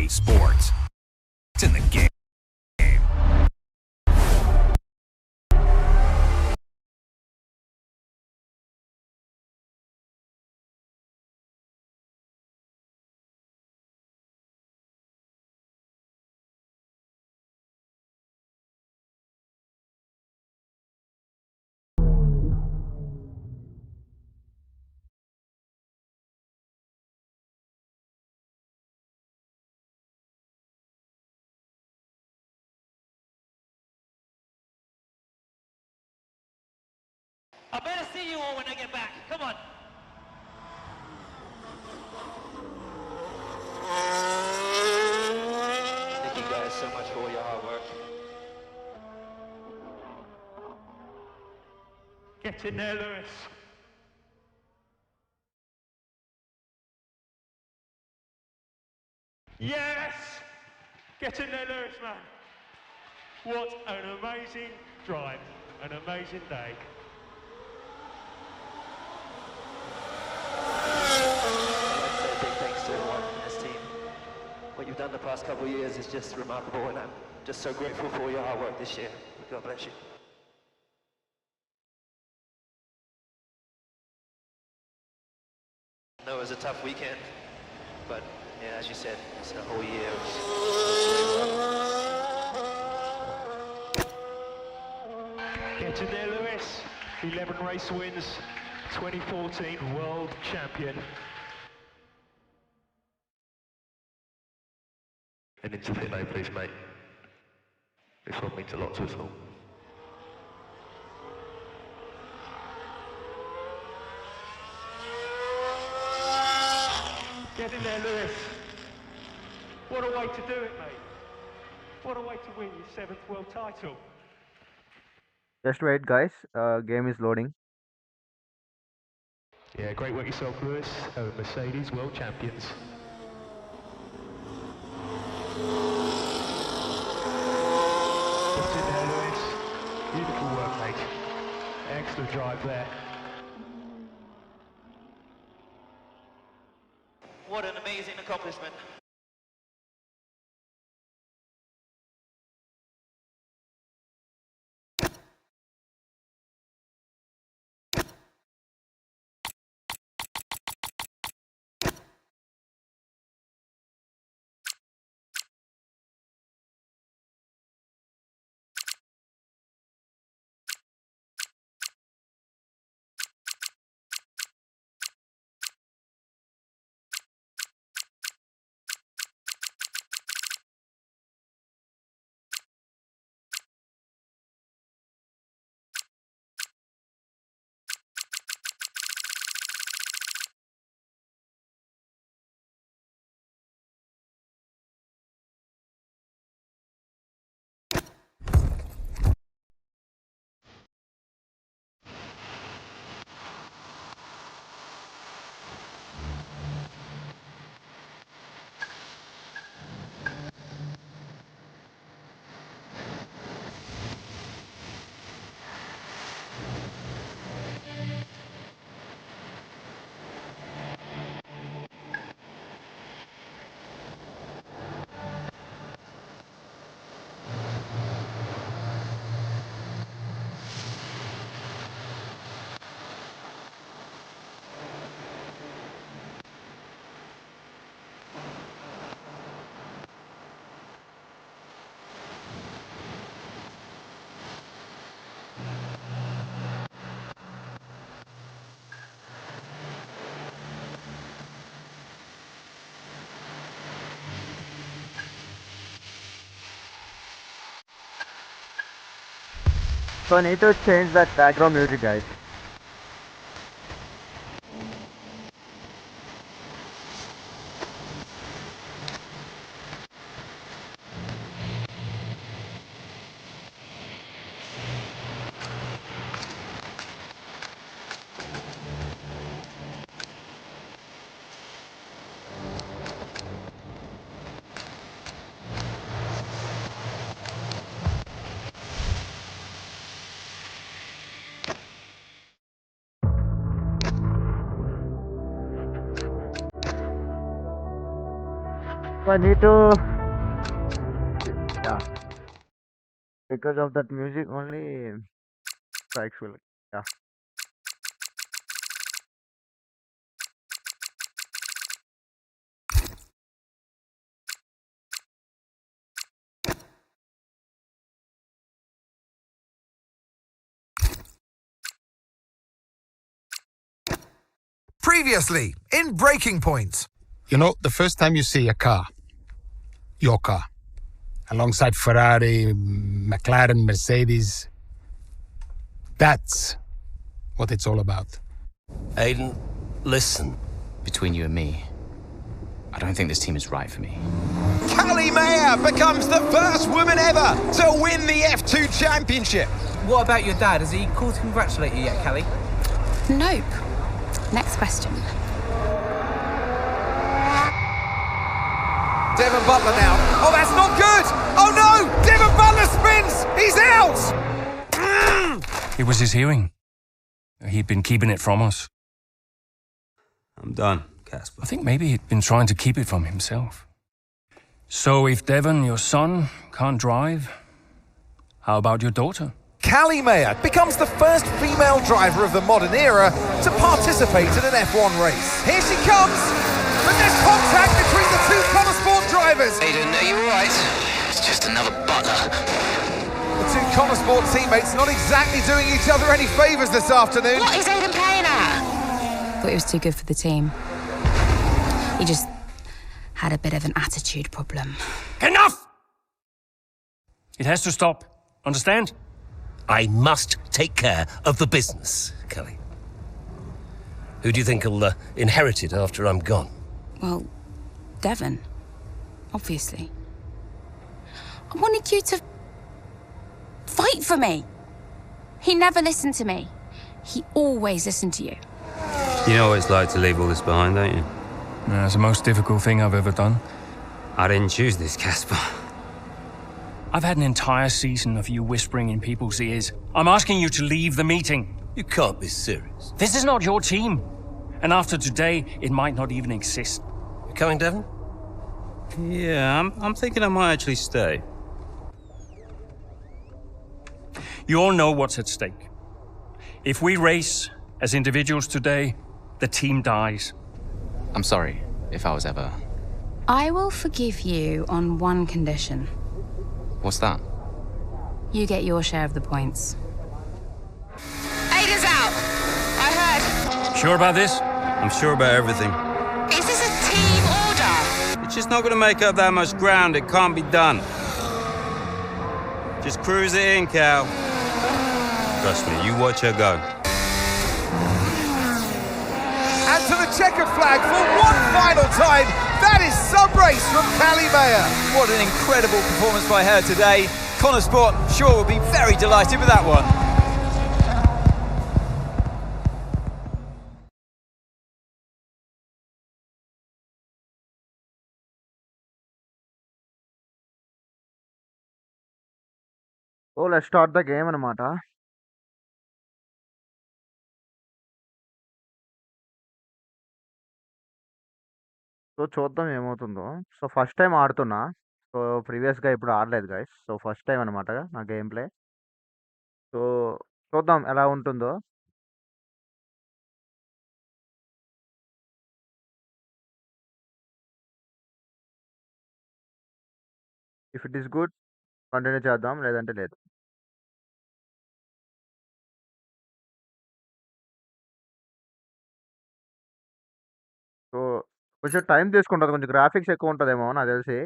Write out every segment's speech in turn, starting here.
Sports. It's in the game. I better see you all when I get back. Come on. Thank you guys so much for all your hard work. Get in there, Lewis. Yes! Get in there, Lewis, man. What an amazing drive. An amazing day. What you've done the past couple of years is just remarkable, and I'm just so grateful for all your hard work this year. God bless you. I know it was a tough weekend, but yeah, as you said, it's a whole year. Get in there, Lewis. 11 race wins, 2014 world champion. And into pit lane, please, mate. This one means a lot to us all. Get in there, Lewis. What a way to do it, mate. What a way to win your 7th world title. Just wait, guys. Game is loading. Yeah, great work yourself, Lewis. Mercedes world champions. Get in there, Lewis. Beautiful work, mate. Excellent drive there. What an amazing accomplishment. So I need to change that background music, guys. I need to. Yeah. Because of that music only strikes will. Yeah. Previously, in Breaking Point. You know, the first time you see a car, your car, alongside Ferrari, McLaren, Mercedes, that's what it's all about. Aiden, listen. Between you and me, I don't think this team is right for me. Callie Mayer becomes the first woman ever to win the F2 championship. What about your dad? Has he called to congratulate you yet, Callie? Nope. Next question. Devon Butler now. Oh, that's not good. Oh no, Devon Butler spins. He's out. It was his hearing. He'd been keeping it from us. I'm done, Casper. I think maybe he'd been trying to keep it from himself. So if Devon, your son, can't drive, how about your daughter? Callie Mayer becomes the first female driver of the modern era to participate in an F1 race. Here she comes. But there's contact between the two Connor Sport drivers. Aiden, are you alright? It's just another butler. The two Connor Sport teammates not exactly doing each other any favours this afternoon. What is Aiden playing at? Thought he was too good for the team. He just had a bit of an attitude problem. Enough! It has to stop. Understand? I must take care of the business, Kelly. Who do you think will inherit it after I'm gone? Well, Devon. Obviously. I wanted you to fight for me. He never listened to me. He always listened to you. You know what it's like to leave all this behind, don't you? That's the most difficult thing I've ever done. I didn't choose this, Casper. I've had an entire season of you whispering in people's ears. I'm asking you to leave the meeting. You can't be serious. This is not your team. And after today, it might not even exist. You coming, Devon? Yeah, I'm thinking I might actually stay. You all know what's at stake. If we race as individuals today, the team dies. I'm sorry if I was ever... I will forgive you on one condition. What's that? You get your share of the points. Aiden's out! I heard. Sure about this? I'm sure about everything. Is this a team order? It's just not going to make up that much ground. It can't be done. Just cruise it in, Cal. Trust me, you watch her go. And to the checkered flag for one final time. That is some race from Callie Mayer. What an incredible performance by her today. Connor Sport, sure, will be very delighted with that one. So let's start the game అనమాట. So చూద్దాం ఏమవుతుందో. So first time ఆడుతున్నా. So ప్రీవియస్‌గా ఇప్పుడు ఆడలేదు guys. So first time అనమాట నా game play. So చూద్దాం ఎలా ఉంటుందో. If it is good continue చేద్దాం, లేదంటే లేదు. సో కొంచెం టైం తీసుకుంటది. కొంచెం గ్రాఫిక్స్ ఎక్కువ ఉంటదేమో నాకు తెలిసి.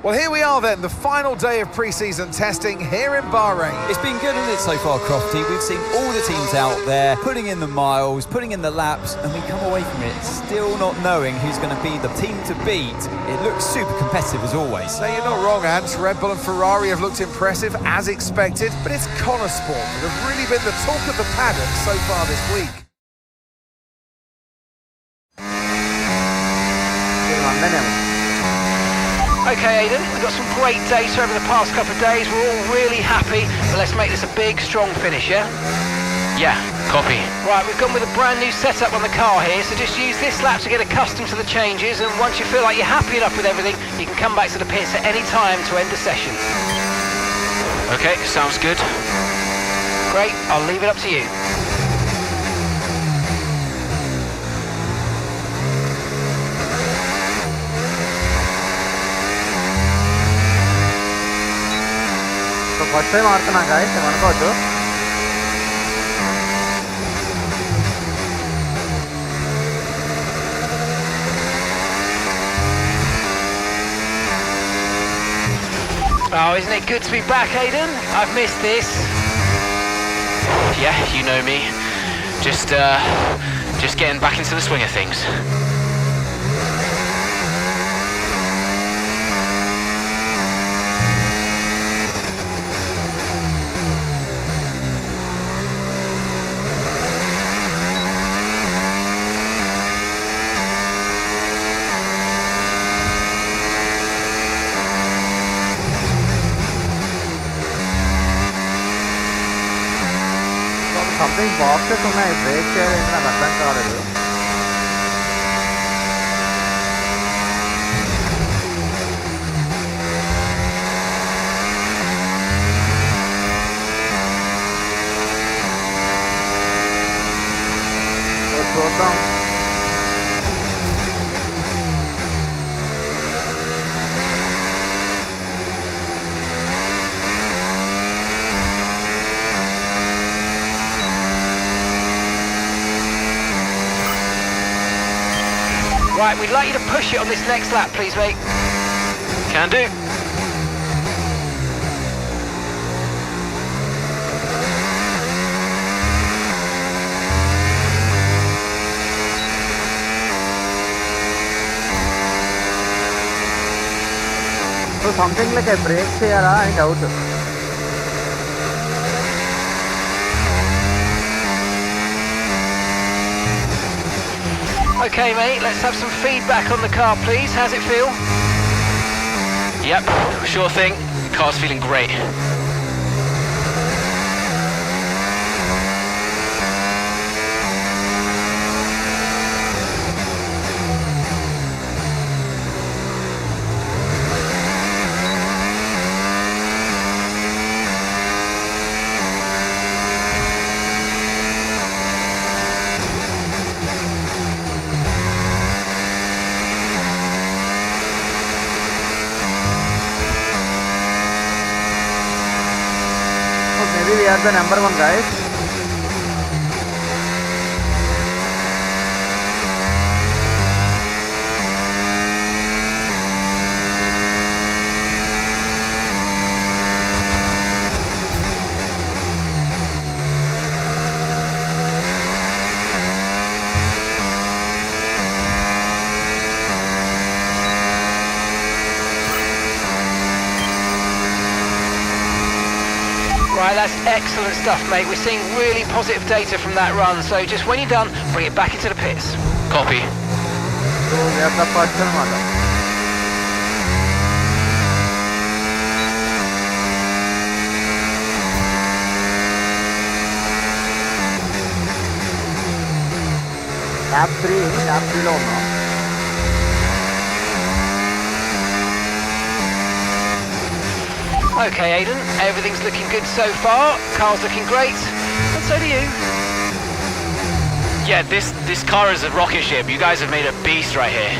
Well, here we are then, the final day of pre-season testing here in Bahrain. It's been good, hasn't it, so far, Crofty? We've seen all the teams out there putting in the miles, putting in the laps, and we come away from it still not knowing who's going to be the team to beat. It looks super competitive as always. No, you're not wrong, Ant. Red Bull and Ferrari have looked impressive as expected, but it's Connor Sport that have really been the talk of the paddock so far this week. Okay, Aidan, we've got some great data over the past couple of days. We're all really happy, but let's make this a big, strong finish, yeah? Yeah, copy. Right, we've gone with a brand new setup on the car here, so just use this lap to get accustomed to the changes, and once you feel like you're happy enough with everything, you can come back to the pits at any time to end the session. Okay, sounds good. Great, I'll leave it up to you. First time ఆడుతున్నా guys అనుకోవద్దు. Oh, isn't it good to be back, Aidan? I've missed this. Yeah, you know me. Just getting back into the swing of things. Something boxes ఉన్నాయి, break చేయాలని నాకు అర్థం కాలేదు. చూద్దాం. Right, we'd like you to push it on this next lap, please, mate. Can do. So something like break చేయాలా అని doubt. Okay, mate, let's have some feedback on the car, please. How's it feel? Yep, sure thing. Car's feeling great. Maybe we are the number one, guys. Right, that's excellent stuff, mate. We're seeing really positive data from that run, so just when you're done, bring it back into the pits. Copy. So we have the first one. Lap 3 లో ఉన్నాం. Okay, Aidan, everything's looking good so far. Car's looking great, and so do you. Yeah, this car is a rocket ship. You guys have made a beast right here.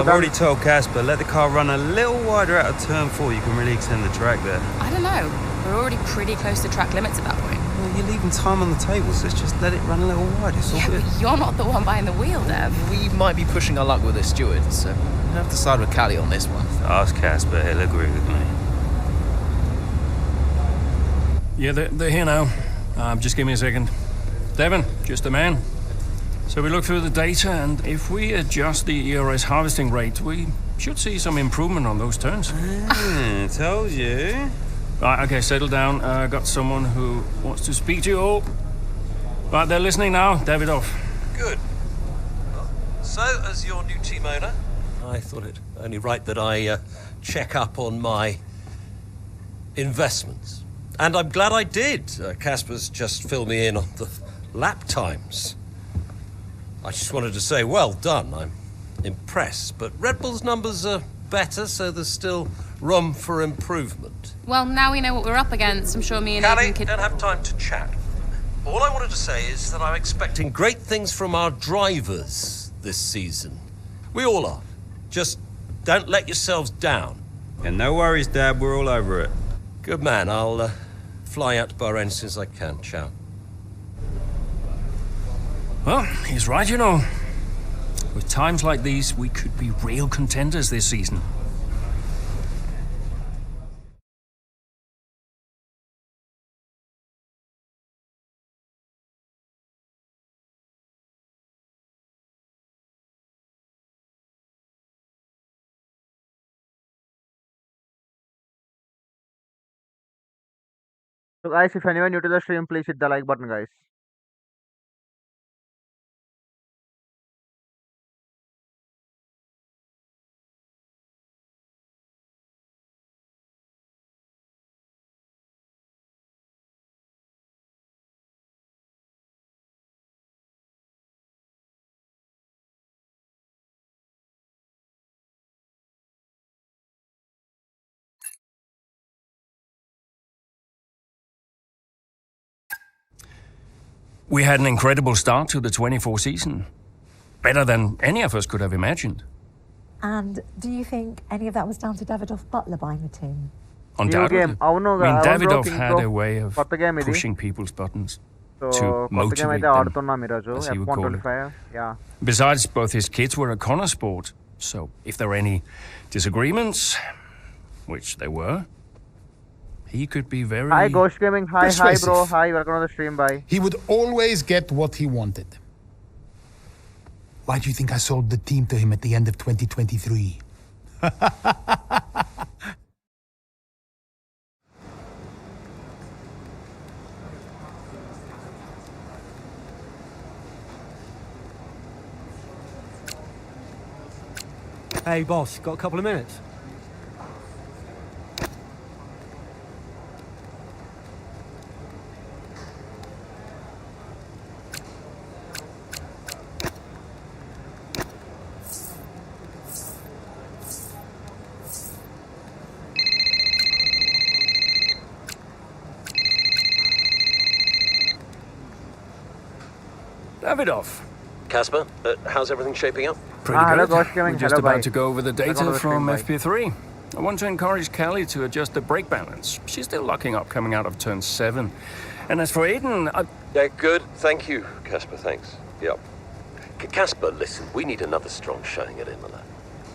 I've already told Casper, let the car run a little wider out of turn 4. You can really extend the track there. I don't know. We're already pretty close to track limits at that point. Well, you're leaving time on the table, so just let it run a little wider. It's all good. But you're not the one behind the wheel, Dev. We might be pushing our luck with the steward, so we'll have to side with Callie on this one. Ask Casper, he'll agree with me. Yeah, they're here now. Just give me a second. Devon, just a man. So we look through the data, and if we adjust the ERS harvesting rate, we should see some improvement on those turns. Told you. Right, okay, settle down. Got someone who wants to speak to you all. Right, they're listening now. David off. Good. So, as your new team owner, I thought it only right that I check up on my investments. And I'm glad I did. Casper's just filled me in on the lap times. I just wanted to say, well done. I'm impressed. But Red Bull's numbers are better, so there's still room for improvement. Well, now we know what we're up against. I'm sure me and Callie, Aidan could... don't have time to chat. All I wanted to say is that I'm expecting great things from our drivers this season. We all are. Just don't let yourselves down. And no worries, Dad. We're all over it. Good man. I'll fly out to Bahrain as soon as I can. Ciao. Well, he's right, you know. With times like these, we could be real contenders this season. So guys, if anyone new to the stream, please hit the like button, guys. We had an incredible start to the 24 season. Better than any of us could have imagined. And do you think any of that was down to Davidoff Butler buying the team? Undoubtedly. I mean, Davidoff had a way of pushing people's buttons to motivate them, as he would call it. Yeah. Besides, both his kids were a Connor sport, so if there were any disagreements, which there were, he could be very Hi, Ghost Gaming. Hi, persuasive. hi, bro. Hi, welcome to the stream. Bye. He would always get what he wanted. Why do you think I sold the team to him at the end of 2023? Hey, boss, got a couple of minutes? Davidoff. Casper, how's everything shaping up? Pretty good. We're just about to go over the data from FP3. I want to encourage Callie to adjust the brake balance. She's still locking up coming out of turn 7. And as for Aidan, Yeah, good. Thank you, Casper. Thanks. Yep. Casper, listen, we need another strong showing at Imola.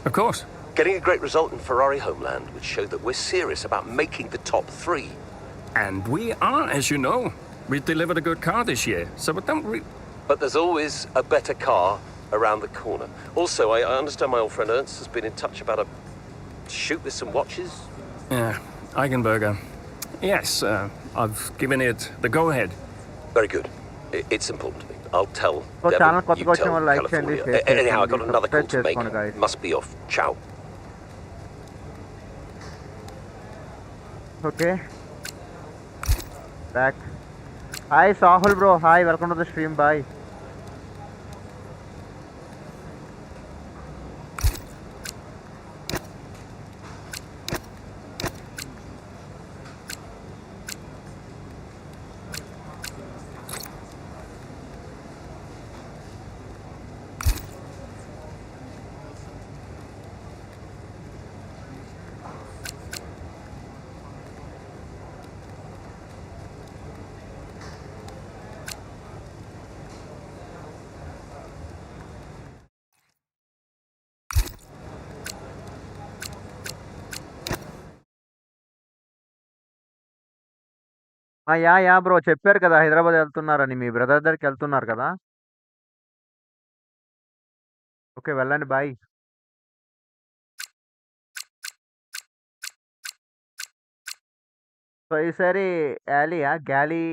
Of course. Getting a great result in Ferrari homeland would show that we're serious about making the top 3. And we are, as you know. We delivered a good car this year, so But there's always a better car around the corner. Also, I understand my old friend Ernst has been in touch about a shoot with some watches. Yeah, Eigenberger. Yes, I've given it the go-ahead. Very good. It's important to me. I'll tell Devon, you tell California. Anyhow, I got another call to make. Must be off. Ciao. Okay. Back. Hi, Sahul, bro. Hi, welcome to the stream. Bye. Yeah bro చెప్పారు కదా హైదరాబాద్ వెళ్తున్నారని. మీ brother దగ్గరికి వెళ్తున్నారు కదా. Okay వెళ్ళండి bye. So ఈసారి galley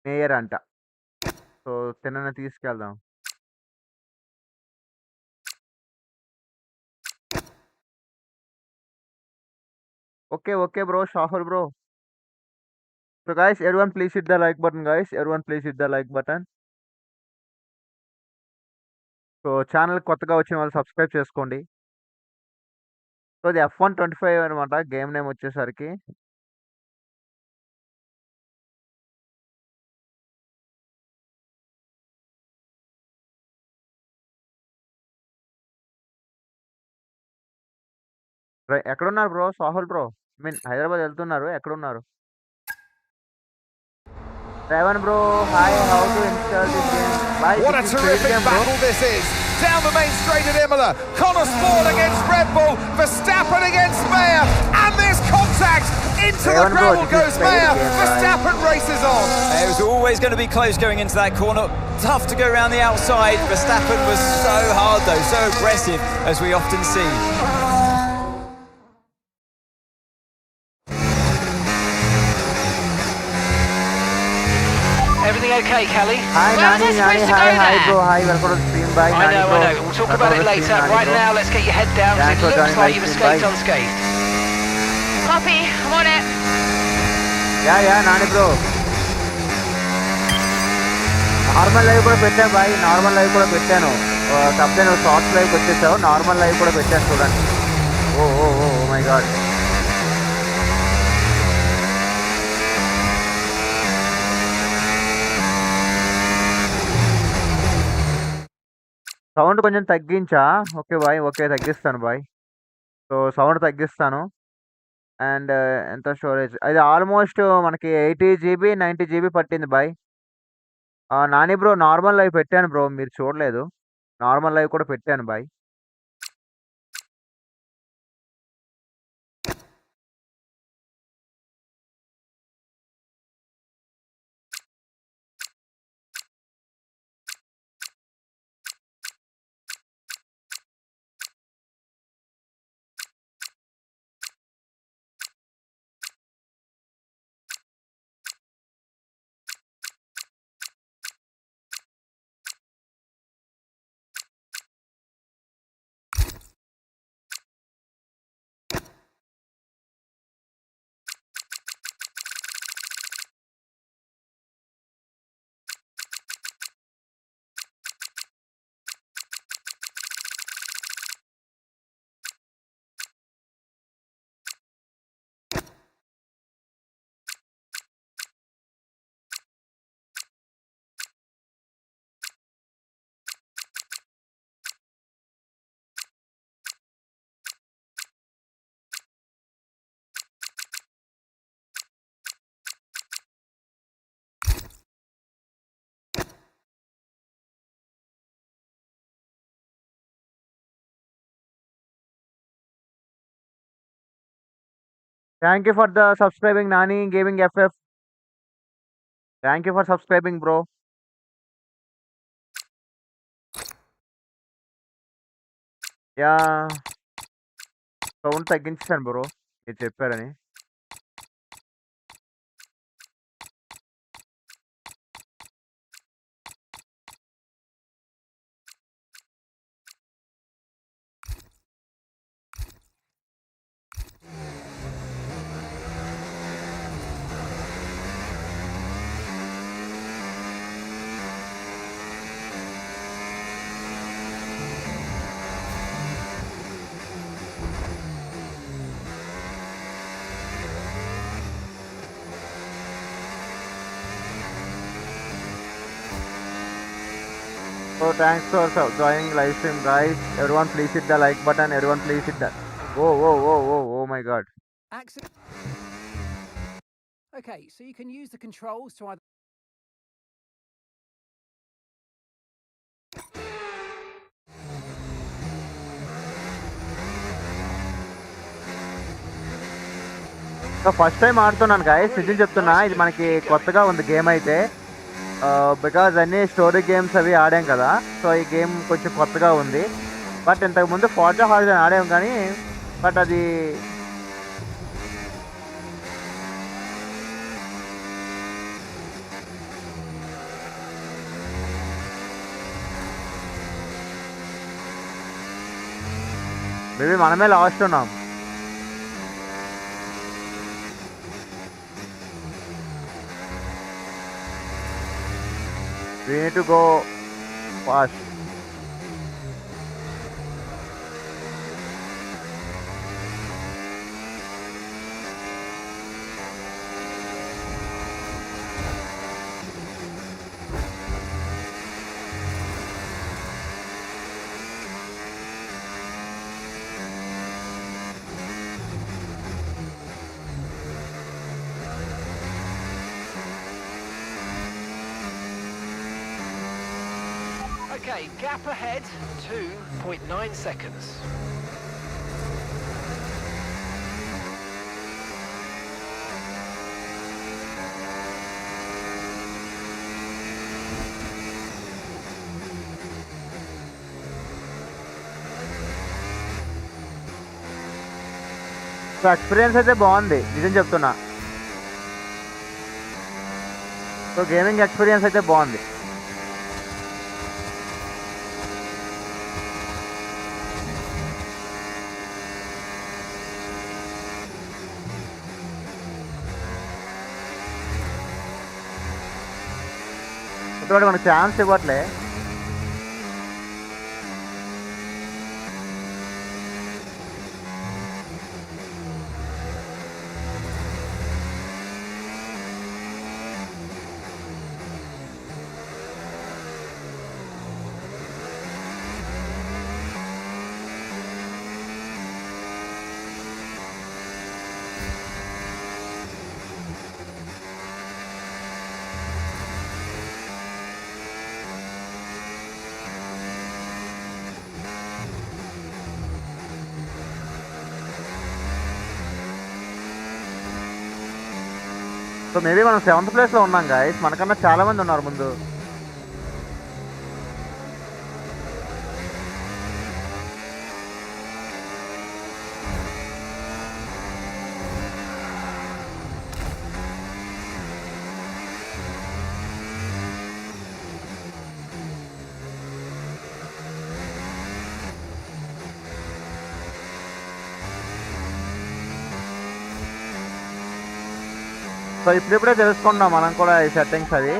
mayor అంట. So తినని తీసుకెళ్దాం. Okay bro Shahul bro. So guys everyone please hit the like button guys. Everyone please hit the like button. So channel కొత్తగా వచ్చిన వాళ్ళు సబ్స్క్రైబ్ చేసుకోండి. సో ఇది F125 అనమాట గేమ్ నేమ్ వచ్చేసరికి. ఎక్కడున్నారు bro Sahul bro? I mean Hyderabad వెళ్తున్నారు, ఎక్కడున్నారు? Ravan bro, hi, how to install this game? Bye, What a terrific battle this is! Down the main straight at Imola, Sport against Red Bull, Verstappen against Mayer, and there's contact! Into the gravel goes Mayer, Verstappen races on! It was always going to be close going into that corner. Tough to go around the outside. Verstappen was so hard though, so aggressive, as we often see. Everything okay, Kelly? Hi, Nani, hi bro, hi, welcome to the stream, bye. I know. We'll talk about it later. Right now, let's get your head down, because it looks like you've escaped unscathed. Copy, I'm on it. Yeah, Nani bro. Normal live కూడా పెట్టాను bye, normal live కూడా పెట్టాను. తప్పే నువ్వు shorts లైవ్కి వచ్చేసావు, normal live కూడా పెట్టాను చూడండి. ఓ మై గాడ్. సౌండ్ కొంచెం తగ్గించా. ఓకే బాయ్, ఓకే తగ్గిస్తాను బాయ్. సో సౌండ్ తగ్గిస్తాను. అండ్ ఎంత స్టోరేజ్, అది ఆల్మోస్ట్ మనకి 80 GB 90 GB పట్టింది bhai. Nani bro normal live పెట్టాను బ్రో, మీరు చూడలేదు. నార్మల్ లైవ్ కూడా పెట్టాను bhai. Thank you for the subscribing, Nani Gaming FF. Thank you for subscribing, bro. Yeah sound తగ్గించాను బ్రో, మీరు చెప్పారని. So thanks for joining live stream, guys. Everyone please hit the like button. Everyone please hit that. Oh my god. Okay, so you can use the controls to either so first time ఆడుతున్నాను guys, నిజం చెప్తున్నా. ఇది మనకి కొత్తగా ఉంది game అయితే. Because అన్ని story games అవి ఆడాం కదా, సో ఈ గేమ్ కొంచెం కొత్తగా ఉంది. బట్ ఇంతకుముందు ఫార్జా హారిజన్ ఆడాం కానీ బట్ అది మేబీ మనమే లాస్ట్ ఉన్నాం. We need to go fast. Okay, gap ahead, 2.9 seconds. So experience అయితే బాగుంది, నిజం చెప్తున్నా. సో గేమింగ్ ఎక్స్పీరియన్స్ అయితే బాగుంది. ఇప్పుడు మనకు ఛాన్స్ ఇవ్వట్లే. సో మేబీ మనం 7th ప్లేస్లో ఉన్నాం గాయస్, మనకన్నా చాలా మంది ఉన్నారు ముందు. సో ఇప్పుడిప్పుడే తెలుసుకున్నాం మనం కూడా ఈ సెట్టింగ్స్ అది.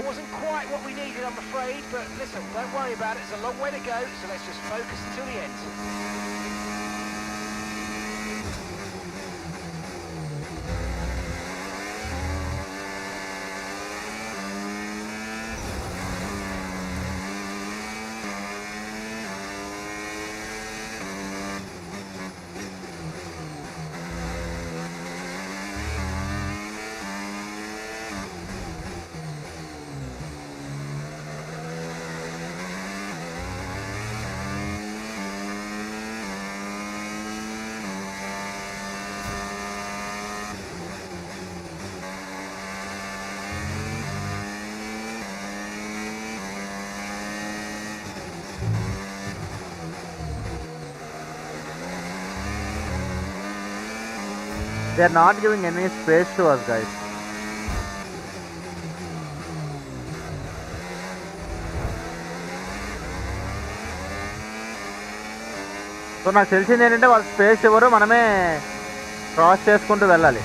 They are not giving any space to us, guys. So నాకు తెలిసింది ఏంటంటే వాళ్ళు స్పేస్ ఇవ్వరు, మనమే క్రాస్ చేసుకుంటూ వెళ్ళాలి.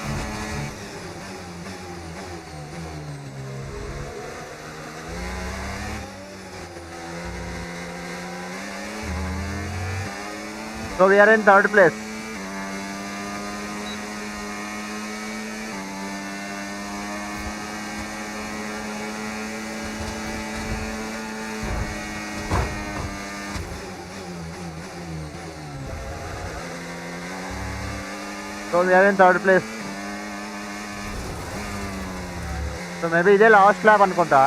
So we are in 3rd place. So we are in 3rd place. So maybe ఇదే లాస్ట్ ల్యాప్ అనుకుంటా.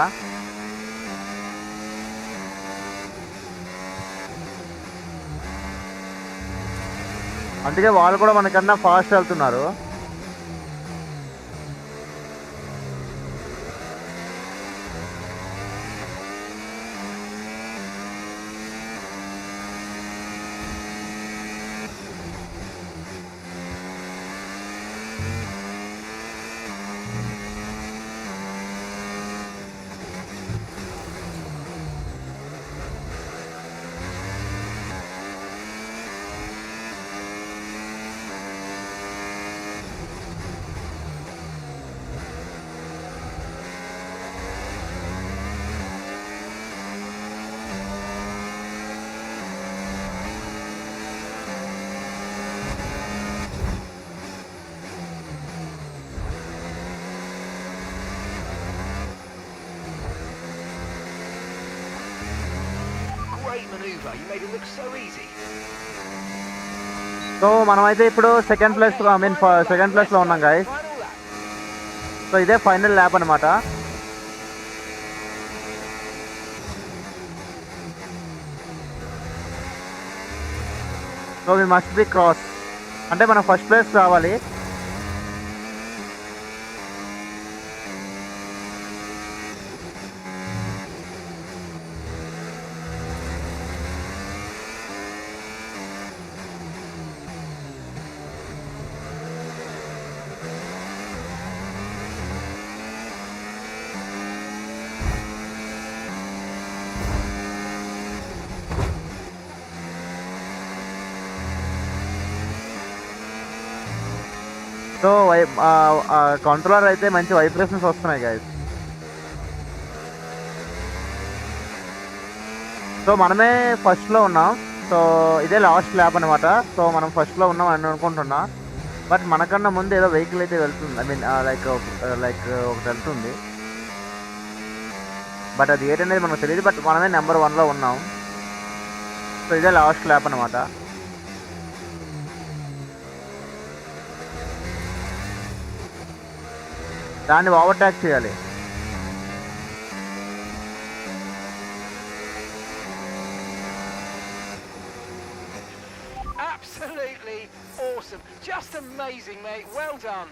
అందుకే వాళ్ళు కూడా మనకన్నా ఫాస్ట్ వెళ్తున్నారు. maneuver. You made it look so easy. So మనమైతే ఇప్పుడు సెకండ్ ప్లేస్లో సెకండ్ ప్లేస్లో ఉన్నాం గైస్. సో ఇదే ఫైనల్ ల్యాప్ అనమాట. So we must be cross, అంటే మనం ఫస్ట్ ప్లేస్ రావాలి. సో కంట్రోలర్ అయితే మంచి వైబ్రేషన్స్ వస్తున్నాయి గైస్. సో మనమే ఫస్ట్లో ఉన్నాం. సో ఇదే లాస్ట్ ల్యాప్ అనమాట. సో మనం ఫస్ట్లో ఉన్నాం అని అనుకుంటున్నా, బట్ మనకన్నా ముందు ఏదో వెహికల్ అయితే వెళ్తుంది. ఐ మీన్ లైక్ ఒకటి వెళ్తుంది, బట్ అది ఏంటనేది మనకు తెలియదు. బట్ మనమే నెంబర్ 1లో ఉన్నాం. సో ఇదే లాస్ట్ ల్యాప్ అనమాట. దాన్ని ఓవర్టేక్ చేయాలి. Absolutely awesome. Just amazing, mate. Well done.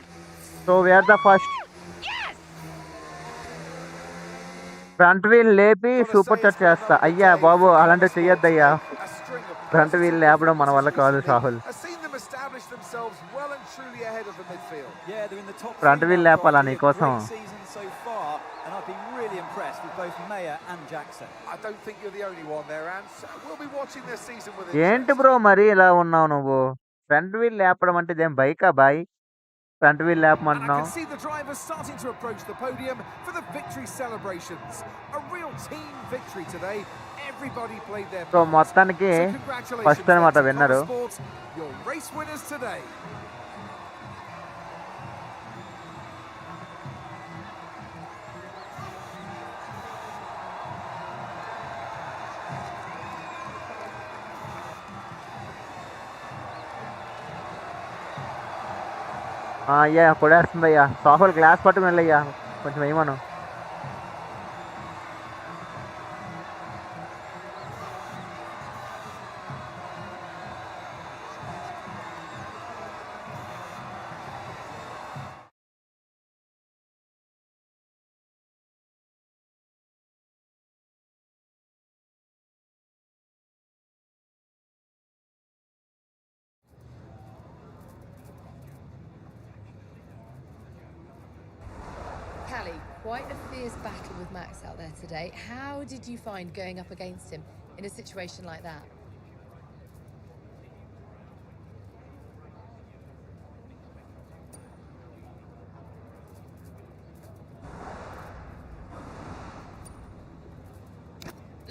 So we are the first. Front wheel లేపి సూపర్ చాట్ చేస్తా. అయ్యా బాబు అలాంటివి చెయ్యొద్దయ్యా. ఫ్రంట్ వీల్ లేపడం మన వల్ల కాదు రాహుల్. ఫ్రంట్ వీల్ లేపాలా నీకోసం? ఏంటి బ్రో మరి ఇలా ఉన్నావు నువ్వు? ఫ్రంట్ వీల్ లేపడం అంటే ఇదేం బైకా బాయ్? ఫ్రంట్ వీల్ లేపమంటున్నావు. సో మొత్తానికి ఫస్ట్ అనమాట విన్నరు. అయ్యా కొడేస్తుంది అయ్యా. సాఫల్ గ్లాస్ పట్టుకుని వెళ్ళయ్యా, కొంచెం వేయమను. Quite a fierce battle with Max out there today. How did you find going up against him in a situation like that?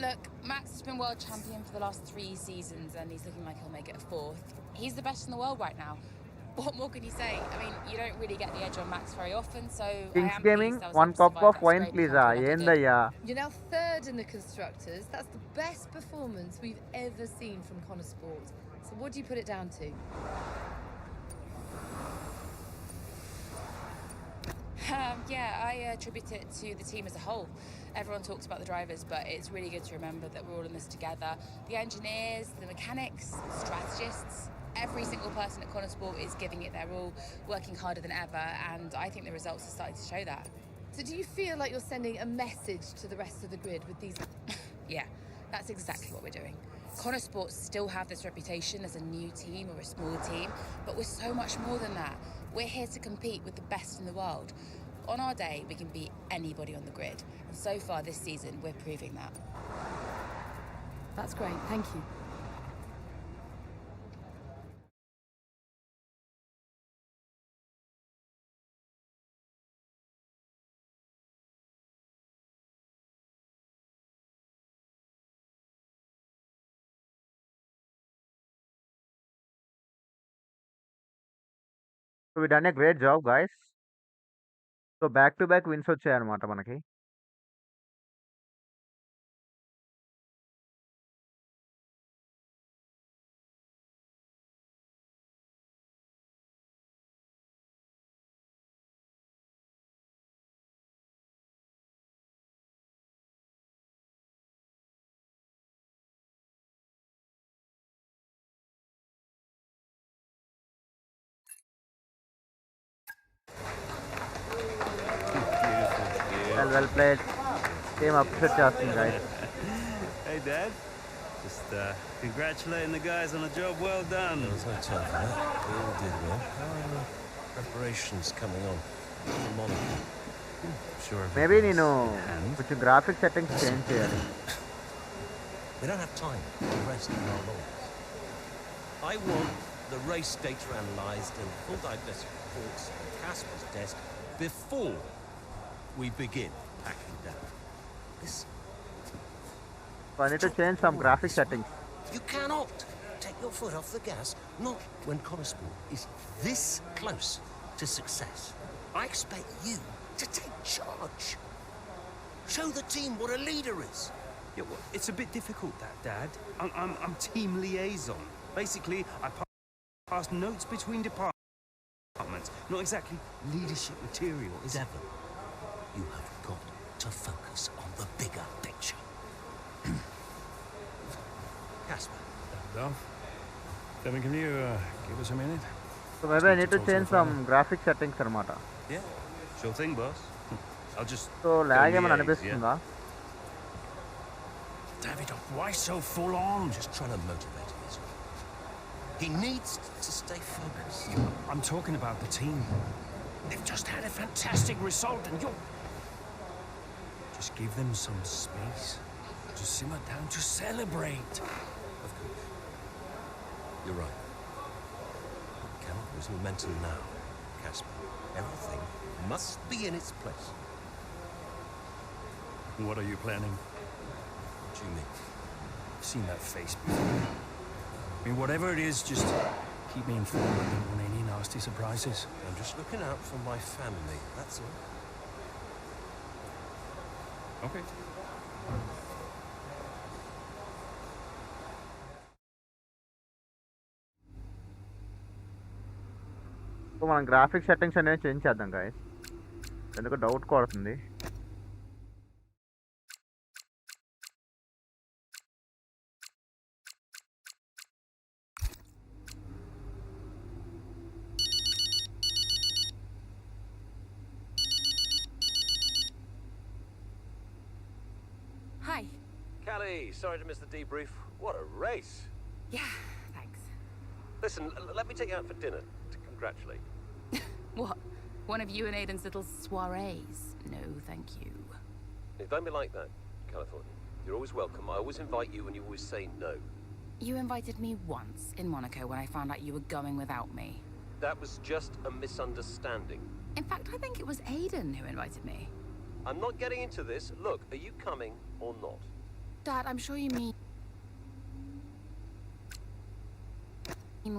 Look, Max has been world champion for the last 3 seasons and he's looking like he'll make it a 4th. He's the best in the world right now. What more can you say? I mean, you don't really get the edge on Max very often, so Kings Gaming, 1 cup of wine please. Endayya. You're now 3rd in the constructors. That's the best performance we've ever seen from Connor Sport. So what do you put it down to? Yeah, I attribute it to the team as a whole. Everyone talks about the drivers, but it's really good to remember that we're all in this together. The engineers, the mechanics, strategists, every single person at Connor Sport is giving it their all, working harder than ever, and I think the results are starting to show that. So do you feel like you're sending a message to the rest of the grid with these? Yeah, that's exactly what we're doing. Connor Sport still have this reputation as a new team or a small team, but we're so much more than that. We're here to compete with the best in the world. On our day, we can beat anybody on the grid, and so far this season, we're proving that. That's great, thank you. So we done a great job guys. So back to back wins వచ్చాయన్నమాట మనకి. well played. Team upset చేస్తుంది guys. Hey Dad, just congratulating the guys on a job well done. There was no time for that. We all did well. How are preparations coming on? Monica. Sure. Maybe నేను కొంచెం graphic settings change చేయాలి. We don't have time to rest in our laurels. I want the race data analysed and full diagnostic reports on Casper's desk before we begin packing down. Listen. So I need to change some graphic settings. You cannot take your foot off the gas, not when Connosport is this close to success. I expect you to take charge. Show the team what a leader is. Yeah, well, it's a bit difficult, that, Dad. I'm team liaison. Basically, I pass notes between departments. Not exactly leadership material, is it? Devon, you have got to focus on the bigger picture. Casper. Devon, can you give us a minute? So maybe I need to change some graphic settings అనమాట. Yeah, sure thing, boss. I'll just. So lag ఏమైనా అనిపిస్తుందా? Davidoff, why so full on? Just trying to motivate him. He needs to stay focused. I'm talking about the team. They've just had a fantastic result and you're... Just give them some space. Just simmer down to celebrate. Of course. You're right. We cannot lose momentum now, Casper. Everything must be in its place. What are you planning? What do you mean? I've seen that face before. I mean, whatever it is, just keep me informed. I don't want any nasty surprises. I'm just looking out for my family, that's all. Okay. So మనం graphic settings అనేవి change చేద్దాం guys. ఎందుకు doubt కొడుతుంది. Hi. Callie, sorry to miss the debrief. What a race. Yeah, thanks. Listen, let me take you out for dinner to congratulate you. What? One of you and Aiden's little soirees? No, thank you. Hey, don't be like that, California. You're always welcome. I always invite you and you always say no. You invited me once in Monaco when I found out you were going without me. That was just a misunderstanding. In fact, I think it was Aiden who invited me. I'm not getting into this. Look, are you coming or not? Dad, I'm sure you mean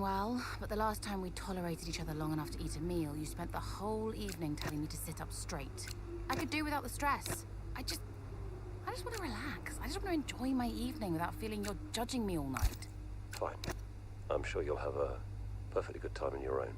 well, but the last time we tolerated each other long enough to eat a meal, you spent the whole evening telling me to sit up straight. I could do without the stress. I just want to relax. I just want to enjoy my evening without feeling you're judging me all night. Fine. I'm sure you'll have a perfectly good time on your own.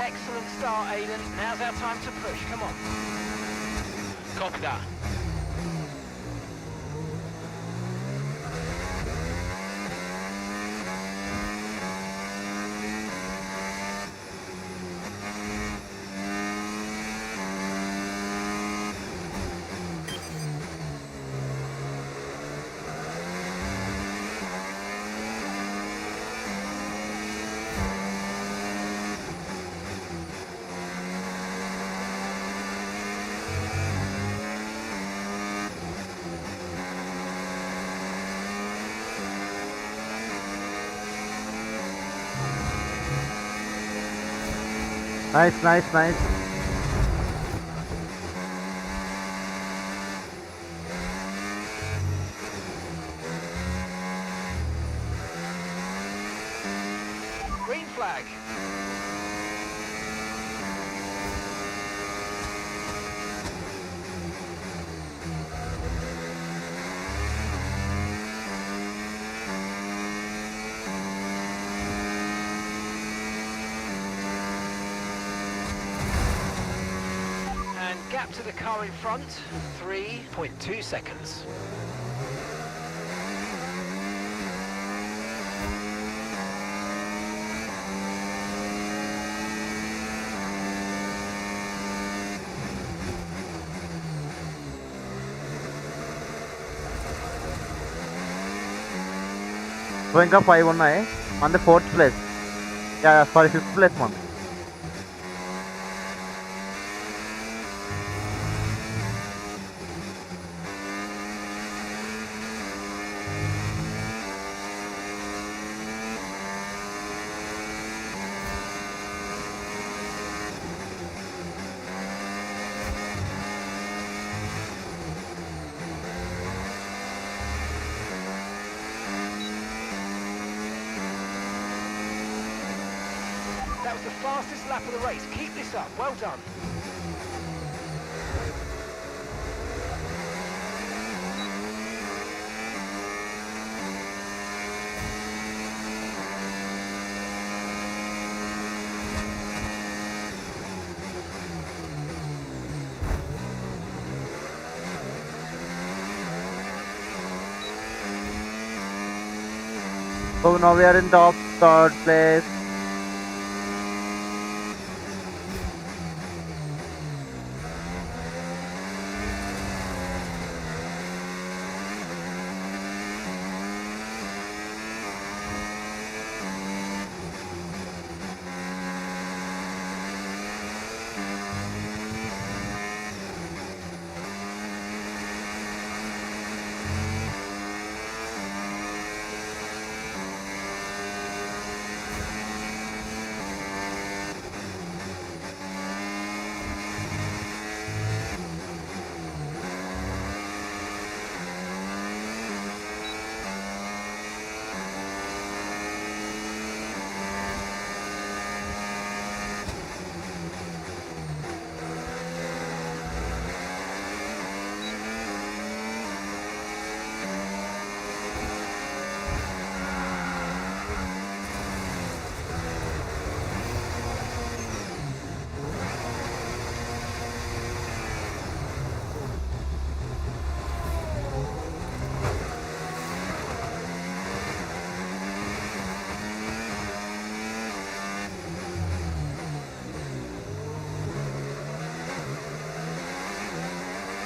Excellent start, Aiden. Now's our time to push. Come on. Copy that. Nice. Green flag. And gap to the car in front, 3.2 seconds. So ఇంకా 5 ఉన్నాయి. మనది 4th place. Sorry 5th place మనది. That was the fastest lap of the race. Keep this up. Well done. So now we are in top 3rd place.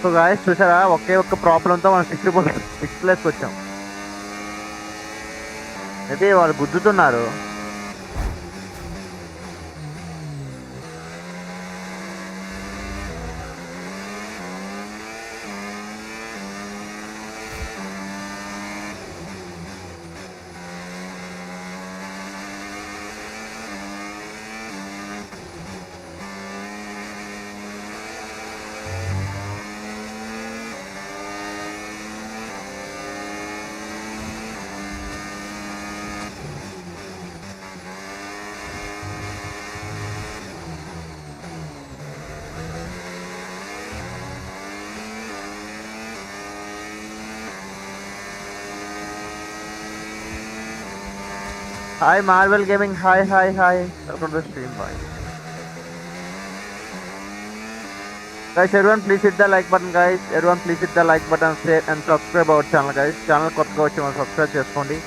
So guys చూసారా, ఒకే ఒక్క ప్రాబ్లంతో మనం 6th ప్లేస్కి వచ్చాం. అయితే వాళ్ళు గుద్దుతున్నారు. Hi Marvel Gaming, hi. Welcome to the stream, bye. Guys, everyone please hit the like button, guys. Everyone please hit the like button, share and subscribe our channel, guys. Channel కొత్తగా వచ్చి మనం subscribe చేసుకోండి.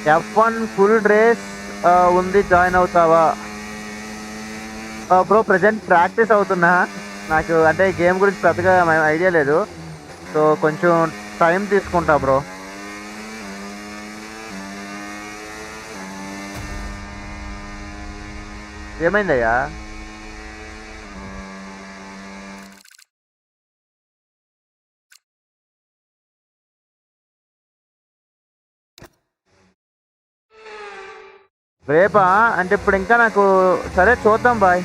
F1 full race ఉంది, join అవుతావా? Bro present practice అవుతున్నా. నాకు అంటే game గురించి పెద్దగా ఐడియా లేదు, సో కొంచెం టైం తీసుకుంటా బ్రో. ఏమైందయ్యా? రేపా అంటే ఇప్పుడు ఇంకా నాకు సరే చూద్దాం బాయ్.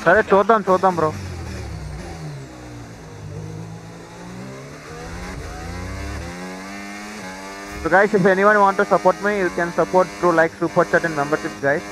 సరే చూద్దాం bro. So guys, if anyone want to support me, you can support through like super chat and memberships guys.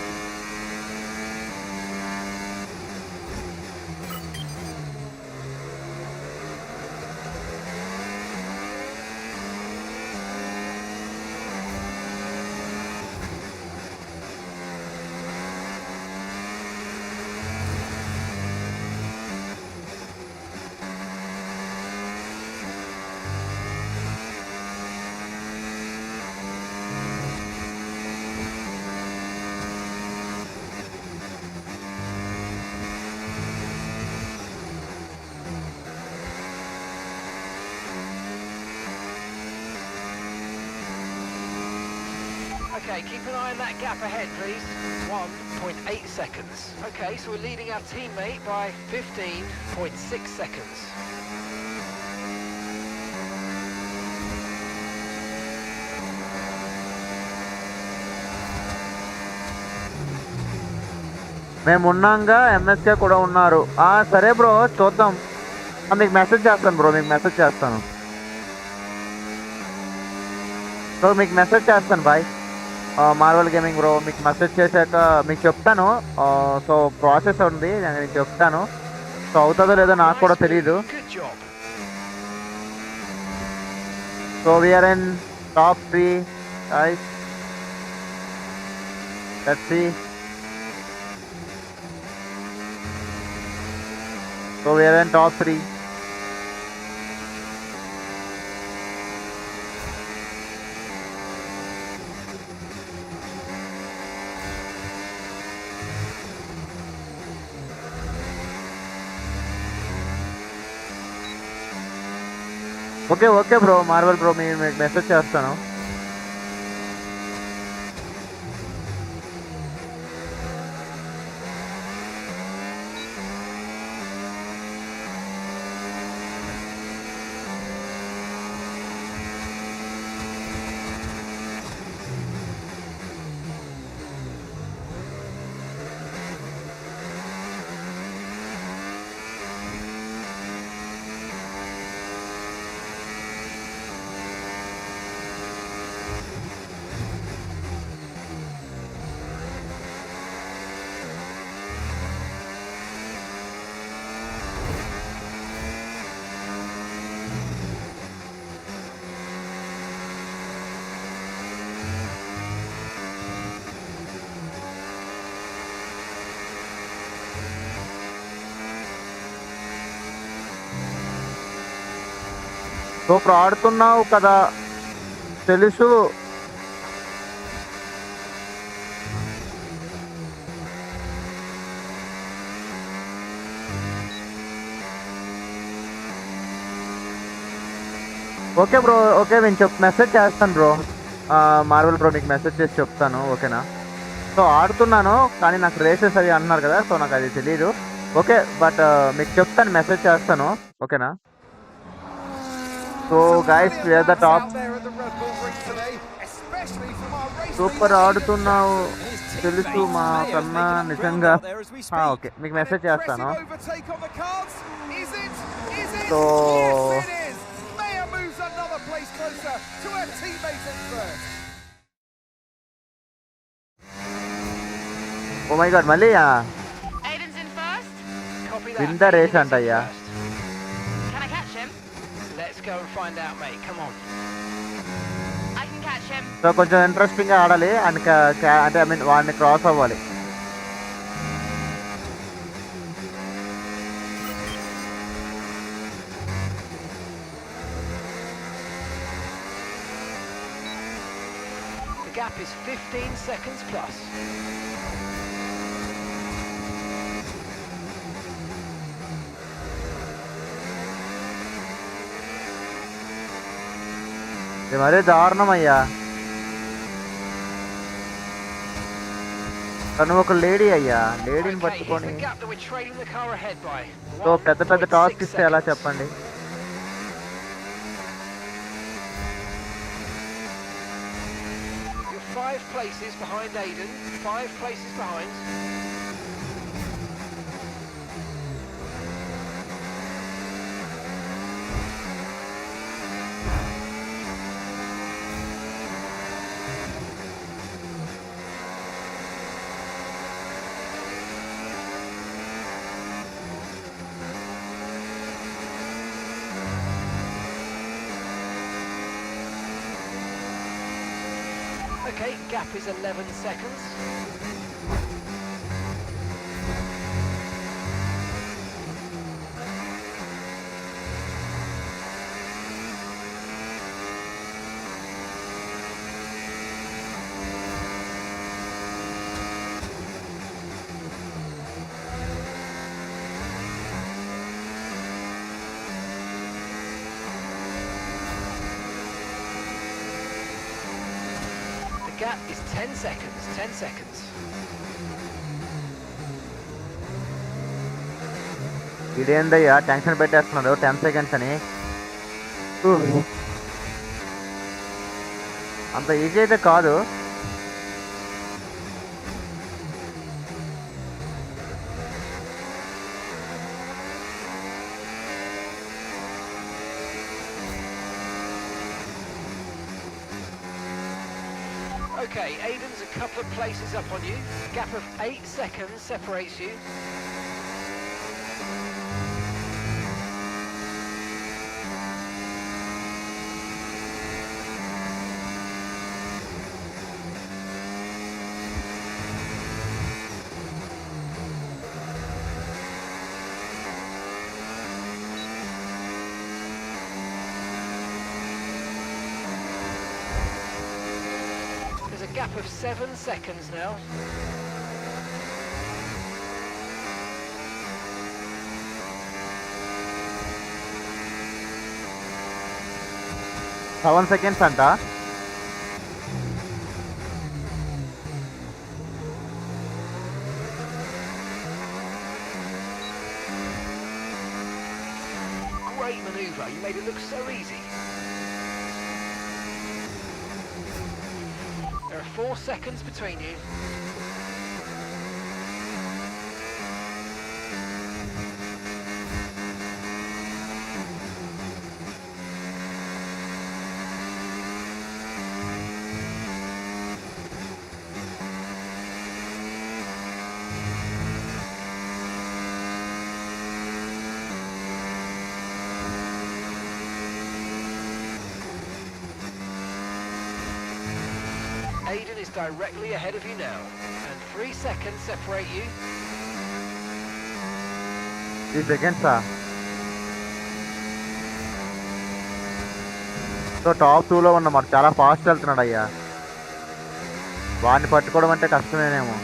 Okay, keep an eye on that gap ahead, please. 1.8 seconds. Okay, so we're leading our teammate by 15.6 seconds. మేము ఉన్నాగా MSK కూడా ఉన్నారు. సరే bro చూద్దాం. మీకు message చేస్తాను bro, మీకు message చేస్తాను. సో మీకు మెసేజ్ చేస్తాను బాయ్. మార్వల్ గేమింగ్ బ్రో మీకు మెసేజ్ చేశాక మీకు చెప్తాను. సో ప్రాసెస్ ఉంది, నేను మీకు చెప్తాను. సో అవుతుందో లేదో నాకు కూడా తెలీదు. So we're in top 3 guys. Let's see. So we are in top 3. Okay bro, marvel bro మీకు మెసేజ్ చేస్తాను. సో ఇప్పుడు ఆడుతున్నావు కదా తెలుసు. ఓకే బ్రో, ఓకే నేను మెసేజ్ చేస్తాను బ్రో. మార్వల్ బ్రో మీకు మెసేజ్ చేసి చెప్తాను, ఓకేనా? సో ఆడుతున్నాను కానీ నాకు రేసెస్ అవి అన్నారు కదా, సో నాకు అది తెలియదు. ఓకే బట్ మీకు చెప్తాను, మెసేజ్ చేస్తాను, ఓకేనా? So guys we are the top. Super ఆడుతున్నావు తెలుసు మా కన్నా నిజంగా. ఓకే మీకు మెసేజ్ చేస్తాను. సో ఓ మై గాడ్, మళ్ళీ విన్ ద రేస్ అంటయ్యా. Go and find out, mate. Come on. I can catch him. So కొంచెం ఇంట్రెస్టింగ్గా ఆడాలి అంటే ఐ మీన్ వాడిని క్రాస్ అవ్వాలి. gap is 15 seconds plus. ఇది మరీ దారుణం అయ్యా. తను ఒక లేడీ అయ్యా, లేడీని పట్టుకొని సో పెద్ద పెద్ద టాస్క్ ఇస్తే ఎలా చెప్పండి. You're 5 places behind Aiden, 5 places behind. Okay, gap is 11 seconds. Gap is 10 seconds, 10 seconds. ఇదేందయ్యా tension పెట్టేస్తున్నాడు 10 seconds అని. అంత ఈజీ అయితే కాదు. Okay, Aiden's a couple of places up on you. Gap of 8 seconds separates you. Gap of 7 seconds now. Seven seconds అంట. Great maneuver. You made it look so easy. There are 4 seconds between you. Aiden is directly ahead of you now, and 3 seconds separate you. 3 seconds. So top 2లో ఉన్నమాట, చాలా fast వెళ్తున్నాడు అయ్యా. వాడిని పట్టుకోవడం అంటే కష్టమేనేమో.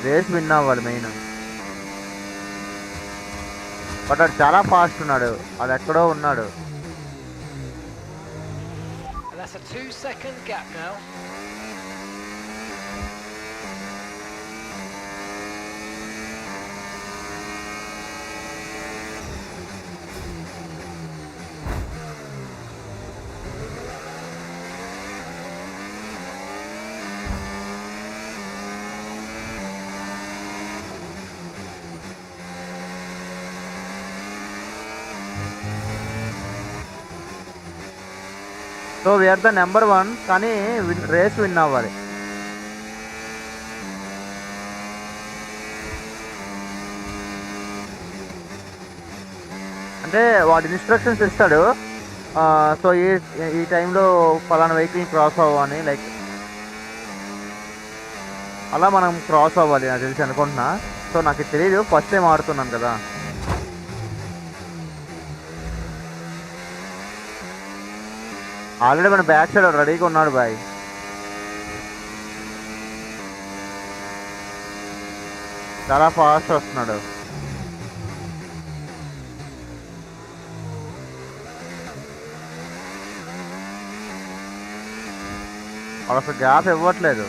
Race win అవ్వాలి మెయిన్. బట్ అది చాలా ఫాస్ట్ ఉన్నాడు, అది ఎక్కడో ఉన్నాడు. That's a 2-second gap now. So we are the number 1, కానీ రేస్ విన్ అవ్వాలి. అంటే వాడు ఇన్స్ట్రక్షన్స్ ఇస్తాడు. సో ఈ టైంలో ఫలానా వెహికల్ క్రాస్ అవ్వని, లైక్ అలా మనం క్రాస్ అవ్వాలి నాకు తెలిసి అనుకుంటున్నా. సో నాకు తెలియదు, ఫస్ట్ టైం ఆడుతున్నాను కదా. ఆల్రెడీ మన బ్యాక్ సైడ్ రెడీగా ఉన్నాడు బాయ్. చాలా ఫాస్ట్ వస్తున్నాడు. అసలు గ్యాప్ ఇవ్వట్లేదు.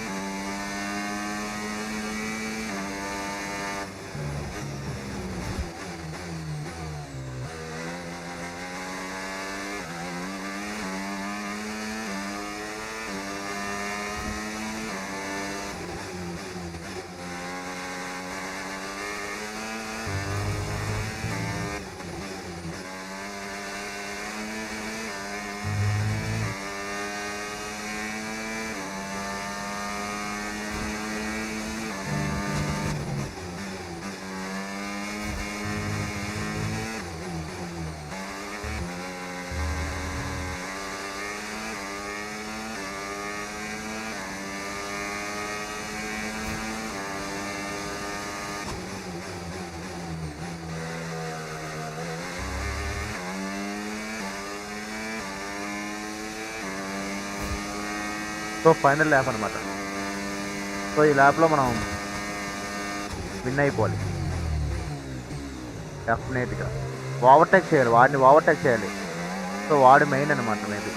సో ఫైనల్ ల్యాప్ అనమాట. సో ఈ ల్యాప్లో మనం విన్ అయిపోవాలి డెఫినెట్గా. ఓవర్టేక్ చేయాలి, వాడిని ఓవర్టేక్ చేయాలి. సో వాడు మెయిన్ అనమాట మేబీ.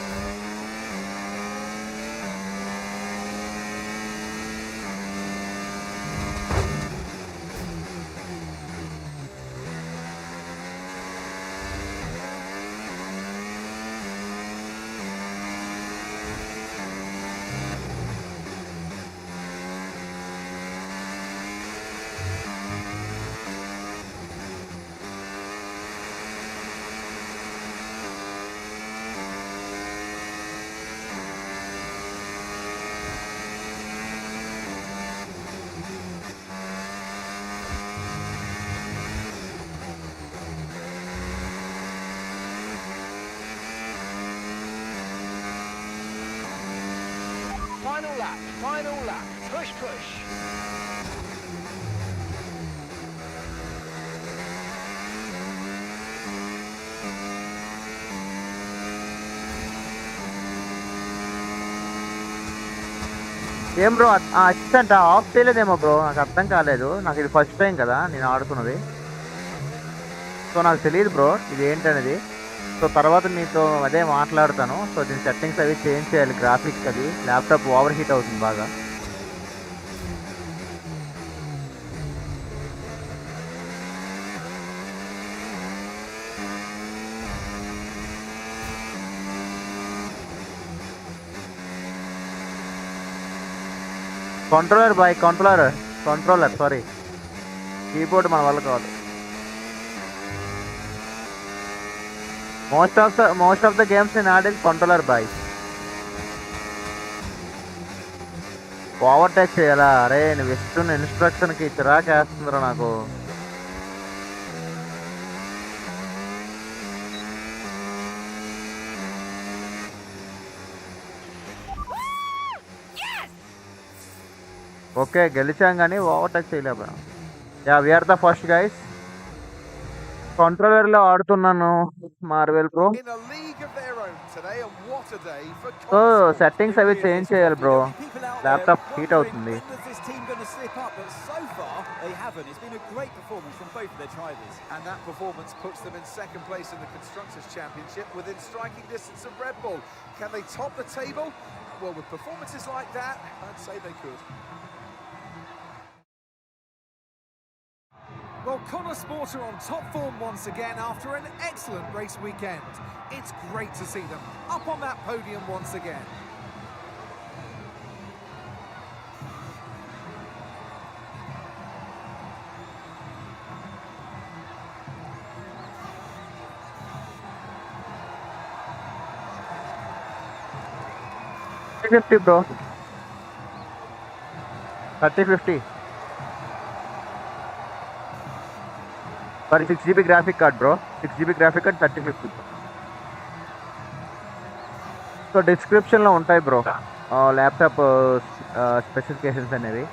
Final lap. Push. ఏం బ్రో అసిస్టెంట్ ఆఫ్ చేయలేదేమో బ్రో, నాకు అర్థం కాలేదు. నాకు ఇది ఫస్ట్ టైం కదా నేను ఆడుతున్నది. సో నాకు తెలియదు బ్రో ఇది ఏంటనేది. సో తర్వాత మీతో అదే మాట్లాడతాను. సో దీని సెట్టింగ్స్ అవి చేంజ్ చేయాలి, గ్రాఫిక్స్ అది. ల్యాప్టాప్ ఓవర్ హీట్ అవుతుంది బాగా. కంట్రోలర్ సారీ, కీబోర్డ్ మన వల్ల కావాలి. మోస్ట్ ఆఫ్ ద గేమ్స్ నేను ఆడేది కంట్రోలర్ బాయ్. ఓవర్టేక్ చేయాలా? అరే నువ్వు ఇస్తున్న ఇన్స్ట్రక్షన్కి చిరాకేస్తుందిరా నాకు. ఓకే గెలిచాం కానీ ఓవర్టేక్ చేయలేబా. Yeah we are the first guys. కంట్రోలర్లో ఆడుతున్నాను మార్వెల్ ప్రో. సో సెట్టింగ్స్ అవి చేంజ్ చేయాలి బ్రో, ల్యాప్టాప్ హీట్ అవుతుంది. So far, they haven't. It's been a great performance from both of their drivers. And that performance puts them in second place in the Constructors' Championship within striking distance of Red Bull. Can they top the table? Well, with performances like that, I'd say they could. Well, Connor Sport are on top form once again after an excellent race weekend. It's great to see them up on that podium once again. $50 bro. 3050 for 6GB graphic card bro. 6GB graphic card 3050. So డిస్క్రిప్షన్లో ఉంటాయి bro laptop specifications అనేవి.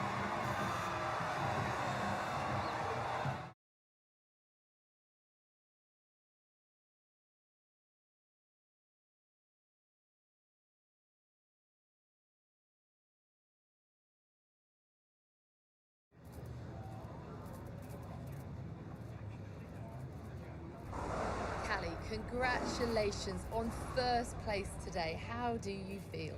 congratulations on first place today. How do you feel?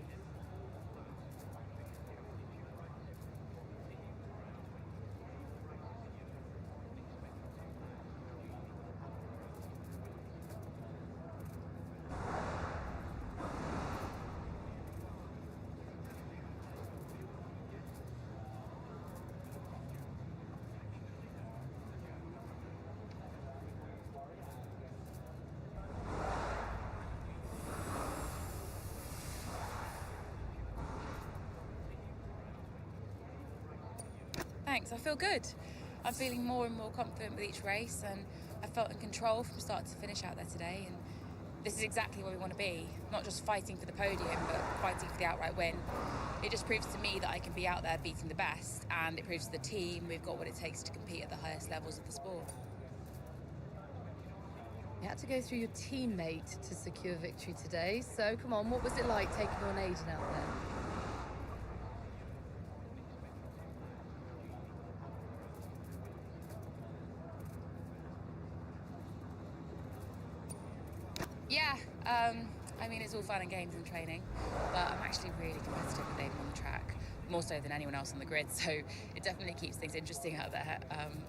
Thanks, I feel good. I'm feeling more and more confident with each race, and I felt in control from start to finish out there today, and this is exactly where we want to be. Not just fighting for the podium, but fighting for the outright win. It just proves to me that I can be out there beating the best, and it proves to the team we've got what it takes to compete at the highest levels of the sport. You had to go through your teammate to secure victory today, so come on, what was it like taking on Aiden out there? Yeah, I mean, it's all fun and games and training, but I'm actually really competitive with Aiden on the track, more so than anyone else on the grid, so it definitely keeps things interesting out there.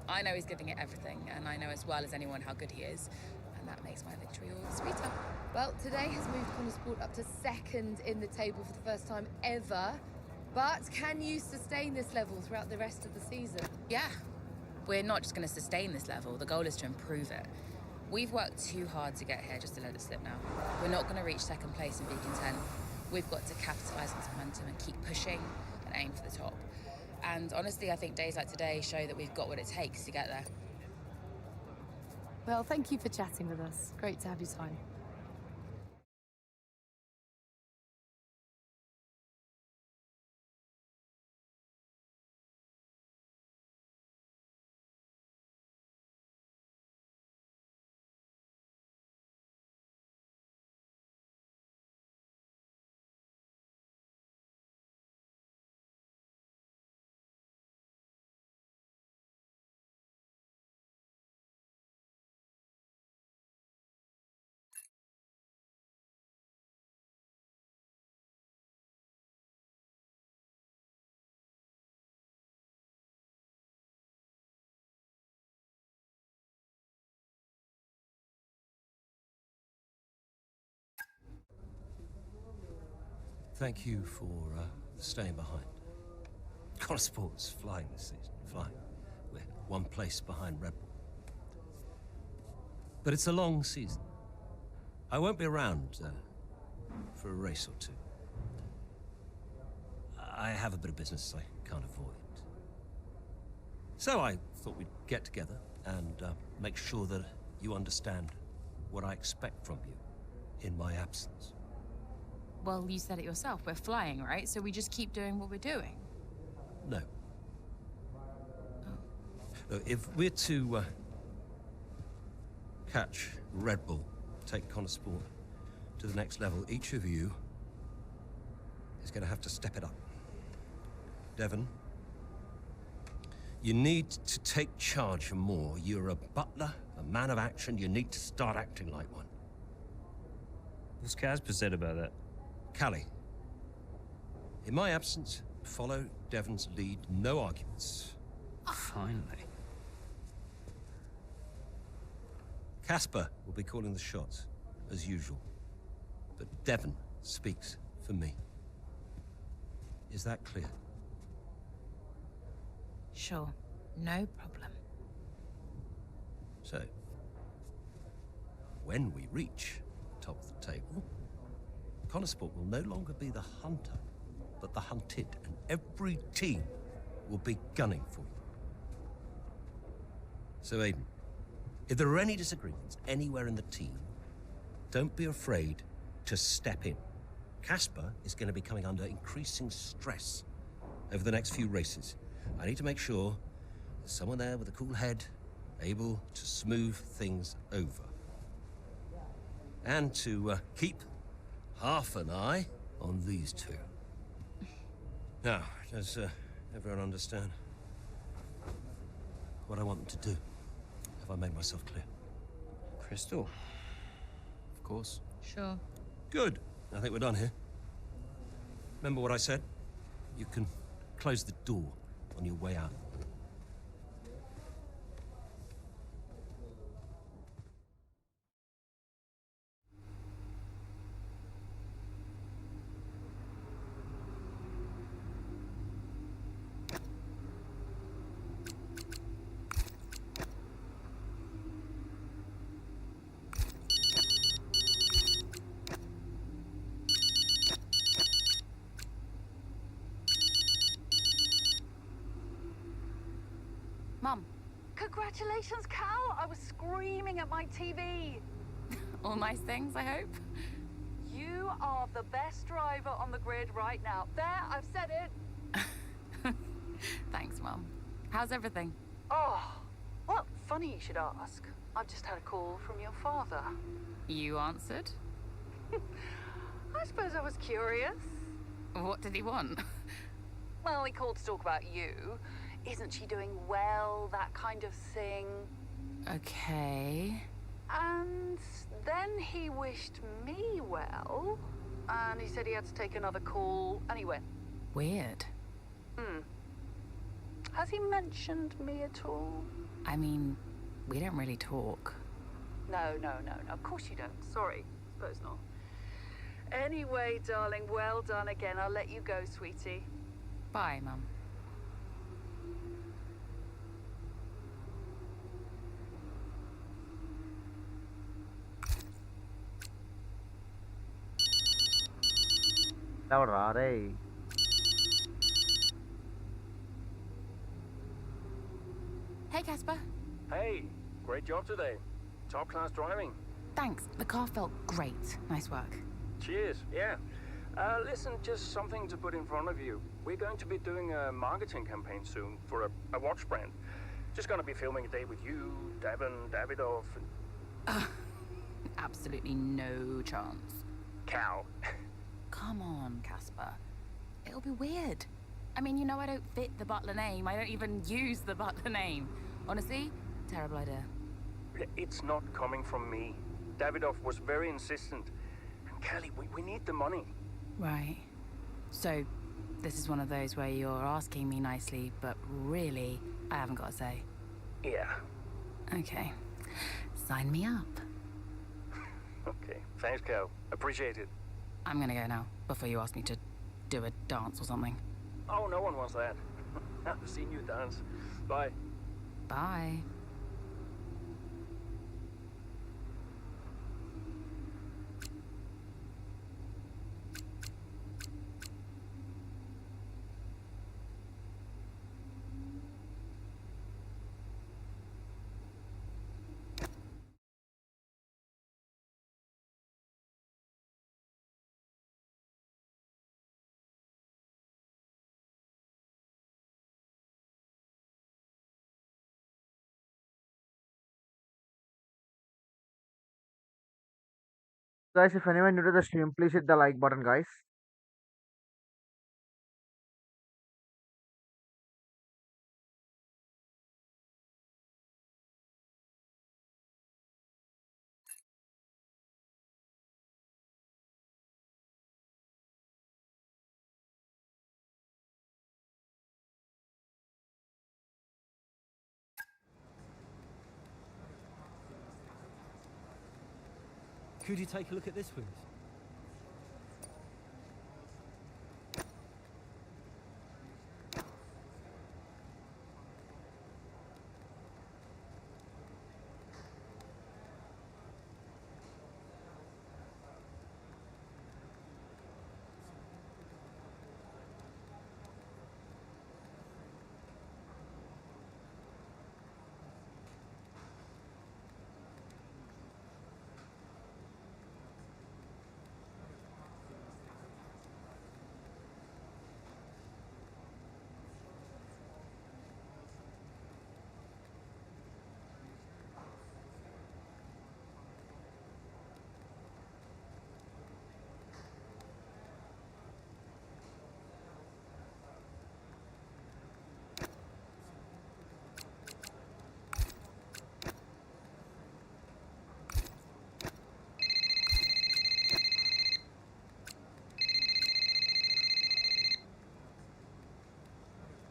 I know he's giving it everything, and I know as well as anyone how good he is, and that makes my victory all the sweeter. Well, today has moved Conesport up to second in the table for the first time ever, but can you sustain this level throughout the rest of the season? Yeah, we're not just going to sustain this level, the goal is to improve it. We've worked too hard to get here just to let it slip now. We're not going to reach second place and be content. We've got to capitalise on this momentum and keep pushing and aim for the top. And honestly, I think days like today show that we've got what it takes to get there. Well, thank you for chatting with us. Great to have your time. Thank you for staying behind. Conesport's flying this season, flying. We're one place behind Red Bull. But it's a long season. I won't be around for a race or two. I have a bit of business I can't avoid. So I thought we'd get together and make sure that you understand what I expect from you in my absence. Well, you said it yourself, we're flying, right? So we just keep doing what we're doing? No. Look, if we're to catch Red Bull, take Conesport to the next level, each of you is going to have to step it up. Devon, you need to take charge more. You're a butler, a man of action. You need to start acting like one. What's Casper said about that? Callie, in my absence, follow Devon's lead. No arguments. Finally. Casper will be calling the shots, as usual. But Devon speaks for me. Is that clear? Sure, no problem. So, when we reach the top of the table, Conesport will no longer be the hunter, but the hunted, and every team will be gunning for you. So, Aiden, if there are any disagreements anywhere in the team, don't be afraid to step in. Casper is going to be coming under increasing stress over the next few races. I need to make sure there's someone there with a cool head, able to smooth things over. And to keep half an eye on these two. Now, does everyone understand what I want them to do? Have I made myself clear? Crystal. course. Sure. Good. I think we're done here. Remember what I said? You can close the door on your way out. Mum. Congratulations, Cal! I was screaming at my TV. All nice things, I hope. You are the best driver on the grid right now. There, I've said it. Thanks, Mum. How's everything? Oh, well, funny you should ask. I've just had a call from your father. You answered? I suppose I was curious. What did he want? Well, he called to talk about you. Isn't she doing well? That kind of thing. Okay. And then he wished me well. And he said he had to take another call, and he went. Weird. Has he mentioned me at all? I mean, we don't really talk. No. Of course you don't. Sorry. Suppose not. Anyway, darling, well done again. I'll let you go, sweetie. Bye, Mum. Hey, Casper. Hey, great job today. Top class driving. Thanks. The car felt great. Nice work. Cheers, yeah. Listen, just something to put in front of you. We're going to be doing a marketing campaign soon for a watch brand. Just gonna be filming a day with you, Devin, Davidoff, and... Absolutely no chance. Cal. Come on, Casper. It'll be weird. I mean, you know I don't fit the Butler name. I don't even use the Butler name. Honestly, terrible idea. It's not coming from me. Davidoff was very insistent. And Kelly, we need the money. Right. So, this is one of those where you're asking me nicely, but really, I haven't got a say. Yeah. Okay. Sign me up. Okay. Thanks, Cal. Appreciate it. I'm gonna go now, before you ask me to do a dance or something. Oh, no one wants that. I've seen you dance. Bye. Bye. Guys, if anyone new to the stream, please hit the like button, guys. Could you take a look at this, please?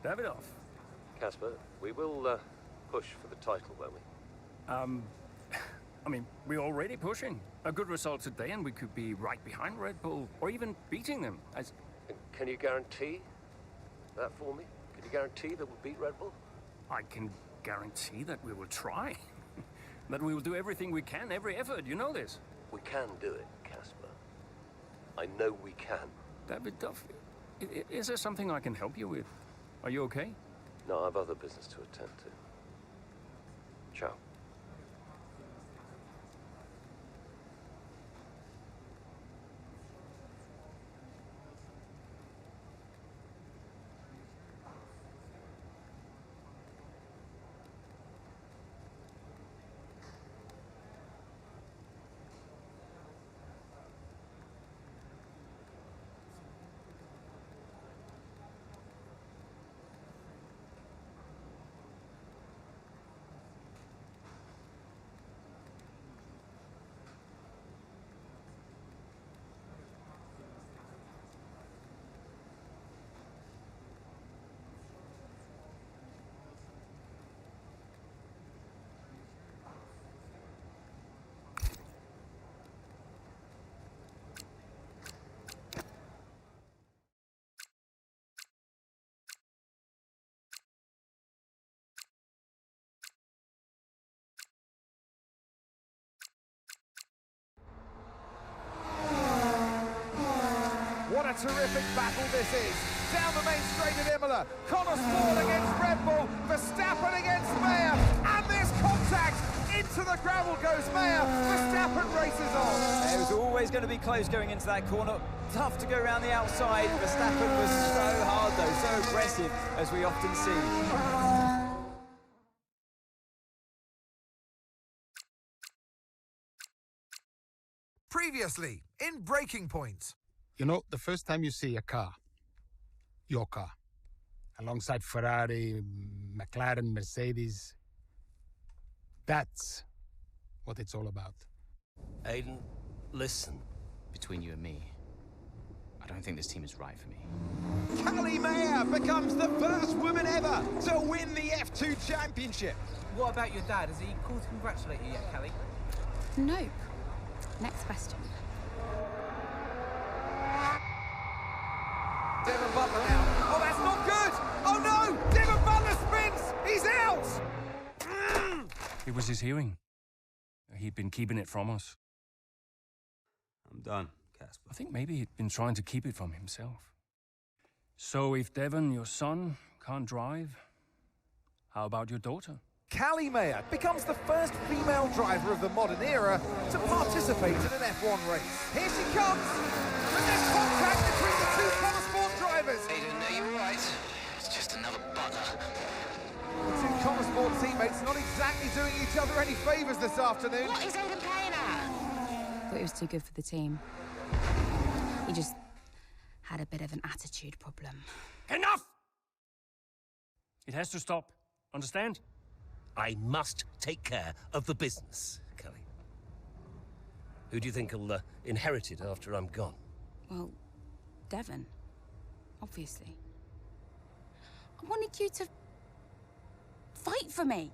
Davidoff. Casper, we will push for the title, won't we? I mean, we're already pushing. A good result today and we could be right behind Red Bull, or even beating them. And can you guarantee that for me? Can you guarantee that we'll beat Red Bull? I can guarantee that we will try. That we will do everything we can, every effort, you know this. We can do it, Casper. I know we can. Davidoff, is there something I can help you with? Are you okay? No, I have other business to attend to. Ciao. What a terrific battle this is. Down the main straight at Imola. Sport against Red Bull. Verstappen against Mayer. And there's contact. Into the gravel goes Mayer. Verstappen races on. It was always going to be close going into that corner. Tough to go around the outside. Verstappen was so hard though, so aggressive, as we often see. Previously, in Breaking Point. You know, the first time you see a car, your car, alongside Ferrari, McLaren, Mercedes, that's what it's all about. Aiden, listen. Between you and me, I don't think this team is right for me. Callie Mayer becomes the first woman ever to win the F2 championship. What about your dad? Has he called to congratulate you yet, Callie? Nope. Next question. Devon Butler now. Oh, that's not good! Oh no! Devon Butler spins! He's out! It was his hearing. He'd been keeping it from us. I'm done, Casper. I think maybe he'd been trying to keep it from himself. So if Devon, your son, can't drive, how about your daughter? Callie Mayer becomes the first female driver of the modern era to participate in an F1 race. Here she comes! And there's contact between the two Sport drivers! Aiden, are you alright? It's just another butler. The two Sport teammates not exactly doing each other any favours this afternoon. What is Aiden playing at? Thought he was too good for the team. He just had a bit of an attitude problem. Enough! It has to stop. Understand? I must take care of the business, Kelly. Who do you think will inherit it after I'm gone? Well, Devon, obviously. I wanted you to fight for me.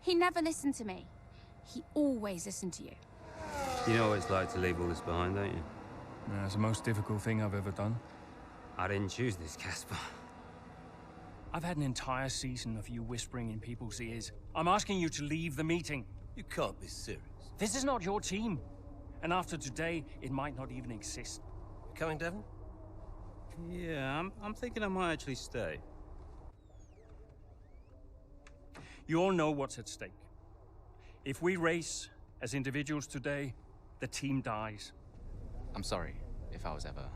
He never listened to me. He always listened to you. You know what it's like to leave all this behind, don't you? Yeah, it's the most difficult thing I've ever done. I didn't choose this, Casper. I've had an entire season of you whispering in people's ears. I'm asking you to leave the meeting. You can't be serious. This is not your team. And after today, it might not even exist. You coming, Devon? Yeah, I'm thinking I might actually stay. You all know what's at stake. If we race as individuals today, the team dies. I'm sorry if I was ever...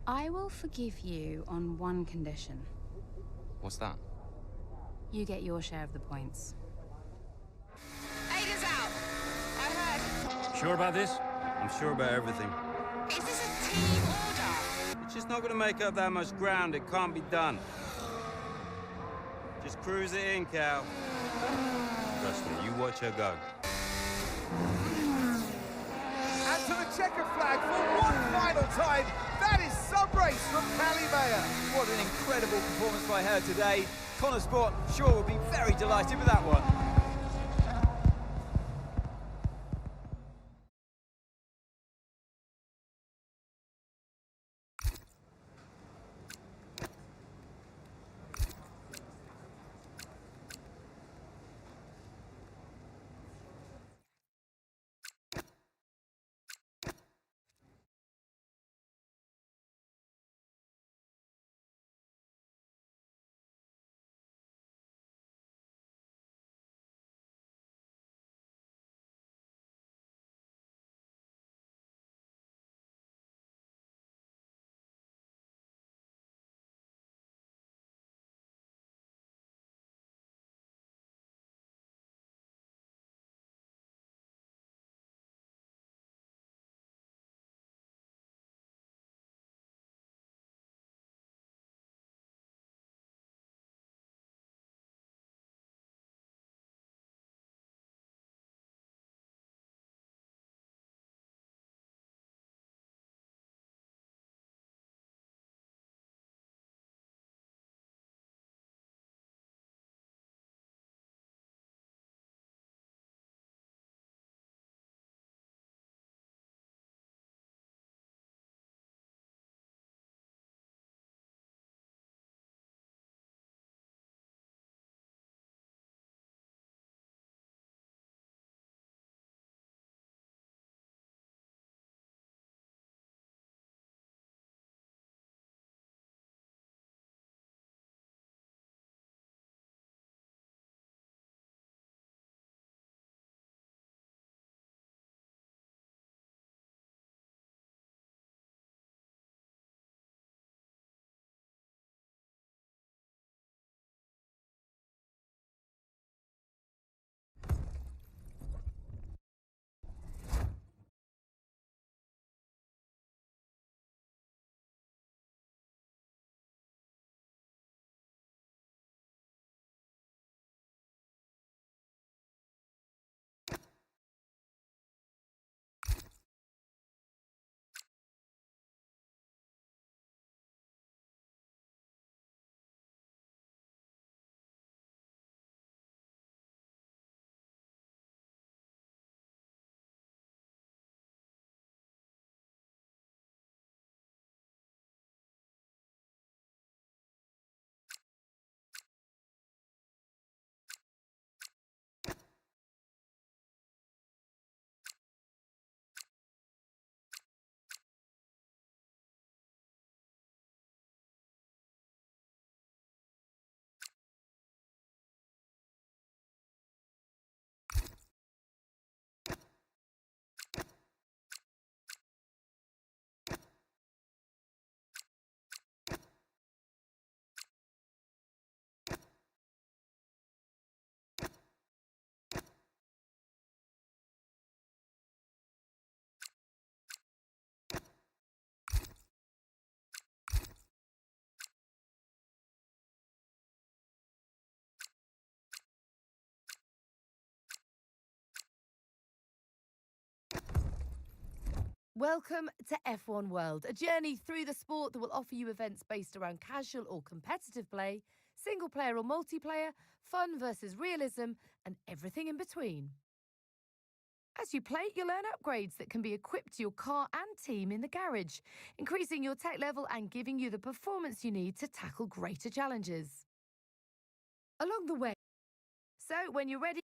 I will forgive you on one condition. What's that? You get your share of the points. Aiden's out. I heard. Sure about this? I'm sure about everything. Is this a team order? It's just not going to make up that much ground. It can't be done. Just cruise it in, Cal. Trust me, you watch her go. And to the checkered flag for one final time. That is some race race from Callie Mayer. What an incredible performance by her today. Connor Sport, sure, will be very delighted with that one. Welcome to F1 World, a journey through the sport that will offer you events based around casual or competitive play, single player or multiplayer, fun versus realism, and everything in between. As you play, you'll earn upgrades that can be equipped to your car and team in the garage, increasing your tech level and giving you the performance you need to tackle greater challenges. Along the way, so when you're ready,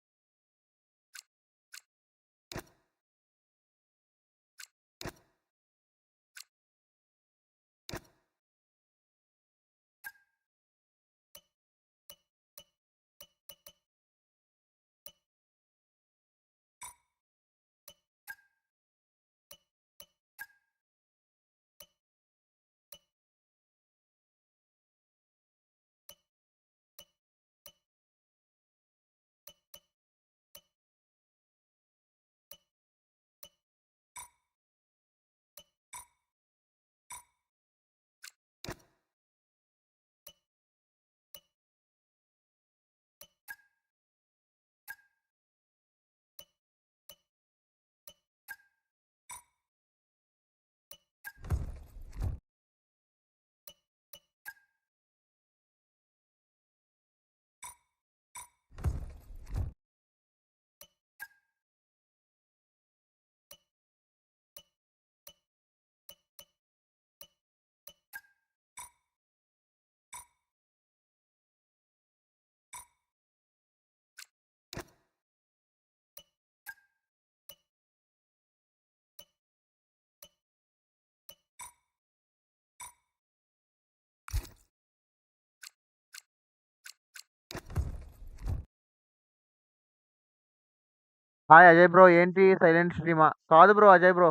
hi Ajay bro, ఏంటి silent స్ట్రీమా? కాదు bro, Ajay bro.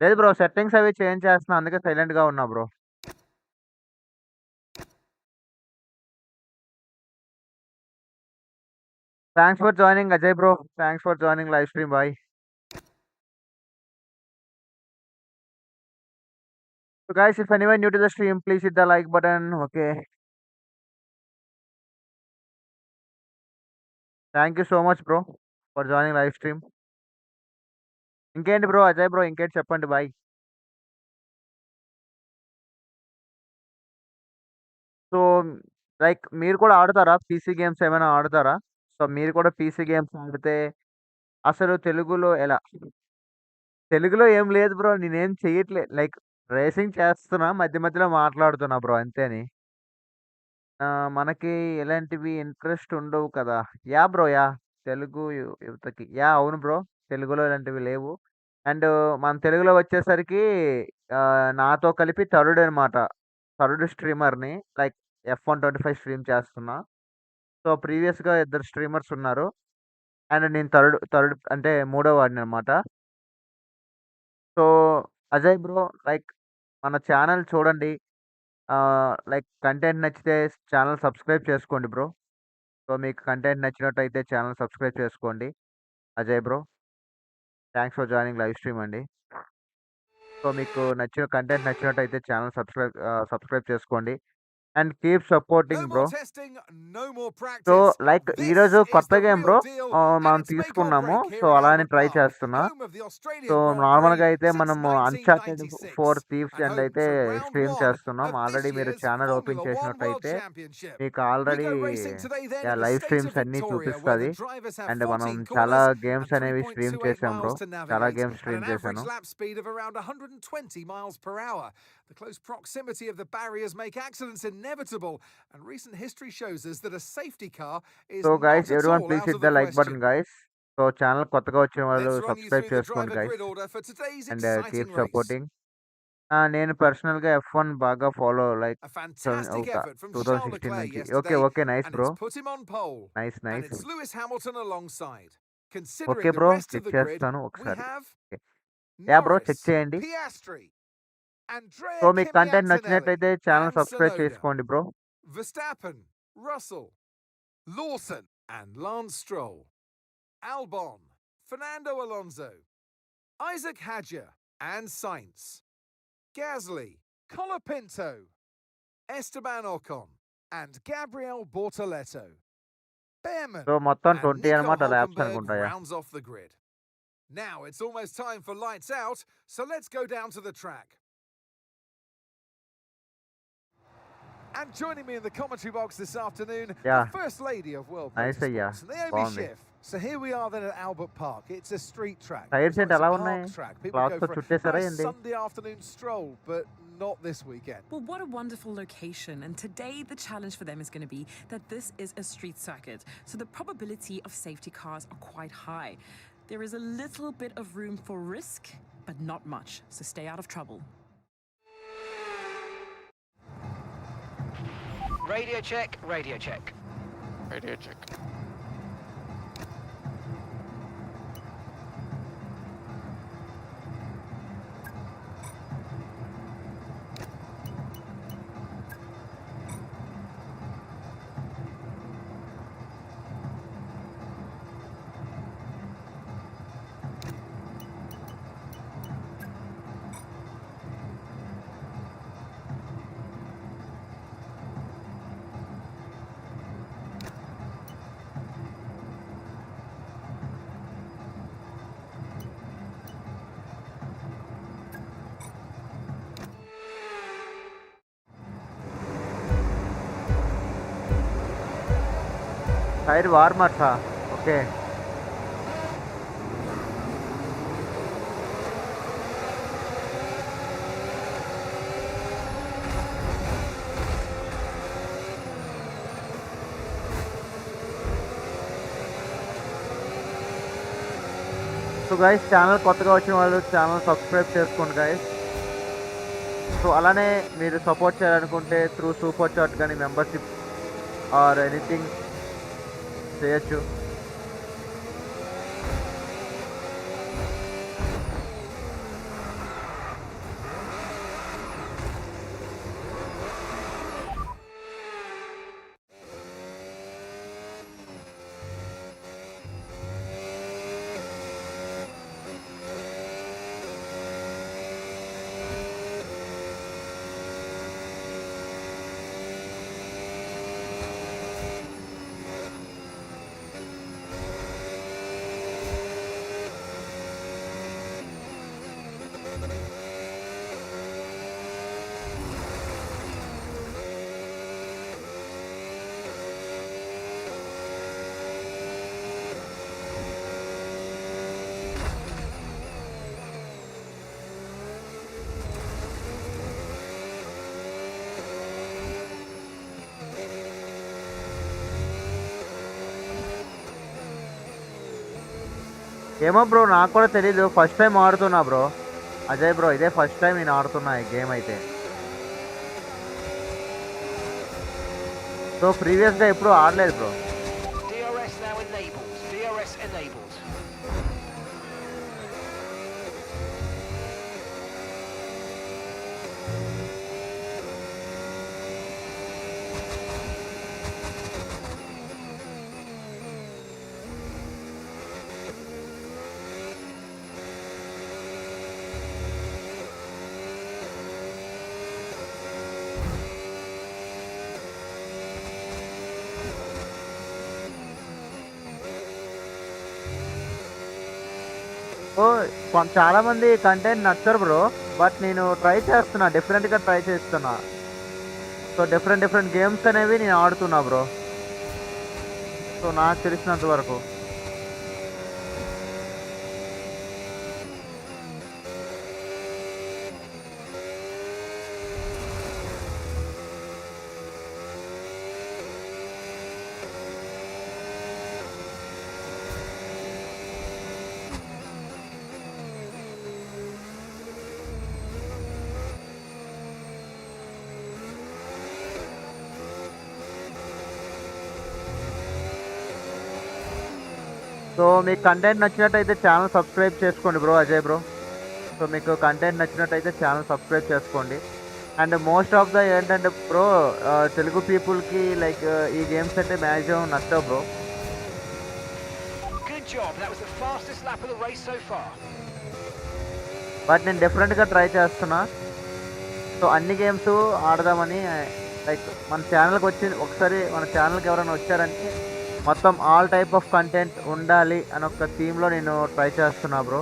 లేదు bro, settings అవి change చేస్తున్నా, అందుకే సైలెంట్గా ఉన్నా bro. Thanks for joining Ajay bro, thanks for joining live stream బాయ్. So guys, if anyone new to the stream, please hit the like button. Okay. Thank you so much, bro, for joining live stream. ఇంకేంటి bro Ajay bro, ఇంకేంటి చెప్పండి bye. So like మీరు కూడా ఆడతారా? PC games ఏమైనా ఆడతారా? So మీరు కూడా పీసీ గేమ్స్ ఆడితే అసలు తెలుగులో ఎలా? తెలుగులో ఏం లేదు బ్రో, నేనేం చెయ్యట్లే. లైక్ రేసింగ్ చేస్తున్నా, మధ్య మధ్యలో మాట్లాడుతున్నా బ్రో, అంతేని. మనకి ఎలాంటివి ఇంట్రెస్ట్ ఉండవు కదా. బ్రో తెలుగు యువతకి అవును బ్రో, తెలుగులో ఇలాంటివి లేవు. అండ్ మన తెలుగులో వచ్చేసరికి నాతో కలిపి థర్డ్ అనమాట, థర్డ్ స్ట్రీమర్ని. లైక్ F125 స్ట్రీమ్ చేస్తున్నా. సో ప్రీవియస్గా 2 స్ట్రీమర్స్ ఉన్నారు, అండ్ నేను థర్డ్ అంటే మూడో వాడిని అనమాట. సో అజయ్ బ్రో, లైక్ మన ఛానల్ చూడండి, లైక్ కంటెంట్ నచ్చితే ఛానల్ సబ్స్క్రైబ్ చేసుకోండి బ్రో. సో మీకు కంటెంట్ నచ్చినట్టయితే ఛానల్ సబ్స్క్రైబ్ చేసుకోండి Ajay bro. Thanks for joining live stream అండి. సో మీకు నచ్చిన కంటెంట్ నచ్చినట్టయితే ఛానల్ సబ్స్క్రైబ్ చేసుకోండి and keep supporting bro. So like ఈరోజు కొత్త గేమ్ బ్రో మనం తీసుకున్నాము, సో అలానే ట్రై చేస్తున్నా. సో నార్మల్గా అయితే మనము అన్చార్టెడ్ 4 థీవ్స్ అండ్ అయితే స్ట్రీమ్ చేస్తున్నాం. ఆల్రెడీ మీరు ఛానల్ ఓపెన్ చేసినట్టయితే మీకు ఆల్రెడీ లైవ్ స్ట్రీమ్స్ అన్ని చూపిస్తుంది. అండ్ మనం చాలా గేమ్స్ అనేవి స్ట్రీమ్ చేసాం బ్రో, చాలా గేమ్స్ స్ట్రీమ్ చేశాను. The close proximity of the barriers make accidents inevitable, and recent history shows us that a safety car is So guys, not at everyone all please out hit of the the like button question. guys. So channel కొత్తగా వచ్చిన వాళ్ళు Let's run you subscribe through the చేసుకోండి driver guys, grid order for today's and exciting keep race. supporting. నేను పర్సనల్గా F1 బాగా follow like A fantastic effort from Charles 2016 Leclerc నుంచి. yesterday, okay nice and bro, it's put him on pole. Nice And nice. it's Lewis Hamilton alongside. Considering okay the bro, rest of check the grid, చేస్తాను we ఒకసారి. have bro Norris, check చేయండి. Piastri, Andrea so మీకు Kimi content Antonelli, నచ్చినట్టయితే channel and subscribe Tsunoda, చేసుకోండి bro. Verstappen, Russell, Lawson, and Lance Stroll, Albon, Fernando Alonso, Isaac Hadjar, and Sainz, Gasly, Colapinto, Esteban Ocon, and Gabriel Bortoleto. Behrman so మొత్తం and 20 Nico అనమాట labs Hulkenberg అనుకుంటాయా. rounds off the grid. Now it's almost time for lights out, so let's go down to the track. And joining me in the commentary box this afternoon, the First Lady of World Motorsports, Naomi Schiff. So here we are then at Albert Park. It's a street track. Tyres ఏంటి అలా ఉన్నాయి? Track. People cloth go తో for చుట్టేసారా a ఏంటి? Sunday afternoon stroll, but not this weekend. Well, what a wonderful location. And today the challenge for them is going to be that this is a street circuit. So the probability of safety cars are quite high. There is a little bit of room for risk, but not much. So stay out of trouble. Radio check, radio check. Radio check. Tyre వార్మర్సా? Okay. So guys, channel కొత్తగా వచ్చిన వాళ్ళు channel subscribe చేసుకోండి guys. So అలానే మీరు support చేయాలనుకుంటే through super chat కానీ membership or anything చేయొచ్చు. ఏమో బ్రో, నాకు కూడా తెలీదు. ఫస్ట్ టైం ఆడుతున్నా బ్రో. అజయ్ బ్రో, ఇదే ఫస్ట్ టైం నేను ఆడుతున్నా ఈ గేమ్ అయితే. సో ప్రీవియస్గా ఎప్పుడు ఆడలేదు bro. DRS now enabled. DRS enabled. So చాలామంది కంటెంట్ నచ్చరు బ్రో, బట్ నేను ట్రై చేస్తున్నా, డిఫరెంట్గా ట్రై చేస్తున్నా. సో డిఫరెంట్ గేమ్స్ అనేవి నేను ఆడుతున్నా బ్రో. సో నాకు తెలిసినంత వరకు. సో మీకు కంటెంట్ నచ్చినట్టయితే ఛానల్ సబ్స్క్రైబ్ చేసుకోండి బ్రో, అజయ్ బ్రో. సో మీకు కంటెంట్ నచ్చినట్టయితే ఛానల్ సబ్స్క్రైబ్ చేసుకోండి. అండ్ మోస్ట్ ఆఫ్ ద ఏంటంటే బ్రో, తెలుగు పీపుల్కి లైక్ ఈ గేమ్స్ అంటే మ్యాక్సిమం నచ్చవు బ్రో. బట్ నేను డిఫరెంట్గా ట్రై చేస్తున్నా. సో అన్ని గేమ్స్ ఆడదామని, లైక్ మన ఛానల్కి వచ్చి ఒకసారి మన ఛానల్కి ఎవరైనా వచ్చారంటే మొత్తం ఆల్ టైప్ ఆఫ్ కంటెంట్ ఉండాలి అని ఒక థీమ్లో నేను ట్రై చేస్తున్నా బ్రో.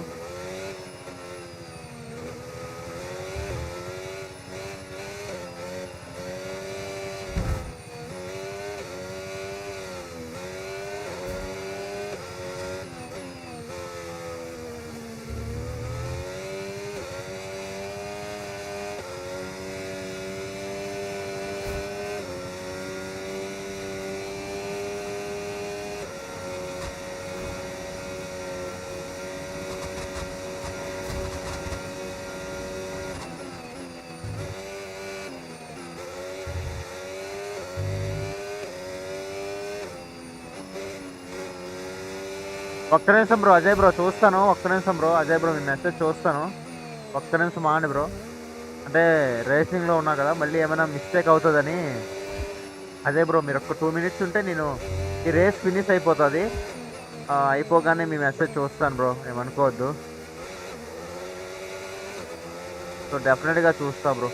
ఒక్క నిమిషం బ్రో అజయ్ బ్రో, చూస్తాను. ఒక్క నిమిషం బ్రో అజయ్ బ్రో, మీ మెసేజ్ చూస్తాను. ఒక్క నిమిషం ఆండి బ్రో. అంటే రేసింగ్లో ఉన్నా కదా, మళ్ళీ ఏమైనా మిస్టేక్ అవుతుందని. అజయ్ బ్రో మీరు ఒక 2 minutes ఉంటే నేను ఈ రేస్ ఫినిష్ అయిపోతుంది. అయిపోగానే మీ మెసేజ్ చూస్తాను బ్రో, ఏమనుకోవద్దు. సో డెఫినెట్గా చూస్తా బ్రో.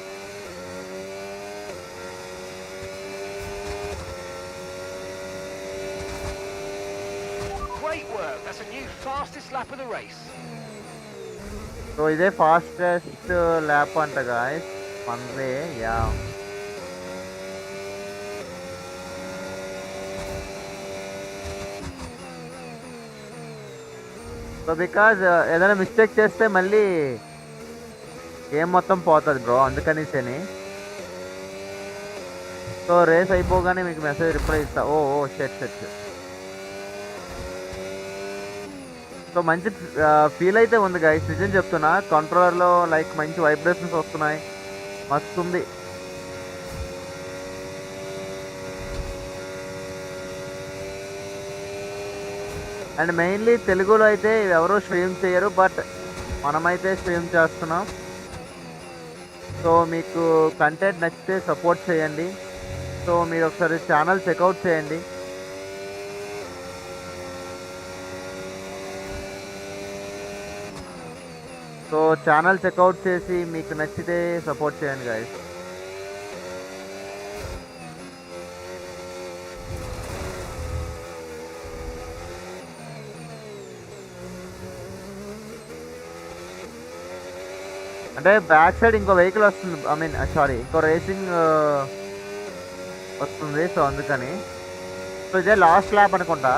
సో ఇదే ఫాస్టెస్ట్ ల్యాప్ అంట గాయ్స్, మనదే. యా సో బికాజ్ ఏదైనా మిస్టేక్ చేస్తే మళ్ళీ గేమ్ మొత్తం పోతుంది బ్రో, అందుకనేసని. సో రేస్ అయిపోగానే మీకు మెసేజ్ రిప్లై ఇస్తా. ఓ షెట్. సో మంచి ఫీల్ అయితే ఉంది గైస్, నిజం చెప్తున్నా. కంట్రోలర్లో లైక్ మంచి వైబ్రేషన్స్ వస్తున్నాయి. మస్తుంది. అండ్ మెయిన్లీ తెలుగులో అయితే ఎవరు స్ట్రీమ్ చేయరు, బట్ మనమైతే స్ట్రీమ్ చేస్తున్నాం. సో మీకు కంటెంట్ నచ్చితే సపోర్ట్ చేయండి. సో మీరు ఒకసారి ఛానల్ చెక్అవుట్ చేయండి. సో ఛానల్ చెక్అవుట్ చేసి మీకు నచ్చితే సపోర్ట్ చేయండి గైస్. అంటే బ్యాక్ సైడ్ ఇంకో వెహికల్ వస్తుంది, ఐ మీన్ సారీ ఇంకో రేసింగ్ వస్తుంది. సో అందుకని సో ఇదే లాస్ట్ ల్యాప్ అనుకుంటా.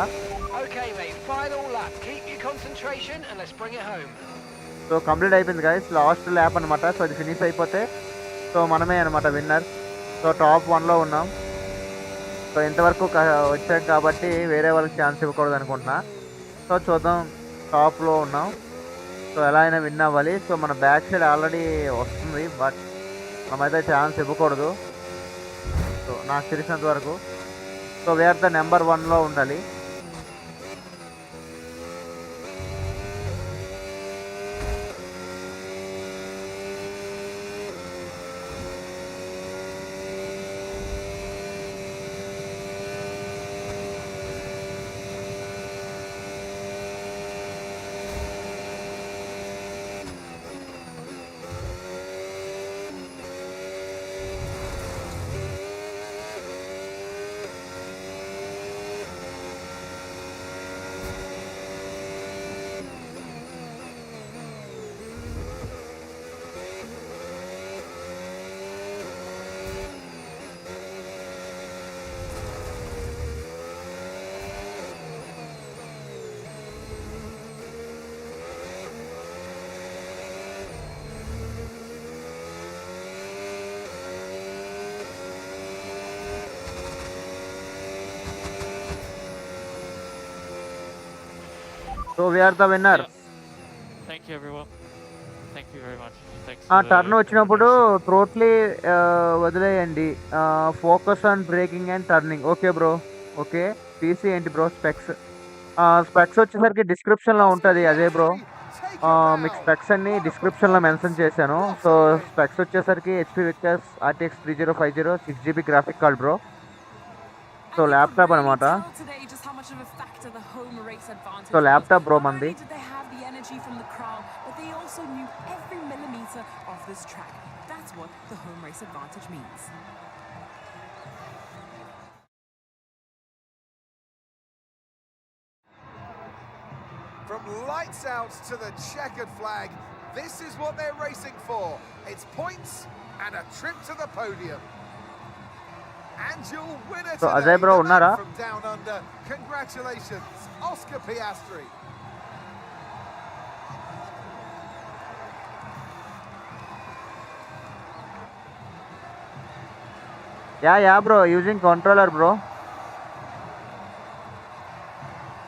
సో కంప్లీట్ అయిపోయింది గైస్, లాస్ట్ ల్యాప్ అనమాట. సో అది ఫినిష్ అయిపోతే సో మనమే అనమాట విన్నర్. సో టాప్ 1లో ఉన్నాం. సో ఇంతవరకు వచ్చాం కాబట్టి వేరే వాళ్ళకి ఛాన్స్ ఇవ్వకూడదు అనుకుంటున్నా. సో చూద్దాం, టాప్లో ఉన్నాం. సో ఎలా అయినా విన్ అవ్వాలి. సో మన బ్యాక్ సైడ్ ఆల్రెడీ వస్తుంది, బట్ మనమైతే ఛాన్స్ ఇవ్వకూడదు. సో నాకు తెలిసినంత వరకు సో వేర్ ద నెంబర్ 1లో ఉండాలి. So we are the winner. Thank you everyone. Thank you very much. Turn వచ్చినప్పుడు టోటలీ వదిలేయండి. Focus on braking and turning. Okay bro, okay. PC ఏంటి బ్రో? స్పెక్స్ వచ్చేసరికి డిస్క్రిప్షన్లో ఉంటుంది. అదే బ్రో, మీకు స్పెక్స్ అన్ని డిస్క్రిప్షన్లో మెన్షన్ చేశాను. సో స్పెక్స్ వచ్చేసరికి HP Victus RTX 3050 6GB graphic card bro. So laptop అనమాట. సో ల్యాప్టాప్ బ్రో మంది. From lights out to the checkered flag, this is what they're racing for. It's points and a trip to the podium. And your winner So today, Ajay bro the man unnara? from down under. Congratulations, Oscar Piastri. Yeah bro, using controller bro.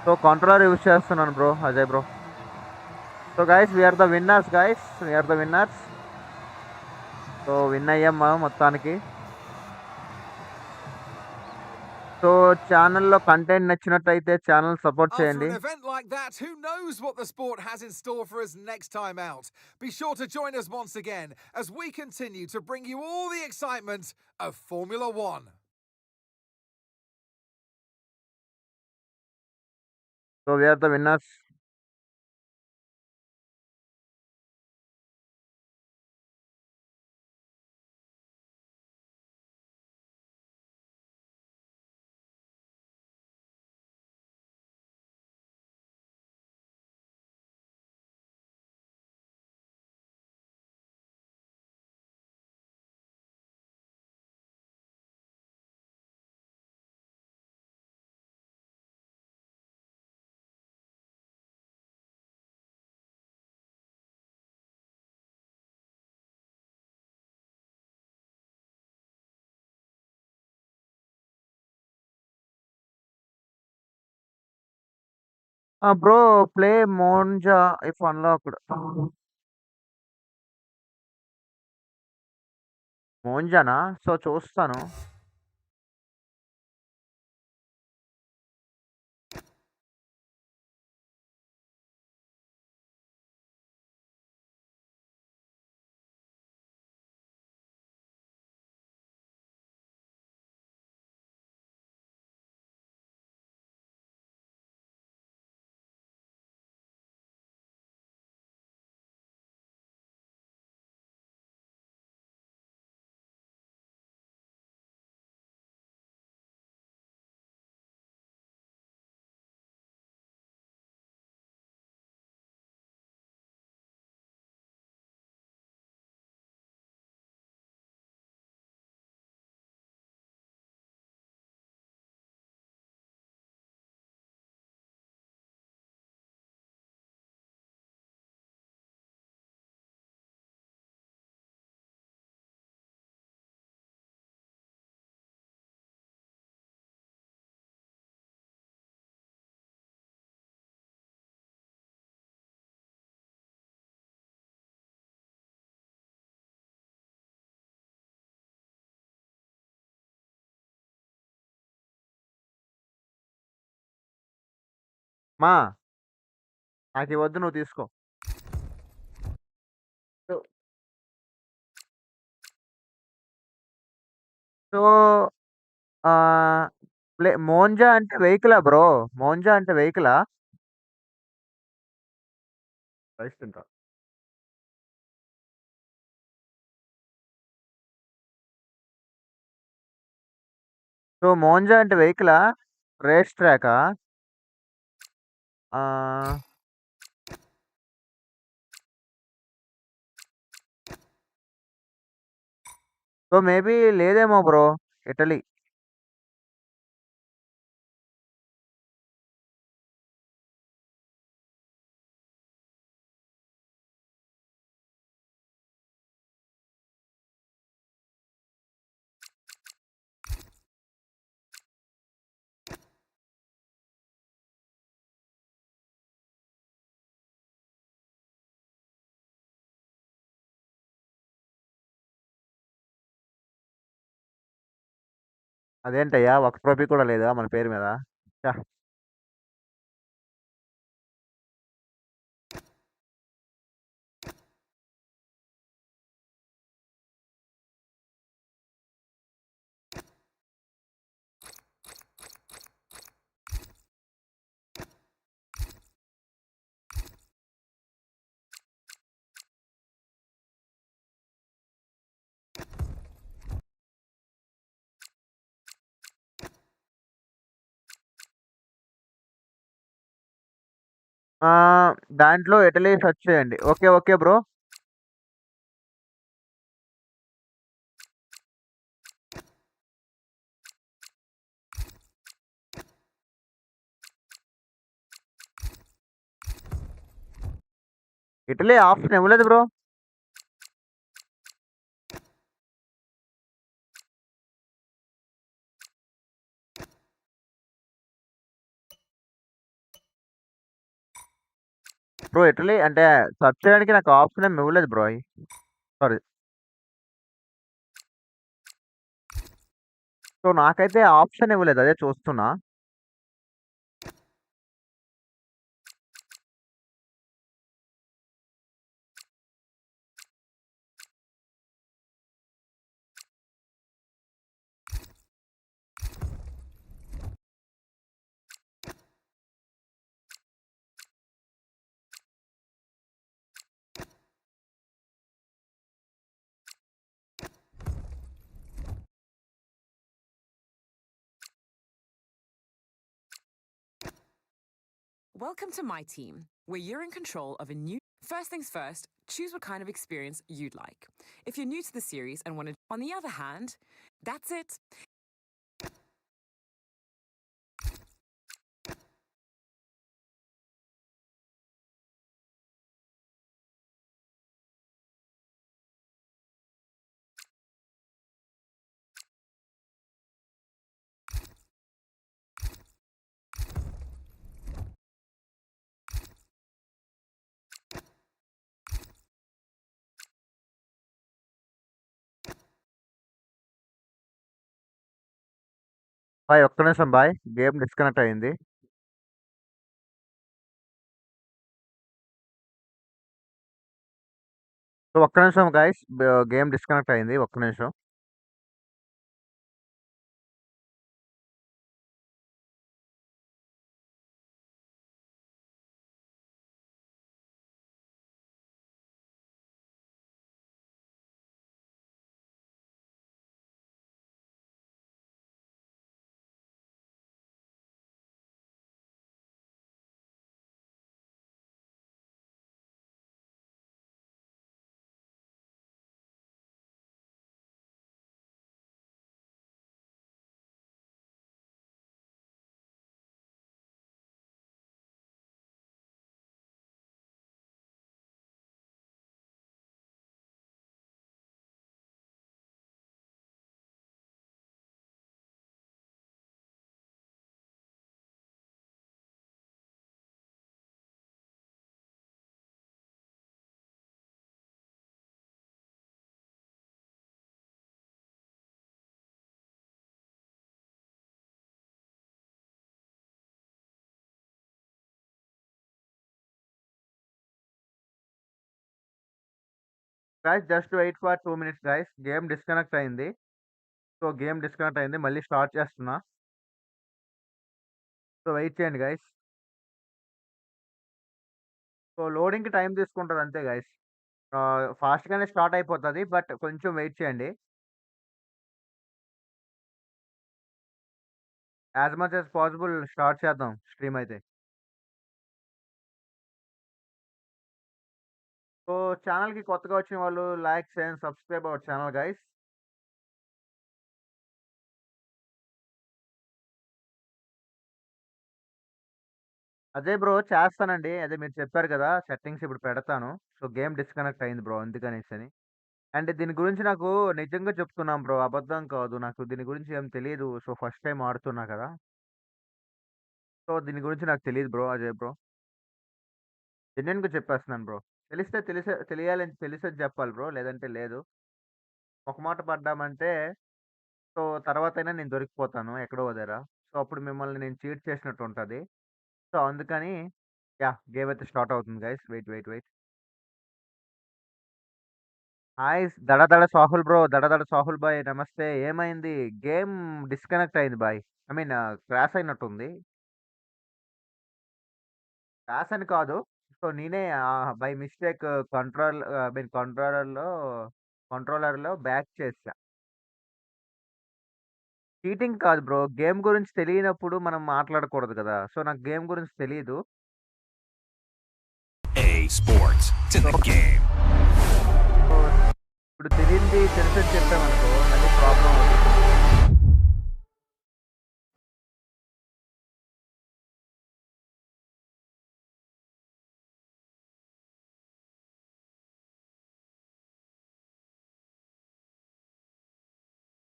So controller use చేస్తున్నాను bro, Ajay bro. So guys we are the winners guys, we are the winners. So win అయ్యాం మనం మొత్తానికి. So ఛానల్లో content నచ్చినట్టయితే channel support చేయండి. After an event like that, who knows what the sport has in store for us next time out? Be sure to join us once again as we continue to bring you all the excitement of Formula One. So we are the winners. Bro, play Monja if unlocked. మోంజానా? So, చూస్తాను. మా నాకివద్దు, నువ్వు తీసుకో. So so, మోంజా అంటే వెహికలా bro? మోంజా అంటే వెహికలా? Rice తింటా. So, మోంజా అంటే వెహికలా? Race ట్రాకా? ఆహ్, సో, మేబీ లేదేమో బ్రో. ఇటలీ. అదేంటయ్యా! ఒక్క రూపీ కూడా లేదా మన పేరు మీద? ఛ! దాంట్లో ఇటలీ సెర్చ్ చేయండి. Okay. Okay bro. Italy option ఇవ్వలేదు బ్రో. బ్రో ఇటలీ అంటే సెర్చ్ చేయడానికి నాకు ఆప్షన్ ఏమి ఇవ్వలేదు బ్రో అయి. సారీ. సో, నాకైతే ఆప్షన్ ఇవ్వలేదు. అదే చూస్తున్నా. Welcome to my team, where you're in control of a new... First things first, choose what kind of experience you'd like. If you're new to the series and want to... On the other hand, that's it. బాయ్ ఒక్క నిమిషం బాయ్, game disconnect అయింది. So ఒక్క నిమిషం guys, game disconnect అయింది, ఒక్క నిమిషం. Guys just wait for 2 minutes guys, game disconnect అయింది. సో గేమ్ డిస్కనెక్ట్ అయింది, మళ్ళీ స్టార్ట్ చేస్తున్నా. సో వెయిట్ చేయండి గైస్. సో లోడింగ్‌కి టైం తీసుకుంటది అంతే గైస్. ఫాస్ట్‌గానే స్టార్ట్ అయిపోతది. బట్ కొంచెం వెయిట్ చేయండి. As much as possible start చేద్దాం స్ట్రీమ్ అయితే. సో ఛానెల్‌కి కొత్తగా వచ్చిన వాళ్ళు like and subscribe our channel guys. అదే బ్రో చేస్తానండి. అదే మీరు చెప్పారు కదా! సెట్టింగ్స్ ఇప్పుడు పెడతాను. సో గేమ్ డిస్కనెక్ట్ అయింది బ్రో అందుకనేసని. అండ్ దీని గురించి నాకు నిజంగా చెప్తున్నాను బ్రో, అబద్ధం కాదు. నాకు దీని గురించి ఏం తెలీదు. సో ఫస్ట్ టైమ్ ఆడుతున్నా కదా! సో దీని గురించి నాకు తెలీదు బ్రో అజయ్ బ్రో. జెన్యూన్‌గా చెప్పేస్తున్నాను బ్రో. తెలిస్తే తెలియాలని తెలిసేది చెప్పాలి బ్రో. లేదంటే లేదు. మొహమాట పడ్డామంటే సో తర్వాతైనా నేను దొరికిపోతాను ఎక్కడో ఓ దగ్గర. సో అప్పుడు మిమ్మల్ని నేను చీట్ చేసినట్టు ఉంటది. సో అందుకని యాహ్! గేమ్ అయితే స్టార్ట్ అవుతుంది గైస్. వెయిట్. హాయ్ దడ దడ సాహుల్ బ్రో. దడ దడ సాహుల్ బాయ్ నమస్తే. ఏమైంది? గేమ్ డిస్కనెక్ట్ అయింది బాయ్. ఐ మీన్ క్రాష్ అయినట్టుంది. క్రాష్ అని కాదు. సో నేనే బై మిస్టేక్ ఐ మీన్ కంట్రోలర్‌లో బ్యాక్ చేశా. చీటింగ్ కాదు బ్రో. గేమ్ గురించి తెలియనప్పుడు మనం మాట్లాడకూడదు కదా! సో నాకు గేమ్ గురించి తెలీదు. Sports. It's in the game. ఇప్పుడు తెలిసింది తెలిసని చెప్పామనుకో మళ్ళీ ప్రాబ్లమ్ అవుతుంది.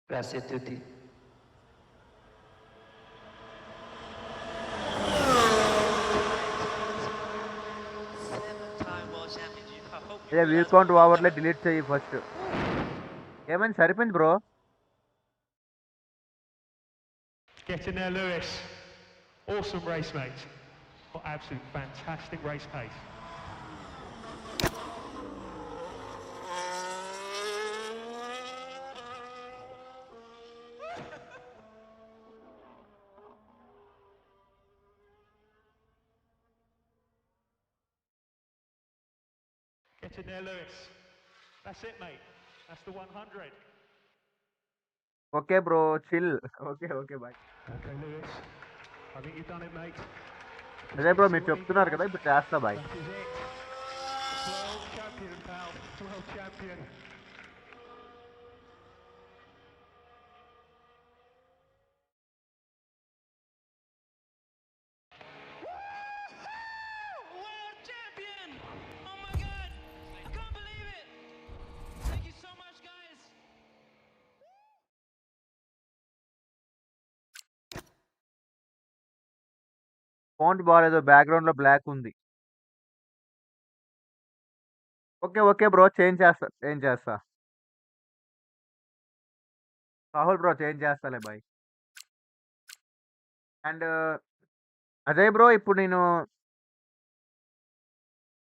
Grazie a tutti. అదే వ్యూ కౌంట్ ఓవర్‌లో డిలీట్ చెయ్యి ఫస్ట్. ఏమైంది? సరిపోయింది bro. Get in there, Lewis. Awesome race, mate. What absolute fantastic race pace. Get in there, Lewis. That's it, mate. That's the 100. Okay bro. Chill. Okay బాయ్. Okay, Lewis. I think you've done it, mate. అదే bro మీరు చెప్తున్నారు కదా! ఇప్పుడు చేస్తా బాయ్. That is it. World champion, pal. World champion. World champion! Oh my god! I can't believe it! Thank you so much, guys. Font బాలేదు. బ్యాక్‌గ్రౌండ్‌లో black ఉంది. Okay bro. చేంజ్ చేస్తా. రాహుల్ బ్రో చేంజ్ చేస్తాలే బాయ్. అండ్ అదే bro ఇప్పుడు నేను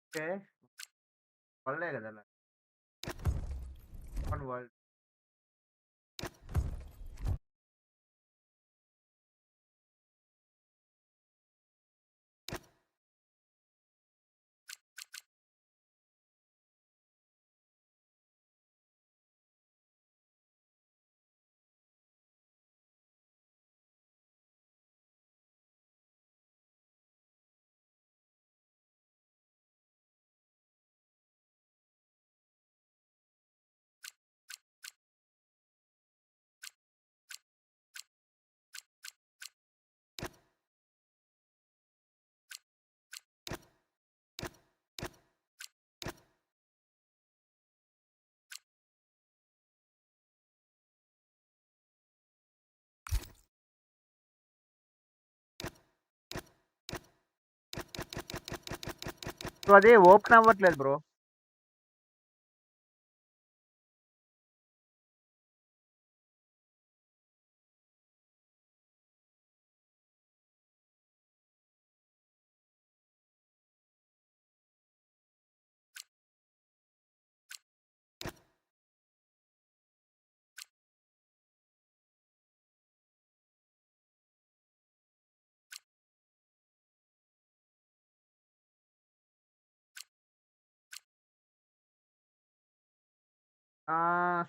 okay వరల్డే కదా world so అది ఓపెన్ అవ్వట్లేదు బ్రో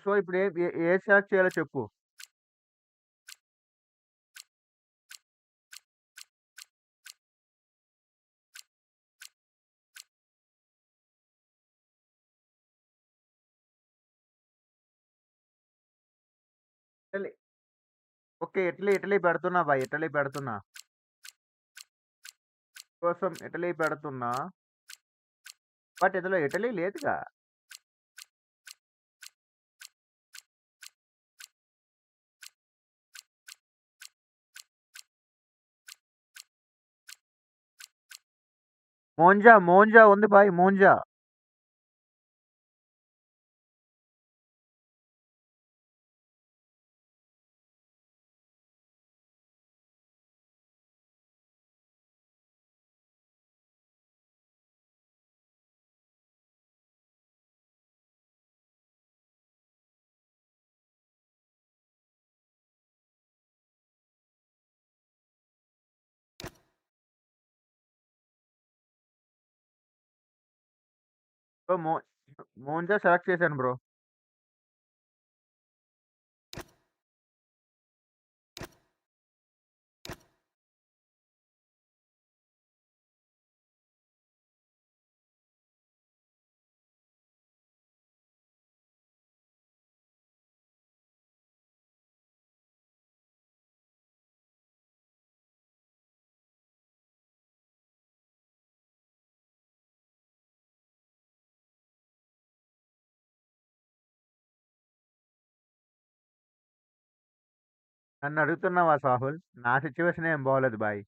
సో ఇప్పుడు ఏ సెలెక్ట్ చేయాలో చెప్పు ఇటలీ ఓకే ఇటలీ పెడుతున్నా బాయ్ ఇటలీ పెడుతున్నా కోసం ఇటలీ పెడుతున్నా బట్ ఇందులో ఇటలీ లేదుగా మోంజా ఉంది బాయ్ మోంజా సో మోంజా సెలెక్ట్ చేశాను బ్రో నన్ను అడుగుతున్నావా సాహుల్ నా సిచ్యువేషన్ ఏం బాగోలేదు bye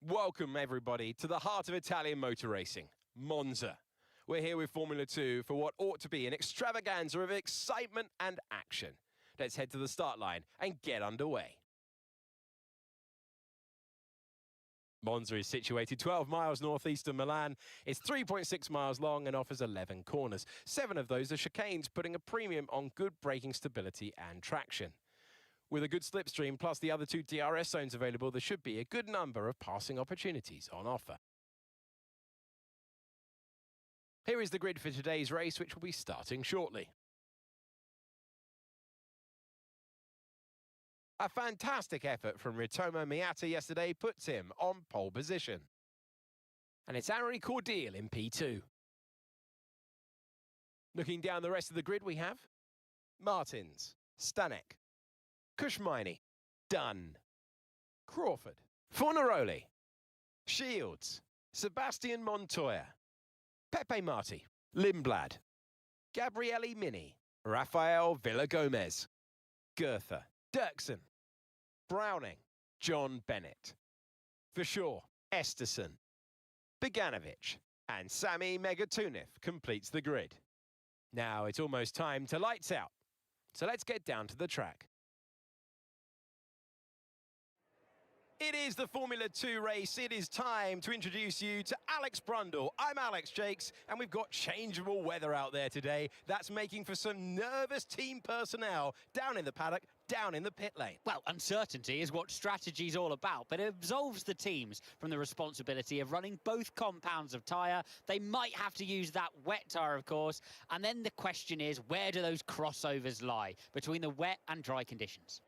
Welcome, everybody, to the heart of Italian motor racing, Monza. We're here with Formula 2 for what ought to be an extravaganza of excitement and action. Let's head to the start line and get underway. Monza is situated 12 miles northeast of Milan. It's 3.6 miles long and offers 11 corners. 7 of those are chicanes, putting a premium on good braking stability and traction. With a good slipstream plus the other 2 DRS zones available, there should be a good number of passing opportunities on offer. Here is the grid for today's race, which will be starting shortly. A fantastic effort from Ritomo Miata yesterday puts him on pole position. And it's Henri Cordeel in P2. Looking down the rest of the grid, we have Martins, Stanek, Kushmaini, Dunn, Crawford, Fornaroli, Shields, Sebastian Montoya, Pepe Marti, Lindblad, Gabriele Mini, Rafael Villagomez, Goethe, Dirksen, Browning, John Bennett. For sure, Esterson, Bogdanovic, and Sami Megatunov completes the grid. Now it's almost time to lights out, so let's get down to the track. It is the Formula 2 race. It is time to introduce you to Alex Brundle. I'm Alex Jakes, and we've got changeable weather out there today. That's making for some nervous team personnel down in the paddock, down in the pit lane. Well, uncertainty is what strategy's all about, but it absolves the teams from the responsibility of running both compounds of tyre. They might have to use that wet tyre, of course, and then the question is, where do those crossovers lie between the wet and dry conditions?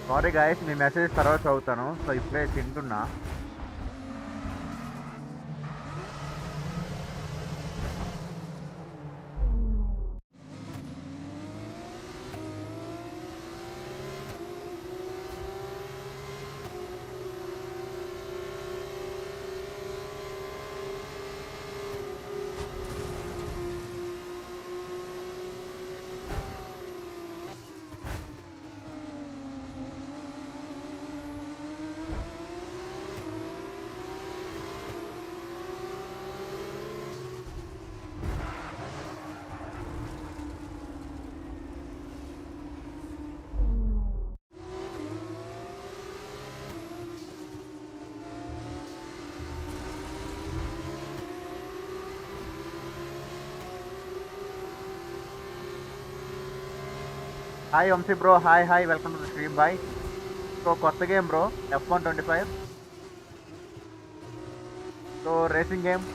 Sorry guys, మీ message తర్వాత చదువుతాను. So ఇప్పుడే తింటున్నా. Hi Vamshi bro, hi welcome to the stream బాయ్. So కొత్త game bro, F125. So racing game.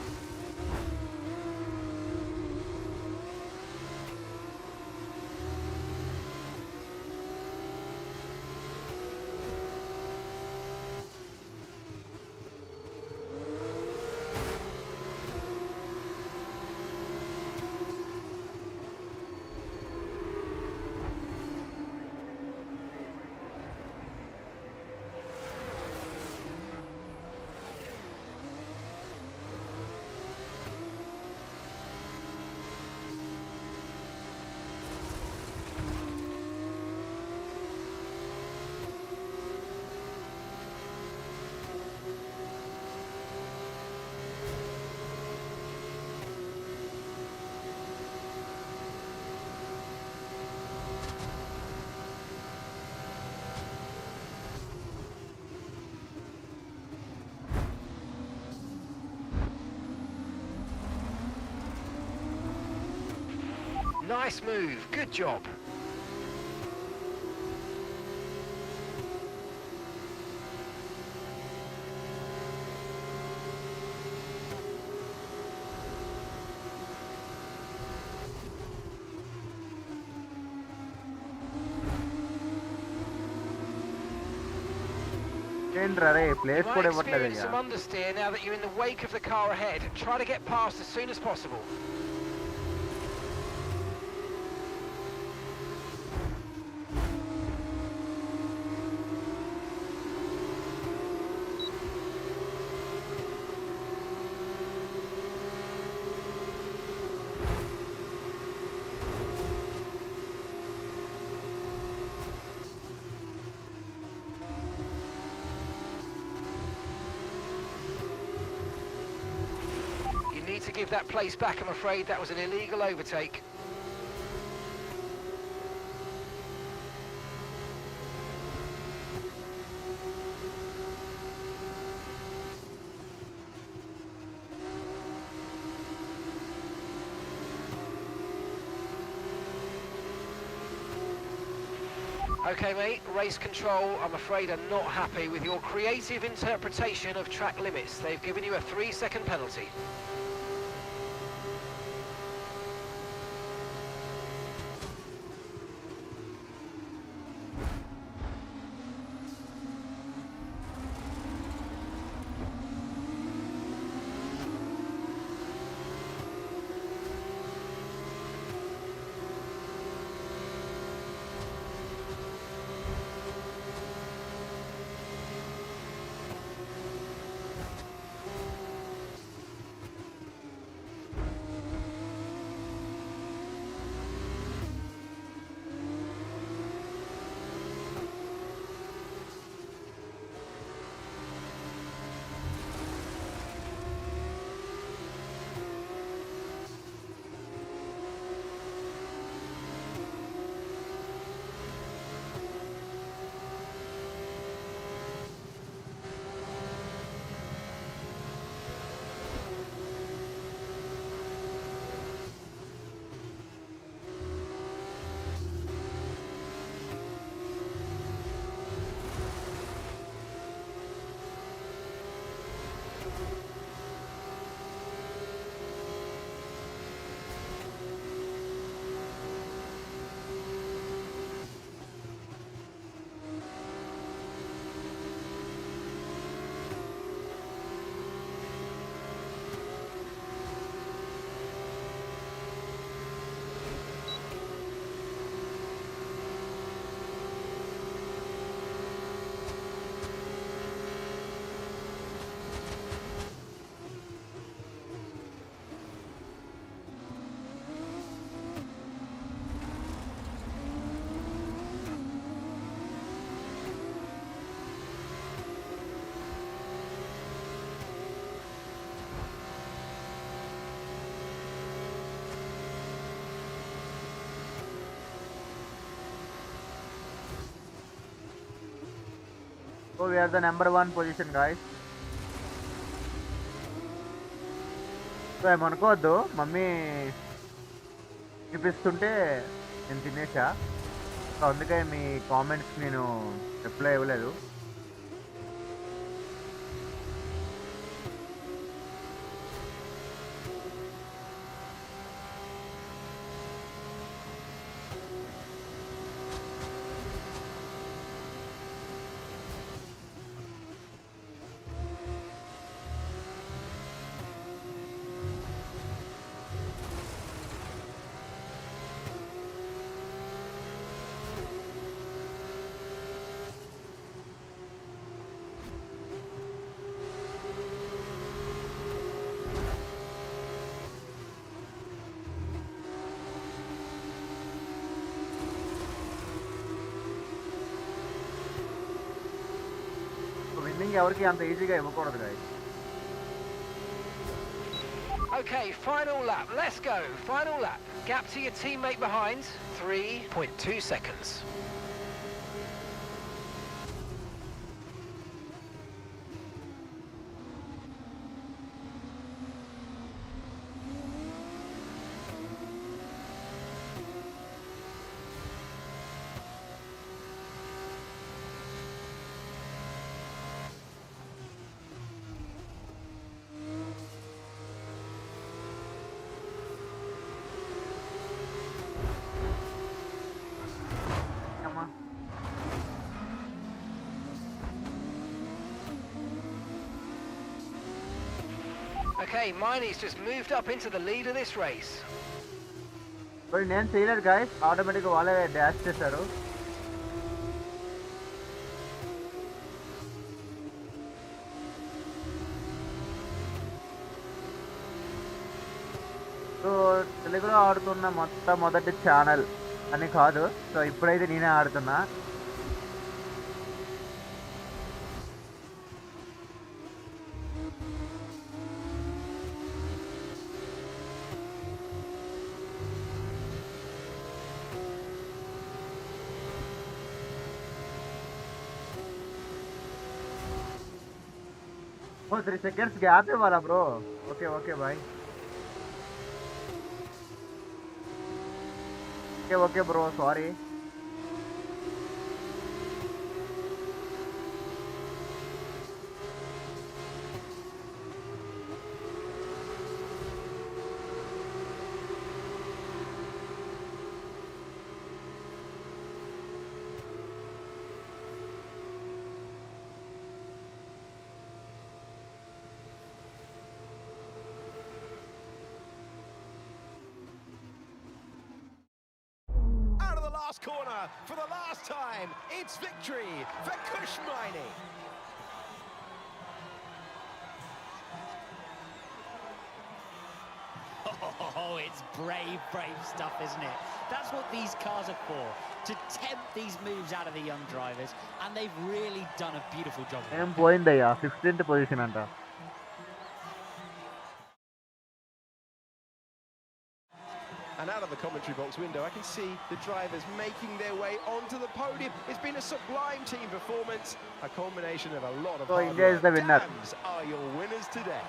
Nice move, good job. Place you might experience some understeer now that you're in the wake of the car ahead. Try to get past as soon as possible. To give that place back, I'm afraid that was an illegal overtake. Okay, mate, race control, I'm afraid, are not happy with your creative interpretation of track limits. They've given you a 3-second penalty. So we are the number 1 position, guys. So ఏమనుకోవద్దు, mummy చూపిస్తుంటే నేను తినేసా. So అందుకే మీ comments నేను reply ఇవ్వలేదు. Winnowing ఎవరికి అంత ఈజీగా ఇవ్వకూడదు guys. Okay, final lap. Let's go. Final lap. Gap to your teammate behind, 3.2 seconds. Okay, Miney's just moved up into the lead of this race. మరి నేను చేయలేదు గాయ్స్, ఆటోమేటిక్గా వాళ్ళే డాష్ చేశారు. సో తెలుగులో ఆడుతున్న మొట్టమొదటి ఛానల్ అని కాదు, సో ఇప్పుడైతే నేనే ఆడుతున్నా. ఓ 3 seconds గ్యాప్ ఇవ్వాలా bro? Okay okay bye. Okay bro, sorry. corner for the last time. It's victory for Kushmaini. Oh, it's brave, brave stuff, isn't it? That's what these cars are for, to tempt these moves out of the young drivers, and they've really done a beautiful job. ఏం పోయిందయ్యా 15th position అంట. And out of the commentary box window, I can see the drivers making their way onto the podium. It's been a sublime team performance, a culmination of a lot of So hard India is work. the winner. Dams are your winners today.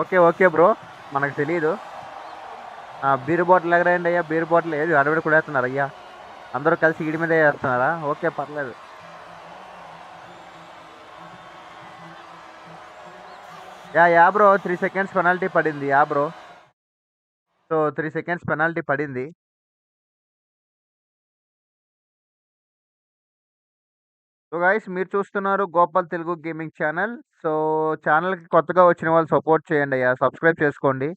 Okay okay bro, మనకు తెలియదు. Beer bottle ఎగరండి అయ్యా, beer bottle ఏది అడవిడ కూడా వేస్తున్నారు అయ్యా, అందరూ కలిసి ఈడి మీద వేస్తున్నారా? ఓకే పర్లేదు. యా బ్రో 3 seconds పెనాల్టీ పడింది. Yeah bro, so 3 seconds penalty పడింది. సో గైస్, మీరు చూస్తున్నారు Gopal Telugu gaming channel. So ఛానల్కి కొత్తగా వచ్చిన వాళ్ళు సపోర్ట్ చేయండి అయ్యా, సబ్స్క్రైబ్ చేసుకోండి.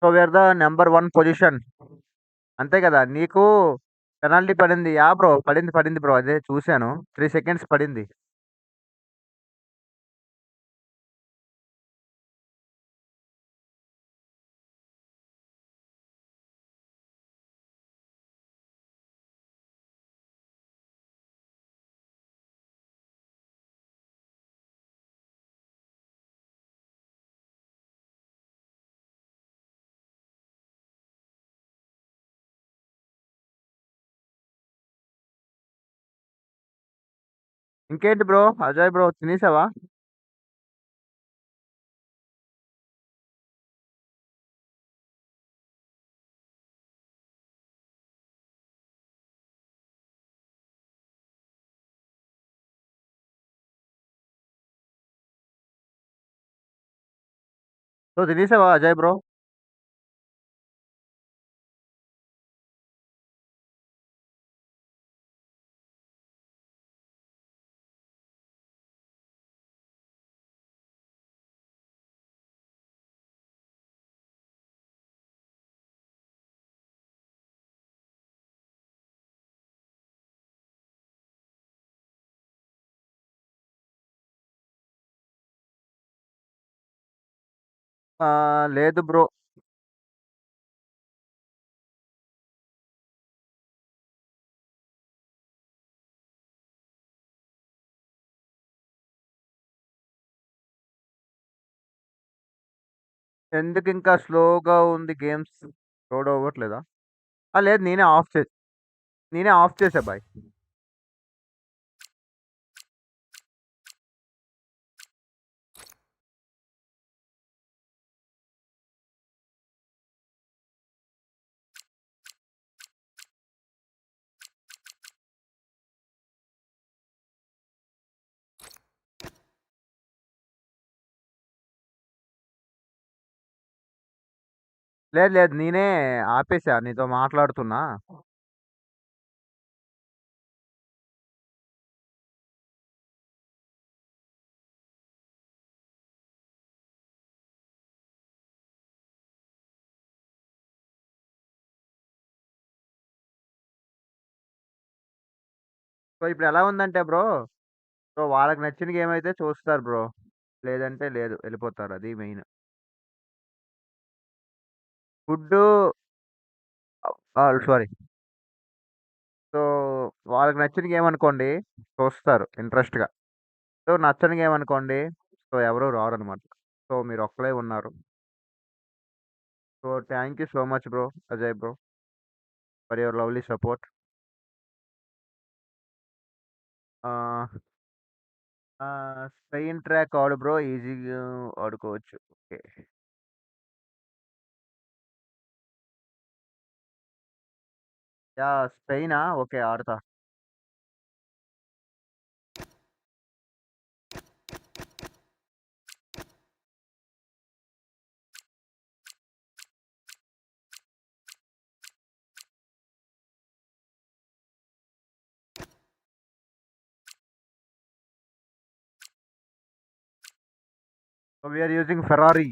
So where the number 1 position. అంతే కదా, నీకు పెనాల్టీ పడింది. యా బ్రో, పడింది బ్రో, అదే చూశాను. 3 seconds పడింది. ఇంకేంటి బ్రో, అజయ్ బ్రో తినేసావా? సో తినేసావా అజయ్ బ్రో? లేదు బ్రో. ఎందుకు ఇంకా స్లోగా ఉంది గేమ్స్? లోడ్ అవ్వట్లేదా? లేదు, నేనే ఆఫ్ చేసా బాయ్. లేదు, నేనే ఆపేసా, నీతో మాట్లాడుతున్నా. సో ఇప్పుడు ఎలా ఉందంటే బ్రో, సో వాళ్ళకి నచ్చిన గేమ్ అయితే చూస్తారు బ్రో, లేదంటే లేదు, వెళ్ళిపోతారు. అది మెయిన్. Food sorry. సో, వాళ్ళకి నచ్చిన గేమ్ అనుకోండి చూస్తారు ఇంట్రెస్ట్‌గా. సో, నచ్చని గేమ్ అనుకోండి సో, ఎవరు రారనమాట. సో, మీరు ఒక్కలే ఉన్నారు. So, thank you so much bro. Ajay bro. For your lovely support. Ah, Spain track ఆడు బ్రో. ఈజీగా ఆడుకోవచ్చు. ఓకే. యాహ్! స్పెయినా? ఓకే. ఆడతా. So, we are using Ferrari.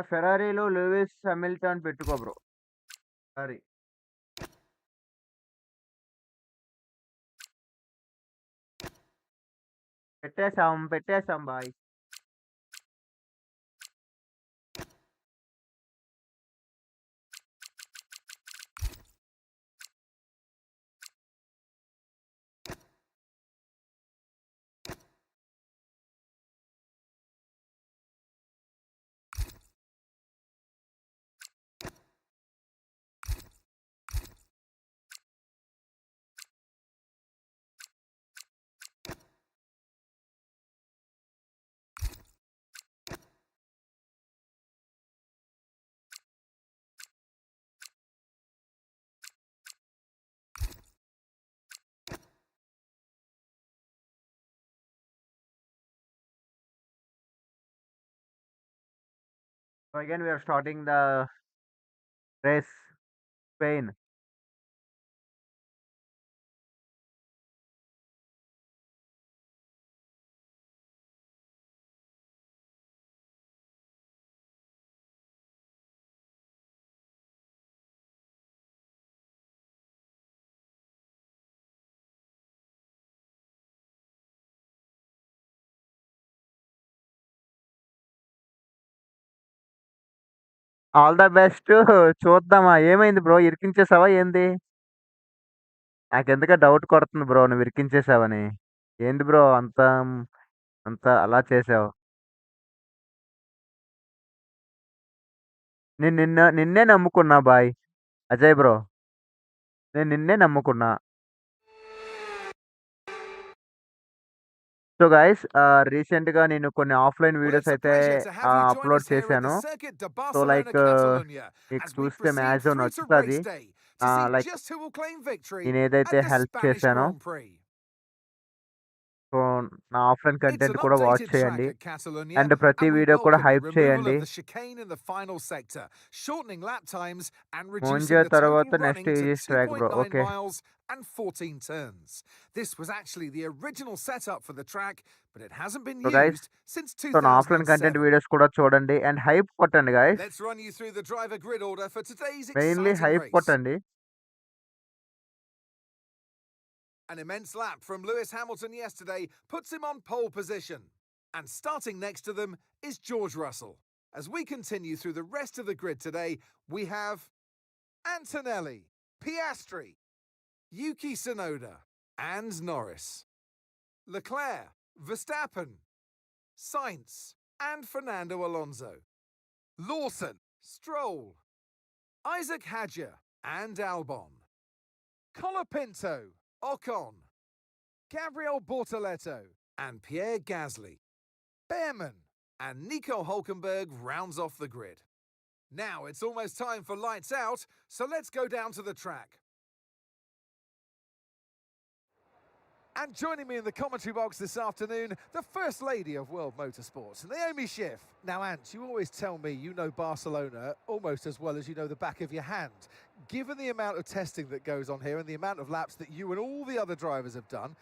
ఫెరారీలో లూయిస్ హామిల్టన్ పెట్టుకో బ్రో. ఫెరారీ. పెట్టేసాం బాయ్. So, again we are starting the race. Spain. All the best. చూద్దామా? ఏమైంది బ్రో? ఇరికించేసావా ఏంది? నాకెందుకో డౌట్ కొడుతుంది బ్రో నువ్వు ఇరికించేసావని. ఏంది బ్రో అంత అలా చేసావు? నేను నిన్నే నమ్ముకున్నా బాయ్. అజయ్ బ్రో. నేను నిన్నే నమ్ముకున్నా. సో గైస్ రీసెంట్‌గా నేను కొన్ని ఆఫ్‌లైన్ వీడియోస్ అయితే అప్‌లోడ్ చేశాను. సో లైక్ మీకు చూస్తే మ్యాచ్ జోన్ వచ్చుతది. లైక్ నేనేదైతే హెల్ప్ చేశానో సో నా ఆఫ్‌లైన్ కంటెంట్ కూడా వాచ్ చేయండి. అండ్ ప్రతి వీడియో కూడా హైప్ చేయండి. మోంజా తర్వాత next easy track bro. Okay. And 14 turns. This was actually the original setup for the track, but it hasn't been So guys, used since so నా offline content 2007. Videos కూడా చూడండి and hype కొట్టండి guys. Let's run you through the driver grid order for today's mainly exciting hype race. కొట్టండి. An immense lap from Lewis Hamilton yesterday puts him on pole position. And starting next to them is George Russell. As we continue through the rest of the grid today, we have Antonelli, Piastri, Yuki Tsunoda, and Norris. Leclerc, Verstappen, Sainz, and Fernando Alonso. Lawson, Stroll, Isaac Hadjar, and Albon. Colapinto, Ocon, Gabriel Bortoleto, and Pierre Gasly. Behrman and Nico Hulkenberg rounds off the grid. Now it's almost time for lights out, so let's go down to the track. And joining me in the commentary box this afternoon, the First Lady of World Motorsports, Naomi Schiff. Now, Ant, you always tell me you know Barcelona almost as well as you know the back of your hand. Given the amount of testing that goes on here and the amount of laps that you and all the other drivers have done,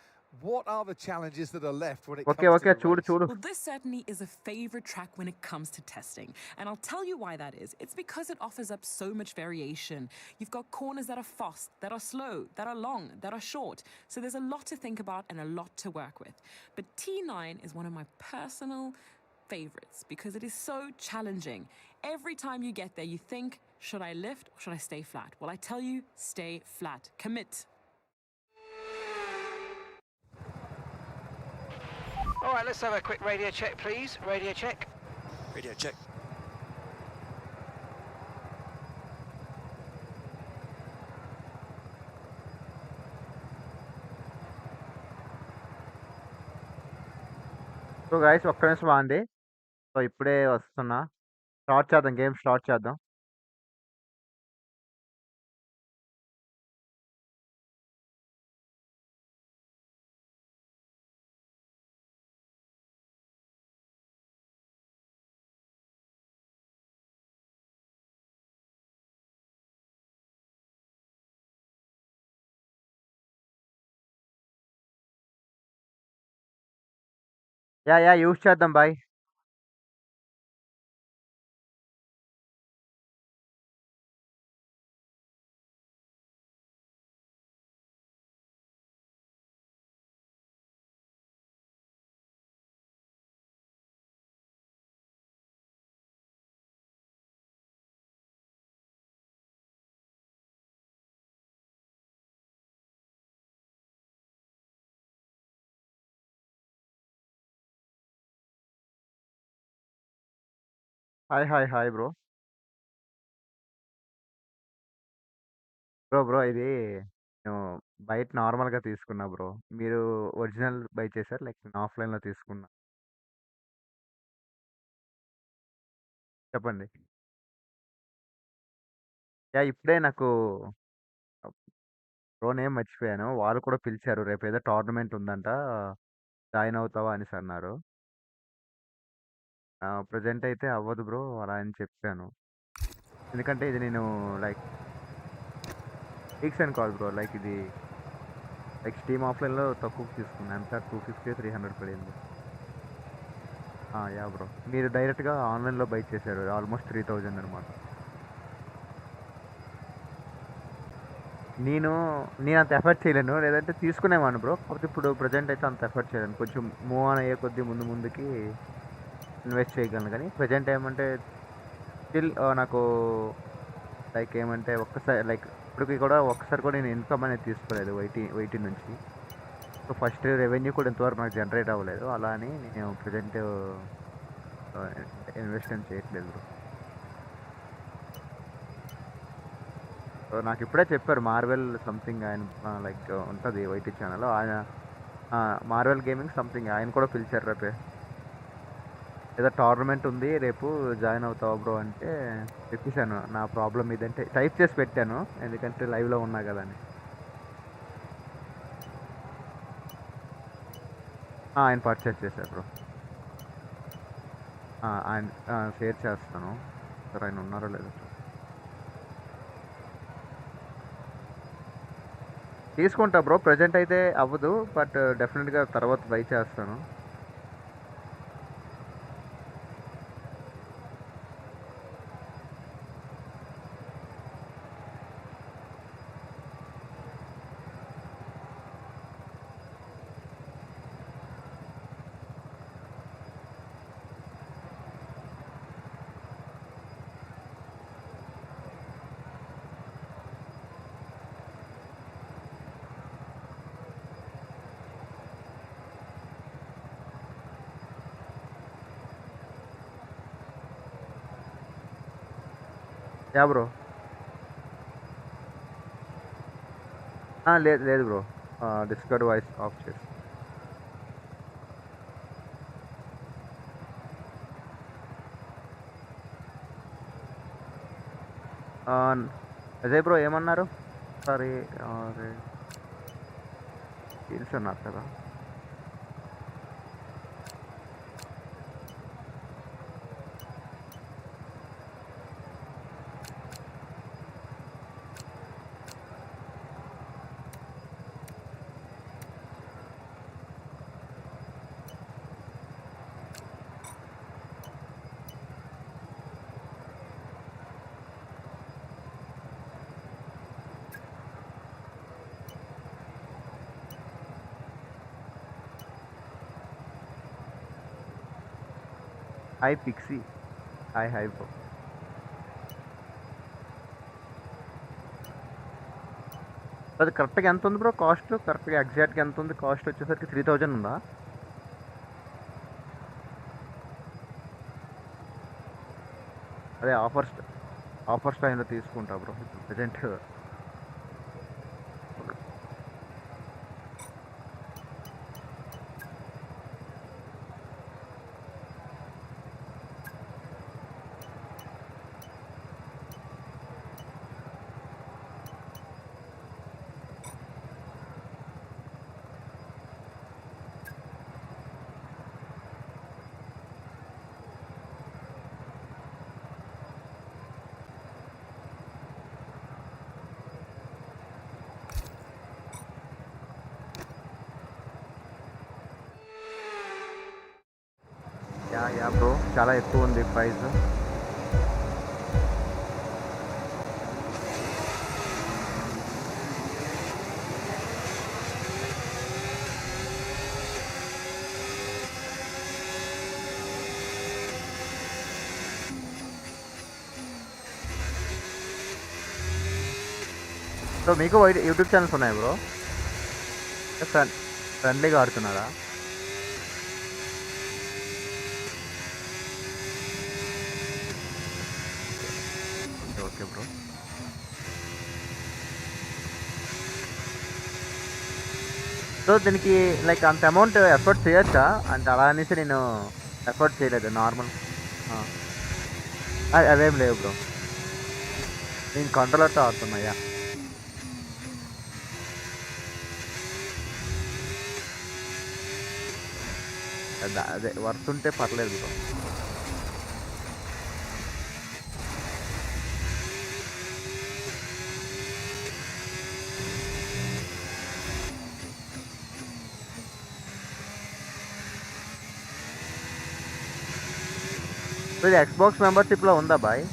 what are the challenges that are left when it comes to the race? Well, this certainly is a favorite track when it comes to testing. And I'll tell you why that is. It's because it offers up so much variation. You've got corners that are fast, that are slow, that are long, that are short. So there's a lot to think about and a lot to work with. But T9 is one of my personal favorites because it is so challenging. Every time you get there, you think, should I lift or should I stay flat? Well, I tell you, stay flat. Commit. All right, let's have a quick radio check, please. Radio check. Radio check. So guys ఒక్క నిమిషం బాగుంది. So ఇప్పుడే వస్తున్నా. Start చేద్దాం, game start చేద్దాం. Yeah use చేద్దాం bye. Hi bro. Bro ఇది నేను బయట నార్మల్గా తీసుకున్నా బ్రో. మీరు ఒరిజినల్ బై చేశారు, లైక్ నేను ఆఫ్లైన్లో తీసుకున్నా. చెప్పండి. ఇప్పుడే నాకు బ్రో నేమ్ మర్చిపోయాను. వాళ్ళు కూడా పిలిచారు, రేపు ఏదో టోర్నమెంట్ ఉందంట, జాయిన్ అవుతావా అనేసి అన్నారు. ప్రజెంట్ అయితే అవ్వదు బ్రో అలా అని చెప్పాను. ఎందుకంటే ఇది నేను లైక్ వీక్స్ అని కాదు బ్రో, లైక్ ఇది లైక్ స్టీమ్ ఆఫ్లైన్లో తక్కువ తీసుకున్నాను. ఎంత 250 300 పడింది. యా బ్రో, మీరు డైరెక్ట్గా ఆన్లైన్లో బై చేశారు, ఆల్మోస్ట్ 3000 అనమాట. నేను అంత ఎఫర్ట్ చేయలేను, లేదంటే తీసుకునేవాను బ్రో. కాకపోతే ఇప్పుడు ప్రజెంట్ అయితే అంత ఎఫర్ట్ చేయలేను. కొంచెం మూవ్ ఆన్ అయ్యే కొద్దీ ముందుకి ఇన్వెస్ట్ చేయగలను. కానీ ప్రజెంట్ ఏమంటే స్టిల్ నాకు లైక్ ఏమంటే ఒక్కసారి లైక్ ఇప్పటికి కూడా ఒక్కసారి కూడా నేను ఇన్కమ్ అనేది తీసుకోలేదు వైటీ నుంచి. సో ఫస్ట్ రెవెన్యూ కూడా ఇంతవరకు నాకు జనరేట్ అవ్వలేదు. అలా అని నేను ప్రజెంట్ ఇన్వెస్ట్మెంట్ చేయట్లేదు బ్రో. సో నాకు ఇప్పుడే చెప్పారు మార్వెల్ సంథింగ్ ఆయన లైక్ ఉంటుంది వైటీ ఛానల్, ఆయన మార్వెల్ గేమింగ్ సంథింగ్ ఆయన కూడా పిలిచారు. రేపే ఏదో టోర్నమెంట్ ఉంది, రేపు జాయిన్ అవుతావా బ్రో అంటే చెప్పేశాను నా ప్రాబ్లం ఇదంటే టైప్ చేసి పెట్టాను, ఎందుకంటే లైవ్లో ఉన్నా కదా అని. ఆయన పర్చేస్ చేశారు బ్రో. ఆయన షేర్ చేస్తాను సార్, ఆయన ఉన్నారో లేదో. తీసుకుంటా బ్రో, ప్రజెంట్ అయితే అవ్వదు, బట్ డెఫినెట్గా తర్వాత ట్రై చేస్తాను. Yeah bro. లేదు బ్రో, డిస్కర్డ్ వాయిస్ ఆఫ్ చేసి. అజయ్ బ్రో ఏమన్నారు? సారీ తెలుసున్నారు కదా. Hi Pixie. Hi bro. అది కరెక్ట్గా ఎంత ఉంది బ్రో కాస్ట్? కరెక్ట్గా ఎగ్జాక్ట్గా ఎంత ఉంది కాస్ట్? వచ్చేసరికి 3000 ఉందా? అదే ఆఫర్స్ టైంలో తీసుకుంటా బ్రో. ఇప్పుడు ప్రజెంట్ యా బ్రో, చాలా ఎక్కువ ఉంది ప్రైస్. సో మీకు యూట్యూబ్ ఛానల్స్ ఉన్నాయి బ్రో? ఫ్రెండ్లీగా ఆడుతున్నారా? Okay bro. సో దీనికి లైక్ అంత అమౌంట్ ఎఫర్ట్ చేయొచ్చా అంటే? అలా అనేసి నేను ఎఫర్ట్ చేయలేదు, నార్మల్. అవేం లేవు బ్రో, నేను కంట్రోలర్తో ఆడుతున్నాయా. అదే వర్త్ ఉంటే పర్లేదు బ్రో. సో ఇది ఎక్స్బాక్స్ మెంబర్షిప్లో ఉందా బాయ్?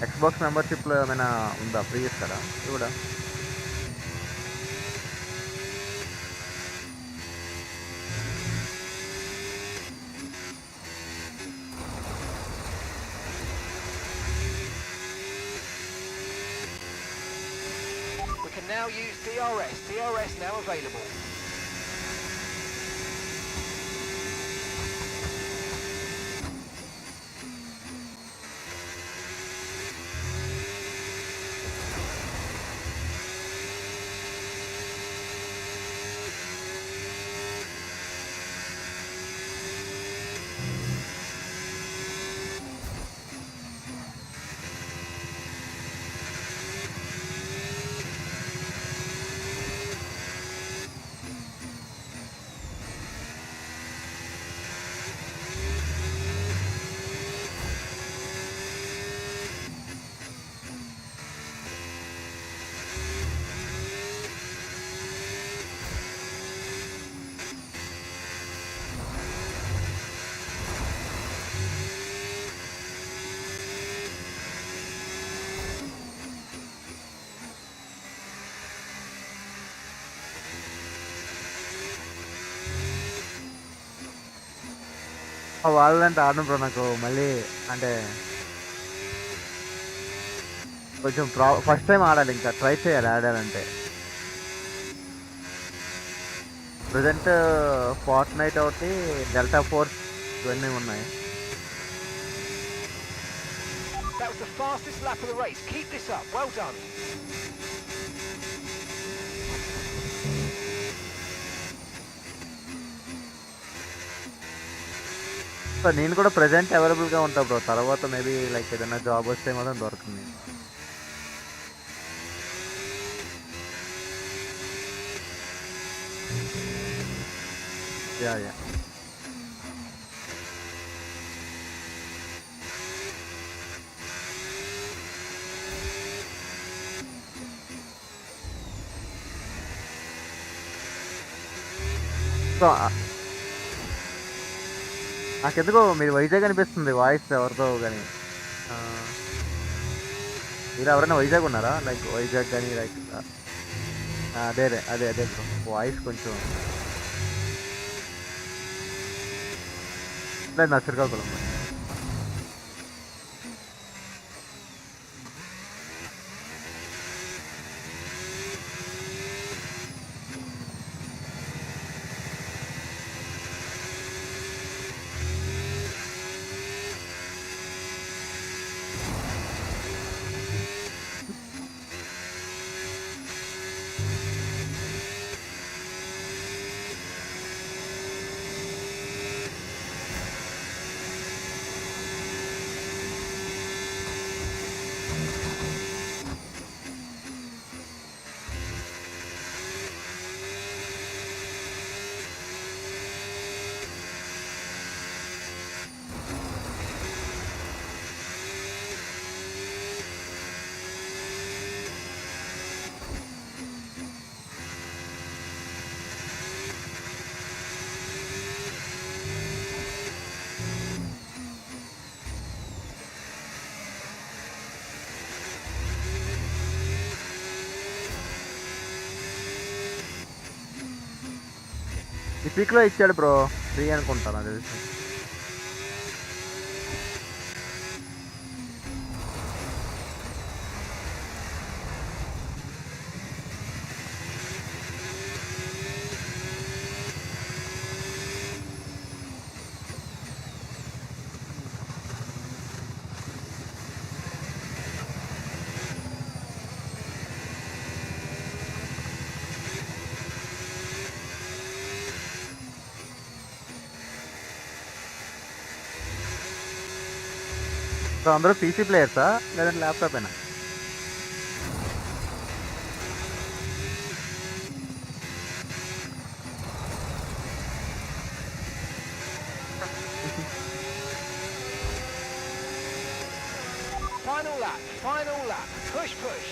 ఎక్స్బాక్స్ మెంబర్షిప్లో ఏమైనా ఉందా? ఫ్రీ ఇస్తారా ఇది కూడా? We can now use DRS. DRS now available. వాళ్ళంటే ఆడను బ్రో. నాకు మళ్ళీ అంటే కొంచెం ఫస్ట్ టైం ఆడాలి, ఇంకా ట్రై చేయాలి ఆడాలంటే. ప్రజెంట్ ఫార్ట్నైట్ ఒకటి, డెల్టా ఫోర్స్ ఇవన్నీ ఉన్నాయి. That was the fastest lap of the race. Keep this up. Well done. So నేను కూడా ప్రజెంట్ అవైలబుల్గా ఉంటా బ్రో. తర్వాత మేబీ లైక్ ఏదైనా జాబ్ వస్తే మాత్రం దొరుకుతుంది. Yeah. సో నాకెందుకో మీరు వైజాగ్ అనిపిస్తుంది వాయిస్ ఎవరితో కానీ. మీరు ఎవరైనా వైజాగ్ ఉన్నారా? లైక్ వైజాగ్ కానీ లైక్ అదే బ్రో వాయిస్ కొంచెం లేదు నా శ్రీకాకుళం. ఈ పీక్లో ఇచ్చాడు బ్రో, ఫ్రీ అనుకుంటాను అది తెలిసి. సో అందరూ పీసీ ప్లేయర్సా లేదంటే ల్యాప్టాప్ అయినా? Final lap, push.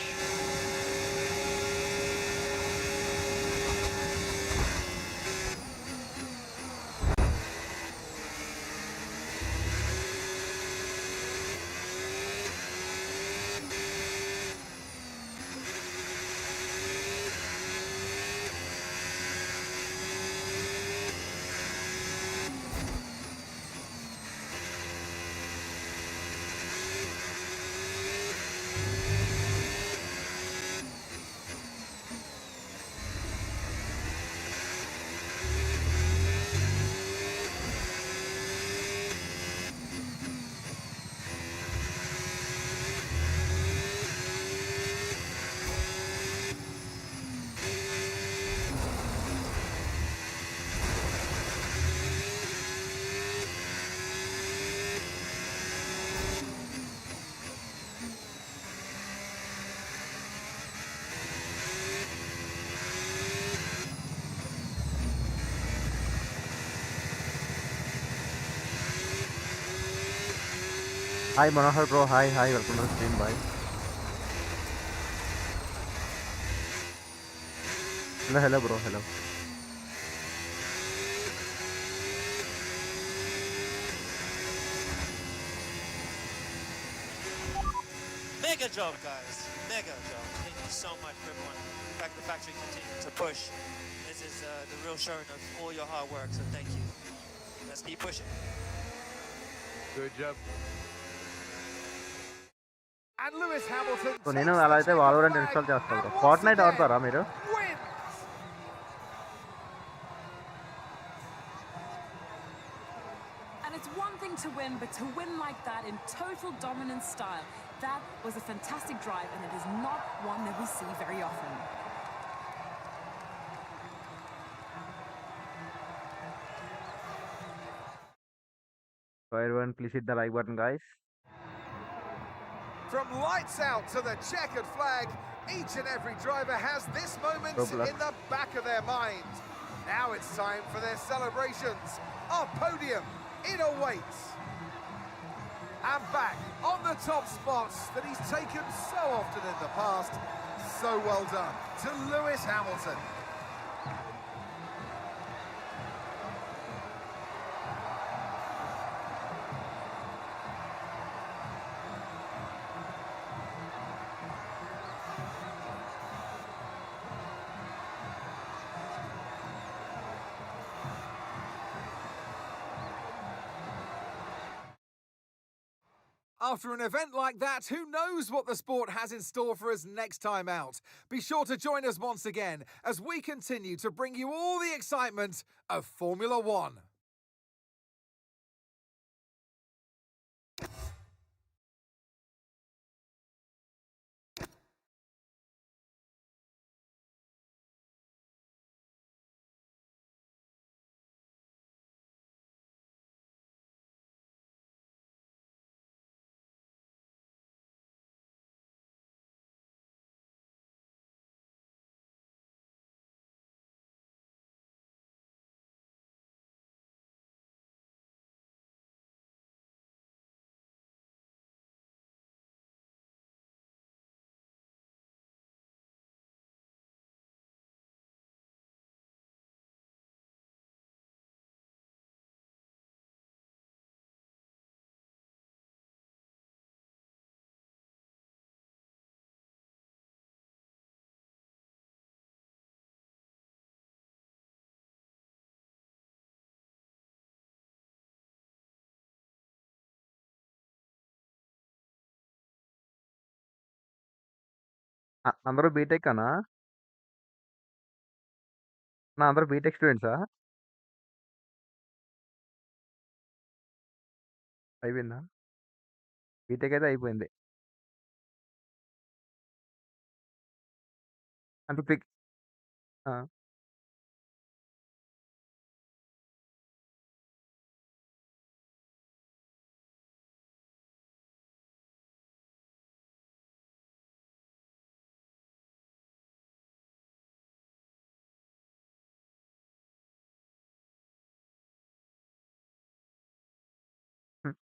Hi Manohar bro, hi, welcome to the stream, bye. Hello bro, hello. Mega job, guys. Mega job. Thank you so much for everyone. In fact, the factory continues to push. This is the real showing of all your hard work, so thank you. Let's keep pushing. Good job. And Lewis Hamilton. So నేను అలా అయితే వాలోరెంట్ install చేస్తాను bro. Fortnight ఆడతారా మీరు? And it's one thing to win, but to win like that in total dominant style, that was a fantastic drive, and it is not one that we see very often. So everyone, please hit the like button, guys. From lights out to the checkered flag, each and every driver has this moment in the back of their mind. Now it's time for their celebrations. Our podium, it awaits. And back on the top spots that he's taken so often in the past. So well done to Lewis Hamilton. After an event like that, who knows what the sport has in store for us next time out? Be sure to join us once again as we continue to bring you all the excitement of Formula One. అందరూ BTech అనా? అందరూ BTech స్టూడెంట్సా? అయిపోయిందా? BTech అయితే అయిపోయింది. అంటే ఆ! హ్మ్.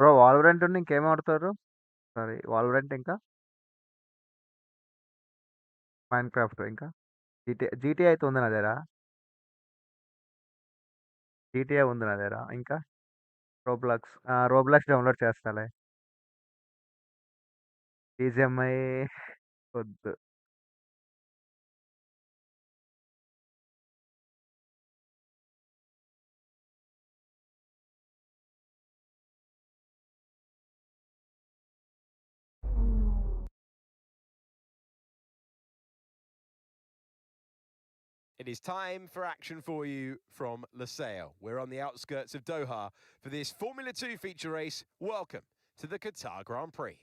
Bro వాల్వరెంట్ ఇంకేం ఆడతారు? సారీ వాల్వరెంట్ ఇంకా మైన్ క్రాఫ్ట్ ఇంకా జీటీఏ అయితే ఉంది నా దగ్గర. జీటీఏ ఉంది నా దగ్గర. ఇంకా రోబ్లాక్స్ డౌన్లోడ్ చేస్తాలే. బీజిఎంఐ వద్దు. It is time for action for you from Lusail. We're on the outskirts of Doha for this Formula 2 feature race. Welcome to the Qatar Grand Prix.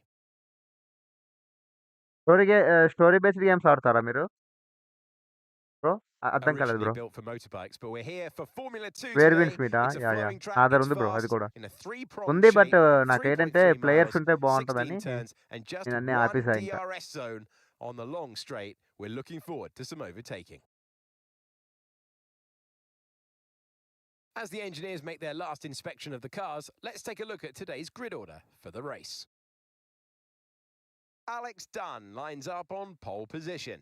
Story based games ఆడతారా మీరు bro? అర్థం కాలేదు Originally bro. built for motorbikes, but we're here for Formula 2 where today. Wins మీటా? It's a yeah flowing track, ఆధార్ it's ఉంది bro, అది fast, కూడా in a three-pronged ఉంది. shape, బట్ నాకేంటంటే 3.3 ప్లేయర్స్ miles, ఉంటే 16 బాగుంటుందని turns, and just నేను అన్నీ one ఆపేసా ఇంకా. DRS zone on the long straight. We're looking forward to some overtaking. As the engineers make their last inspection of the cars, let's take a look at today's grid order for the race. Alex Dunn lines up on pole position,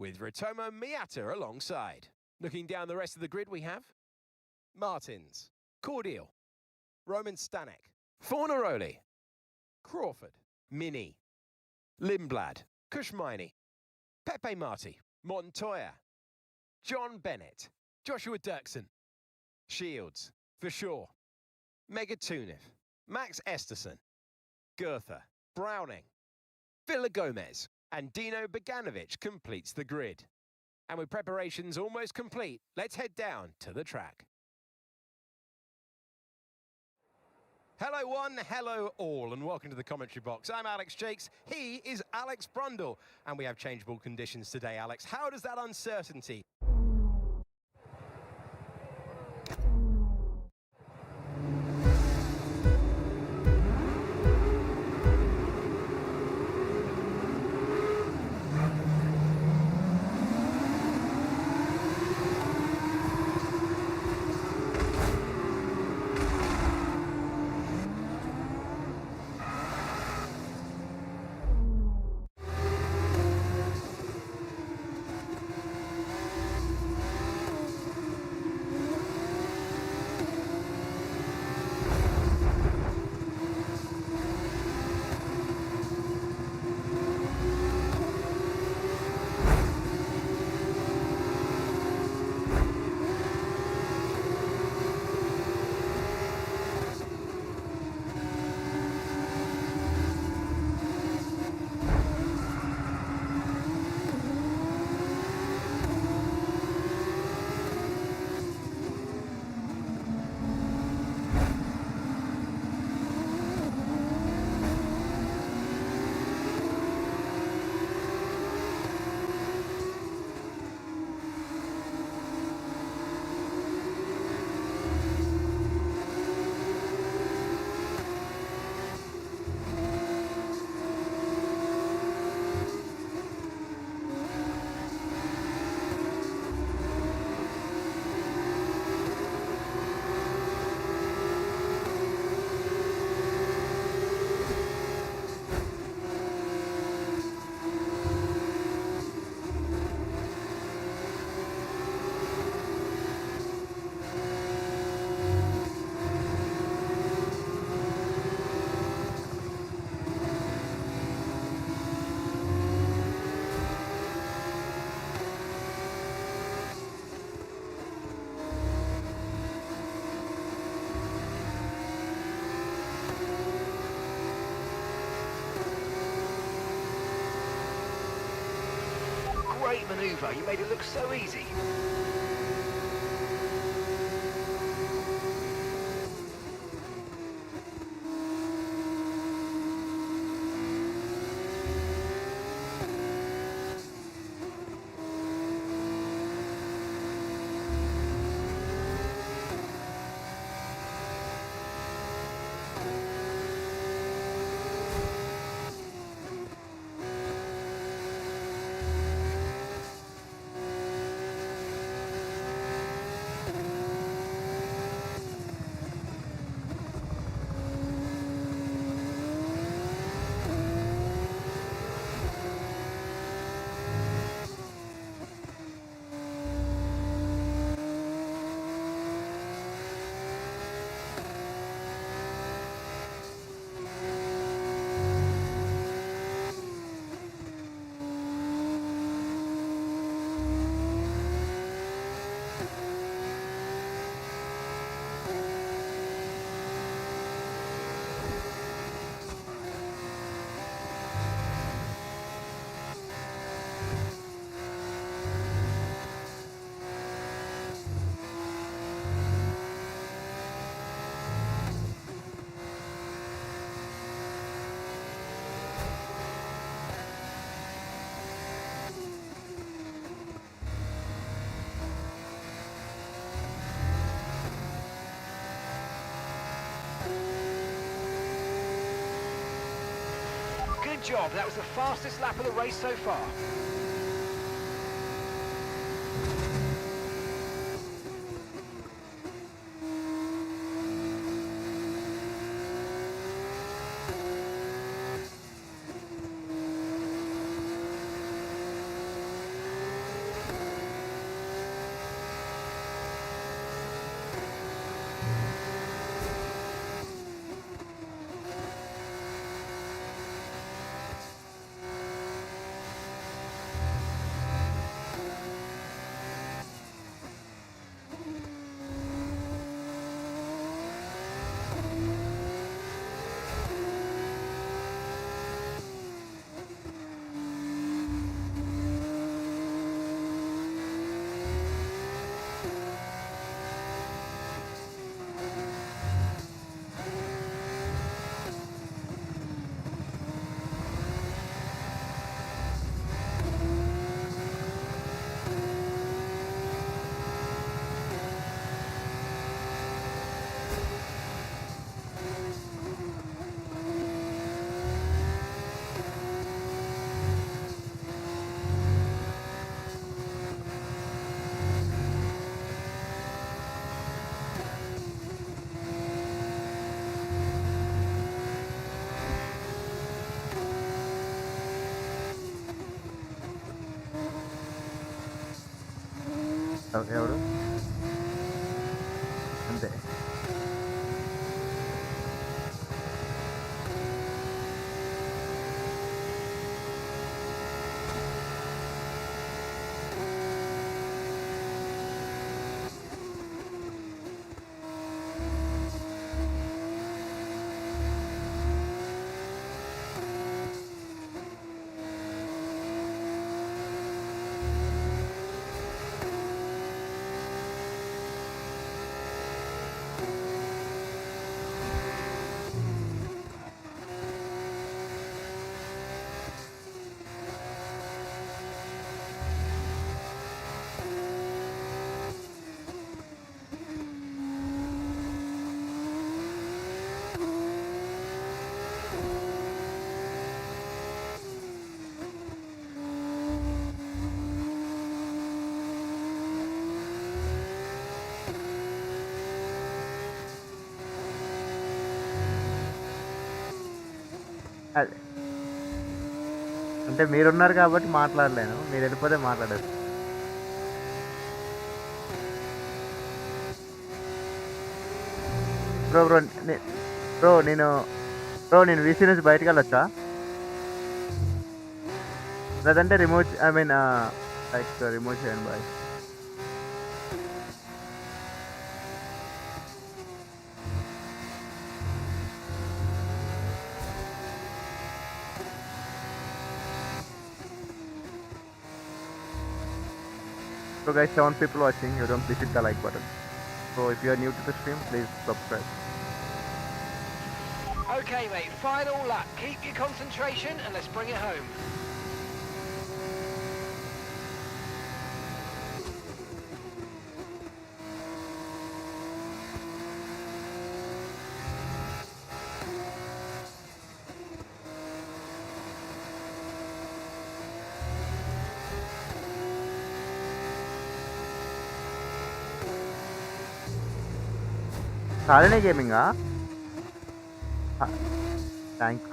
with Ritomo Miata alongside. Looking down the rest of the grid, we have Martins, Cordial, Roman Stanek, Fornaroli, Crawford, Mini, Lindblad, Kushmini, Pepe Marti, Montoya, John Bennett, Joshua Dirksen, Shields, for sure, Megatuniv, Max Esterson, Goethe, Browning, Villa Gomez, and Dino Beganovic completes the grid. And with preparations almost complete, let's head down to the track. Hello one, hello all, and welcome to the commentary box. I'm Alex Jakes, he is Alex Brundle, and we have changeable conditions today, Alex. How does that uncertainty Great manoeuvre, you made it look so easy. job. That was the fastest lap of the race so far. ఎవరు అంతే. అదే అంటే మీరున్నారు కాబట్టి మాట్లాడలేను, మీరు వెళ్ళిపోతే మాట్లాడరు. బ్రో బ్రో నేను వీసీ నుంచి బయటకు వెళ్ళొచ్చా? లేదంటే రిమూవ్ లైక్ రిమూవ్ చేయండి bye. So guys, 7 people watching, you don't please hit the like button. So if you are new to the stream, please subscribe. Okay mate, final lap. Keep your concentration and let's bring it home. Shalini Gaming, thanks.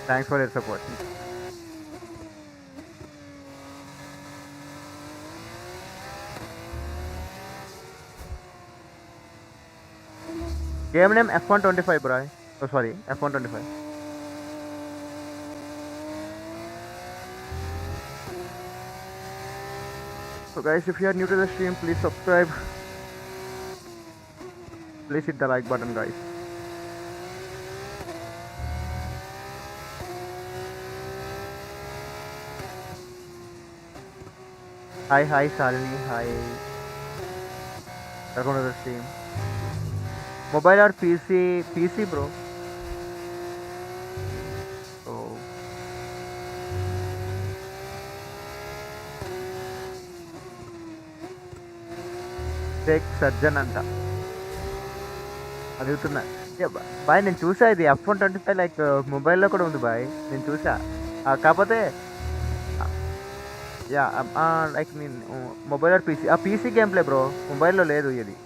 Thanks for your support. Game name F125, bro. Oh, sorry, F125. So guys, if you are new to the stream, please subscribe. Please hit the like button, guys. Hi Shalini, hi. Welcome to the stream. Mobile or PC bro. Tech surgeon anta. అడుగుతున్నా bye నేను చూసా ఇది F125 like మొబైల్లో కూడా ఉంది bye నేను చూసా కాకపోతే యా లైక్ నేను mobile PC game play bro మొబైల్లో లేదు ఇది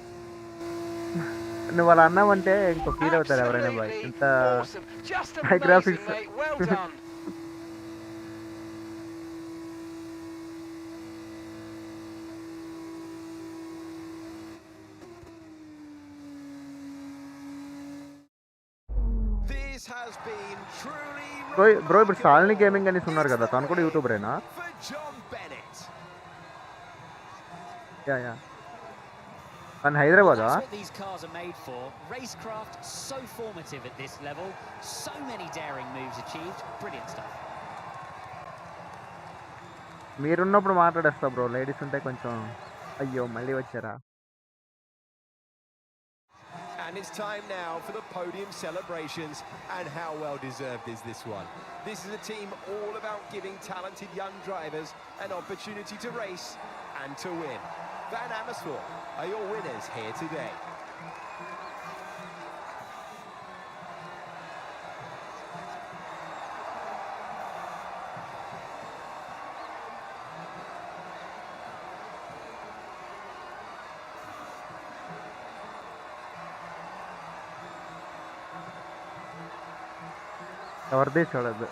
నువ్వు అలా అన్నావంటే ఇంకో ఫీల్ అవుతారు ఎవరైనా బాయ్ ఇంత హై గ్రాఫిక్స్ బ్రో ఇప్పుడు సాల్ని గేమింగ్ అనేసి ఉన్నారు కదా తను కూడా యూట్యూబరేనా యా తను హైదరాబాదా That's what these cars are made for. Racecraft so formative at this level. So many daring moves achieved. Brilliant stuff. మీరున్నప్పుడు మాట్లాడేస్తా బ్రో లేడీస్ ఉంటే కొంచెం అయ్యో మళ్ళీ వచ్చారా And it's time now for the podium celebrations, and how well deserved is this one? This is a team all about giving talented young drivers an opportunity to race and to win. Van Amersfoort are your winners here today. ఎవరిది చూడద్దు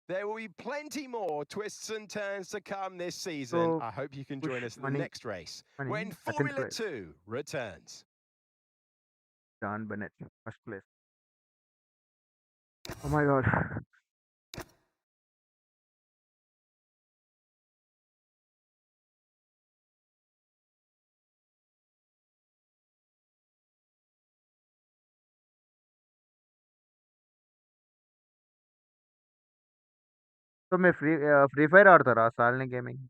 There will be plenty more twists and turns to come this season. So, I hope you can join us in the next race when second Formula place. 2 returns. John Bennett first place oh my god so మీరు free fire ఆడతారా సాల్ని gaming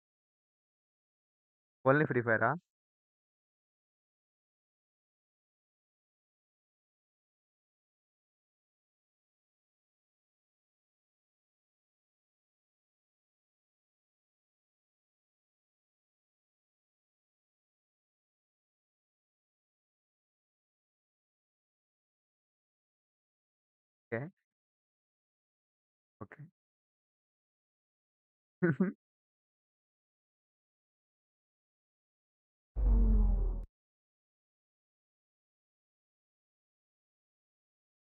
only free ఫైరా okay okay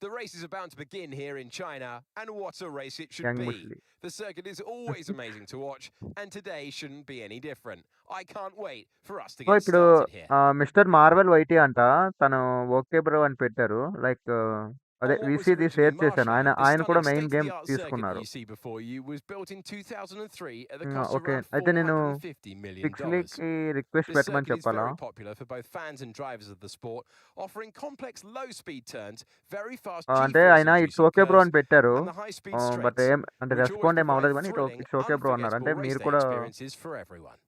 The race is about to begin here in China, and what a race it should Young be. Musli. The circuit is always amazing to watch, and today shouldn't be any different. I can't wait for us to so get ఇప్పుడు started here. Mister marvel YT అంట తను okay bro అని పెట్టారు like అదే On what was వీసీది originally share చేశాను marshland, the ఆయన కూడా stunning main game state-of-the-art circuit తీసుకున్నారు you see before you was built in 2003 at the cost of okay around అయితే నేను $450 million. పిక్స్లీకి రిక్వెస్ట్ This పెట్టమని circuit is చెప్పాలా very popular for both fans and drivers of the sport, offering complex low-speed turns, very fast అంటే G-force ఆయన it's inducing okay bro curves, అని పెట్టారు and the high-speed but straights, ఏం అంటే which always respond ఏం అవ్వలేదు provide కానీ thrilling, it's okay bro అన్నారు అంటే unforgettable మీరు race day కూడా experiences for everyone.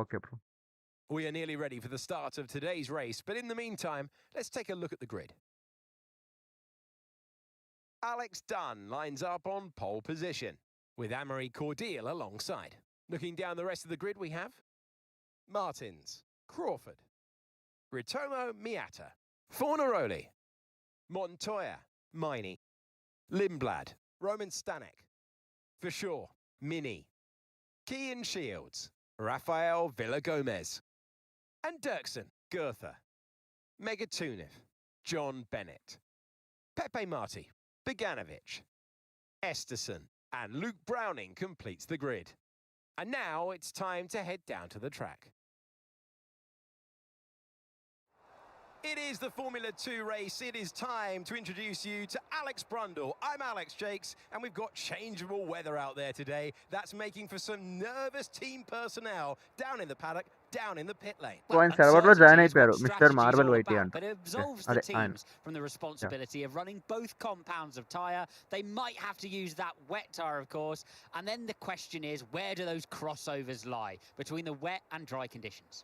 Okay bro We are nearly ready for the start of today's race, but in the meantime, let's take a look at the grid. Alex Dunn lines up on pole position, with Amory Cordial alongside. Looking down the rest of the grid, we have Martins, Crawford, Gritomo Miata, Fornaroli, Montoya, Miney, Lindblad, Roman Stanek, Fisher, Mini, Kean Shields, Rafael Villagomez, and Dirksen, Goethe, Megatuniv, John Bennett, Pepe Marti, Beganovic, Esterson, and Luke Browning completes the grid. And now it's time to head down to the track. It is the Formula 2 race. It is time to introduce you to Alex Brundle. I'm Alex Jakes, and we've got changeable weather out there today. That's making for some nervous team personnel down in the paddock, down in the pit lane. So ఆయన server లో join అయిపోయారు mister marvel YT అంట But it absolves అదే the ఆయన teams from the responsibility of running both compounds of tyre. They might have to use that wet tyre, of course. And then the question is, where do those crossovers lie between the wet and dry conditions?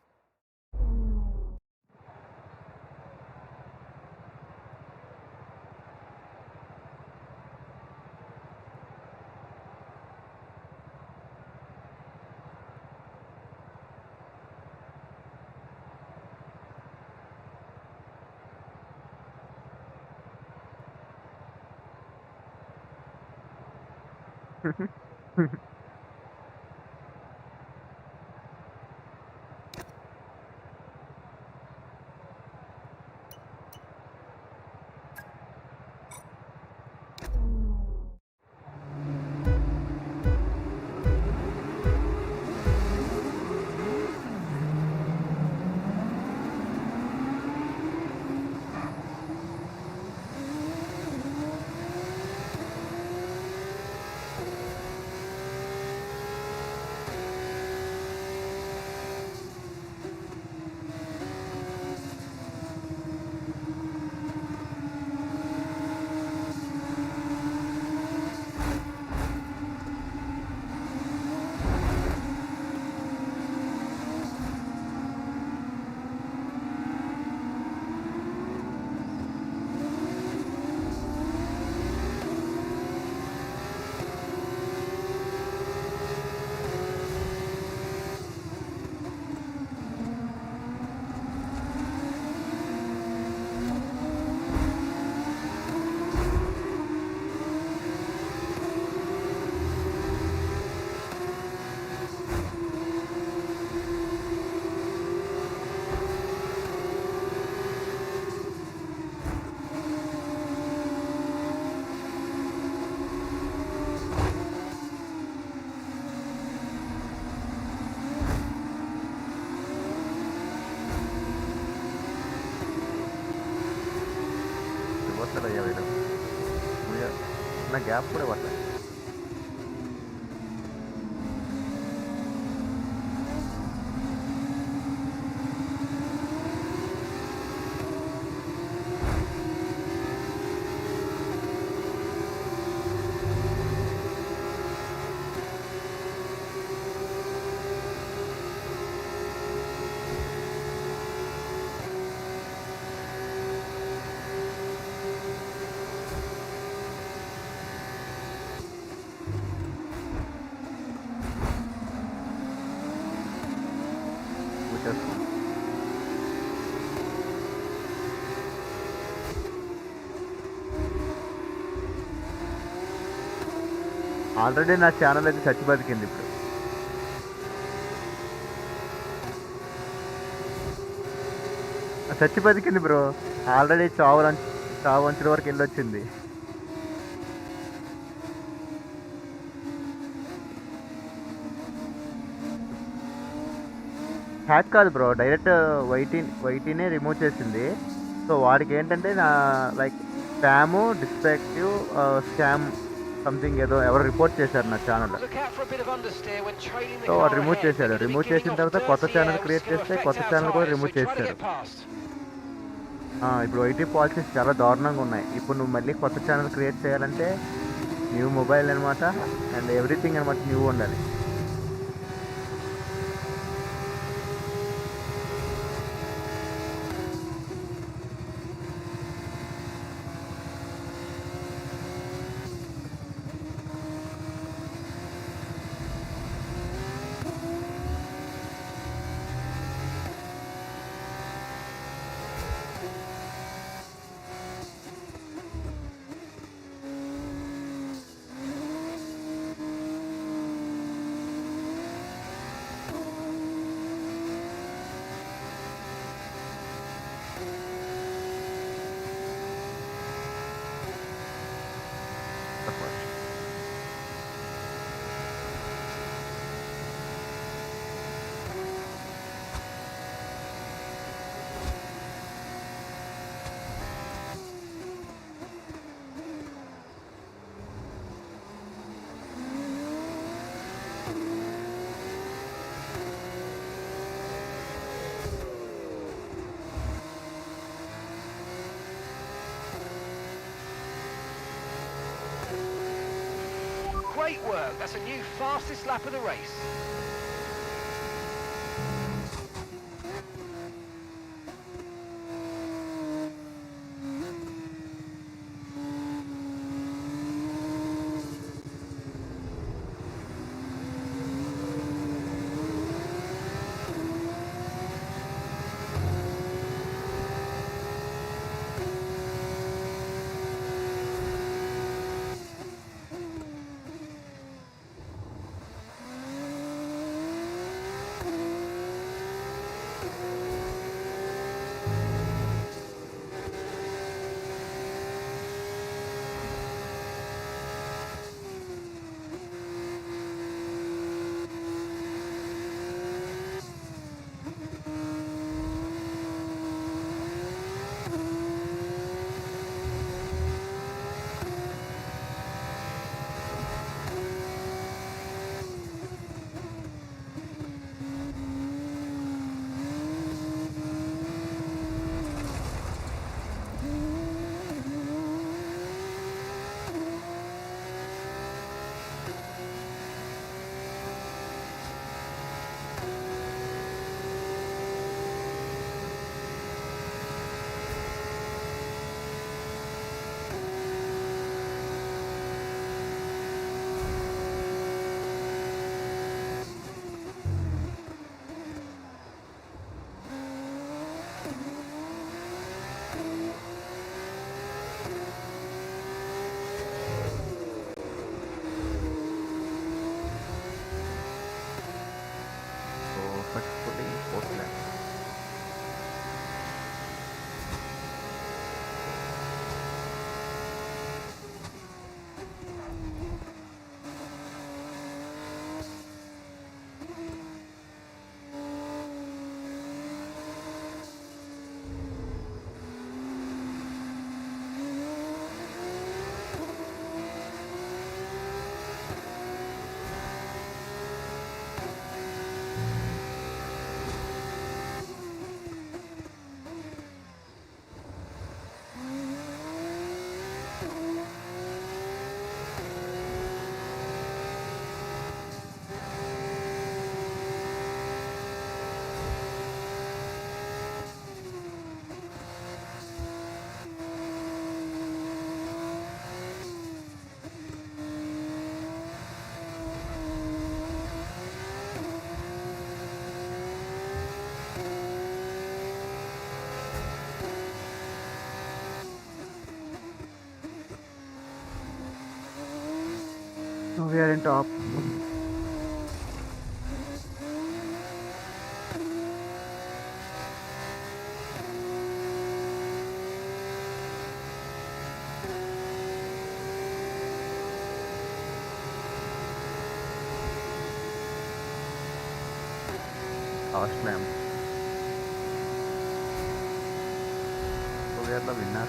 వస్తాడయ్యా వీడు నా gap కూడా పడతాయి. Already నా channel అయితే చచ్చి బతికింది. ఇప్పుడు చచ్చి బతికింది బ్రో. ఆల్రెడీ చావు అంచుల వరకు వెళ్ళొచ్చింది. హ్యాక్ కాదు బ్రో, డైరెక్ట్ వైటీనే రిమూవ్ చేసింది. సో వాడికి ఏంటంటే నా లైక్ స్పాము డిస్ట్రాక్టివ్ స్కామ్ సంథింగ్ ఏదో ఎవరు రిపోర్ట్ చేశారు నా ఛానల్. సో వాడు రిమూవ్ చేశాడు. రిమూవ్ చేసిన తర్వాత కొత్త ఛానల్ క్రియేట్ చేస్తే కొత్త ఛానల్ కూడా రిమూవ్ చేశాడు. ఇప్పుడు వైటీ పాలసీస్ చాలా దారుణంగా ఉన్నాయి. ఇప్పుడు నువ్వు మళ్ళీ కొత్త ఛానల్ క్రియేట్ చేయాలంటే న్యూ మొబైల్ అనమాట, అండ్ ఎవ్రీథింగ్ అనమాట న్యూ ఉండాలి. Great work. That's a new fastest lap of the race. We are in top. Last lap. So we are the winner.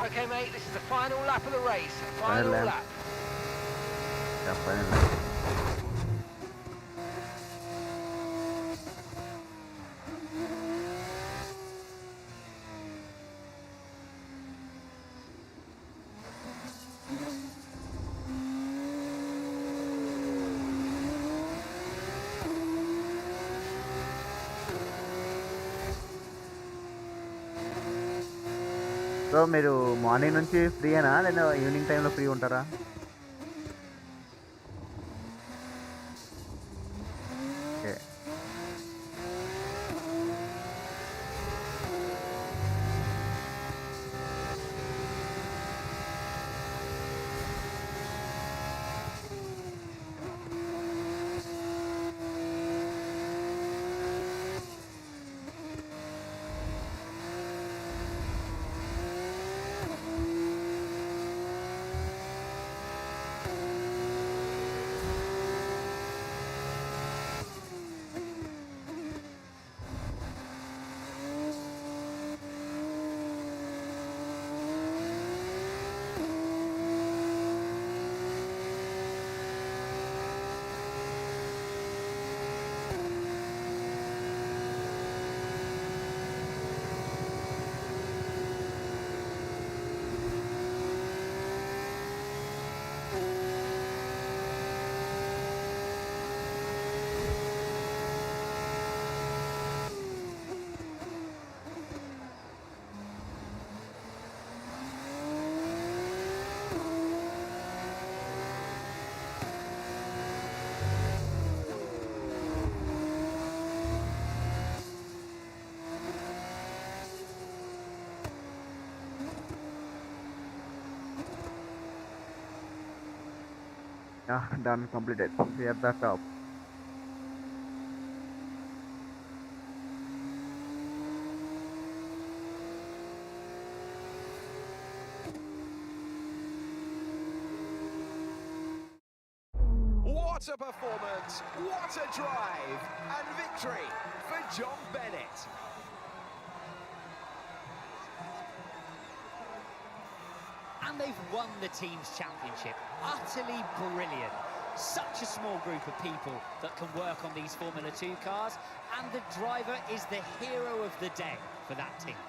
Okay, mate, this is the final lap of the race. Final Final lap. lap. Yeah, final lap. So మీరు morning నుంచి ఫ్రీయేనా లేదా evening టైంలో free ఉంటారా? Okay. Yeah, done, completed. We are the top. What a performance, what a drive, and victory for John Bennett. And they've won the team's championship. Utterly brilliant. Such a small group of people that can work on these Formula 2 cars, and the driver is the hero of the day for that team.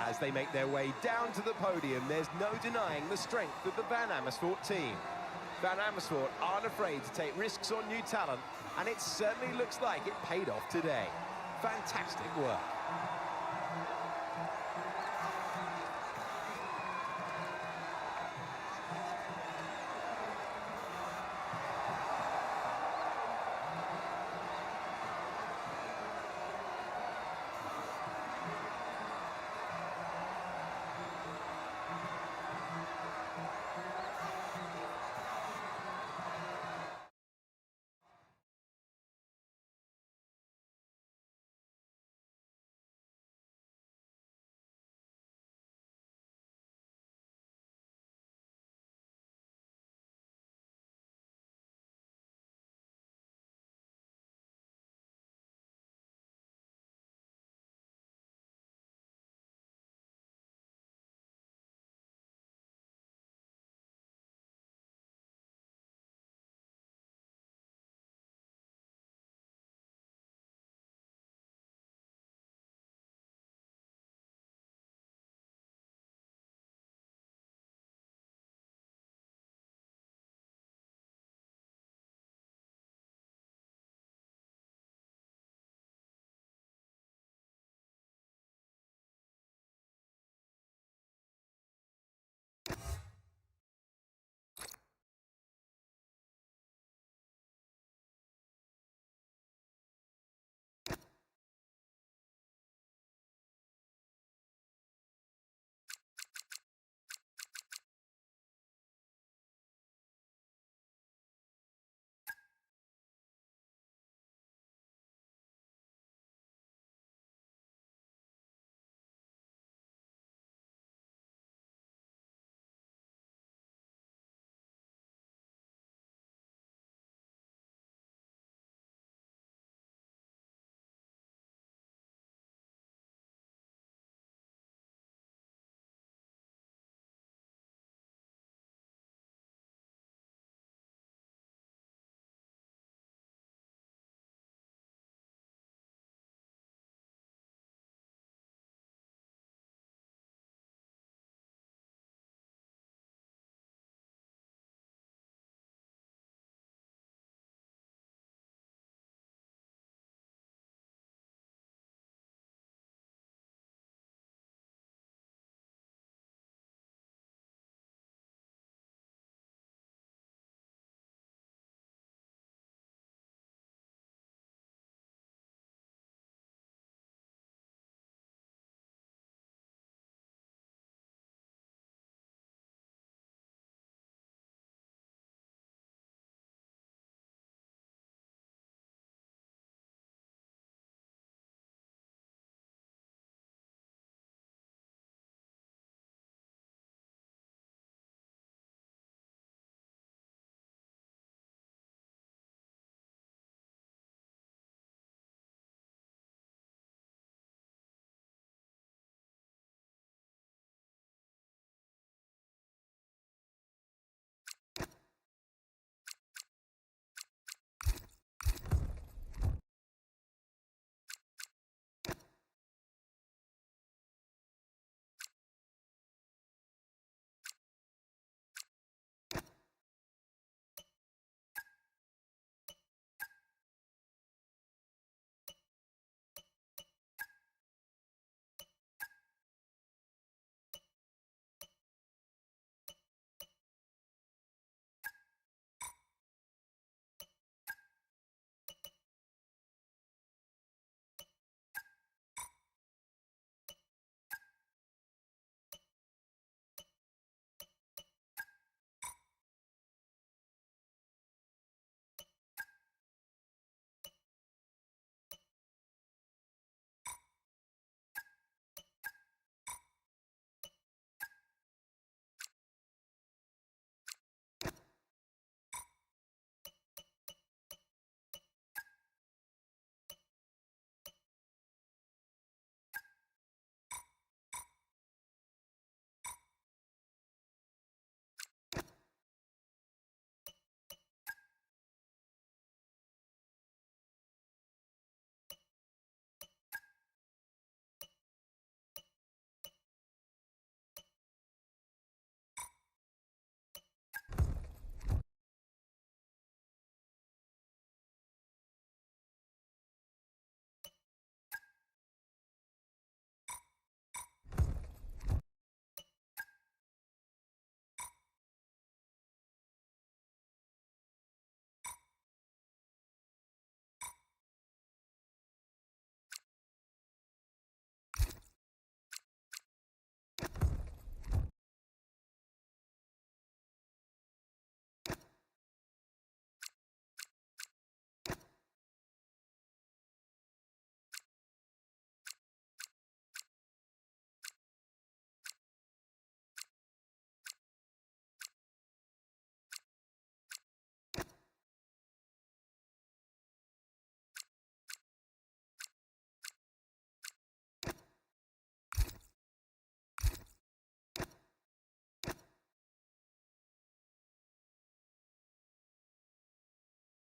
As they make their way down to the podium, there's no denying the strength of the Van Amersfoort team. Van Amersfoort aren't afraid to take risks on new talent, and it certainly looks like it paid off today. Fantastic work.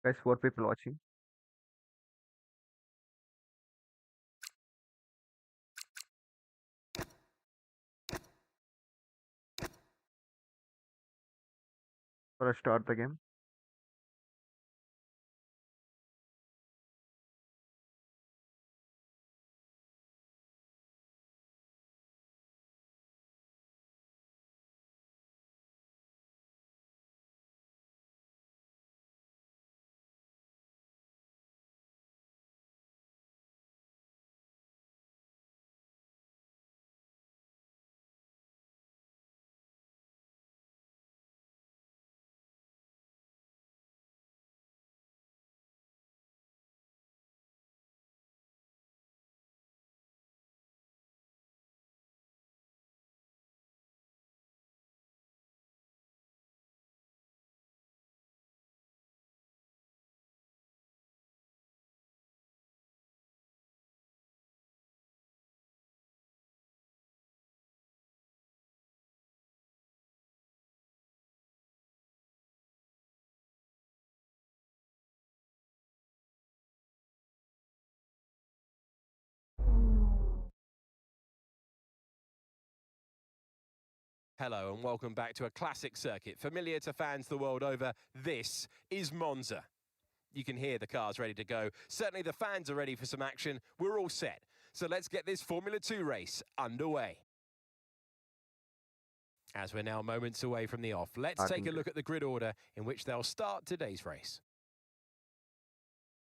Guys, 4 people watching. Let's start the game. Hello and welcome back to a classic circuit, familiar to fans the world over. This is Monza. You can hear the cars ready to go. Certainly the fans are ready for some action. We're all set. So let's get this Formula 2 race underway. As we're now moments away from the off, let's take a look at the grid order in which they'll start today's race.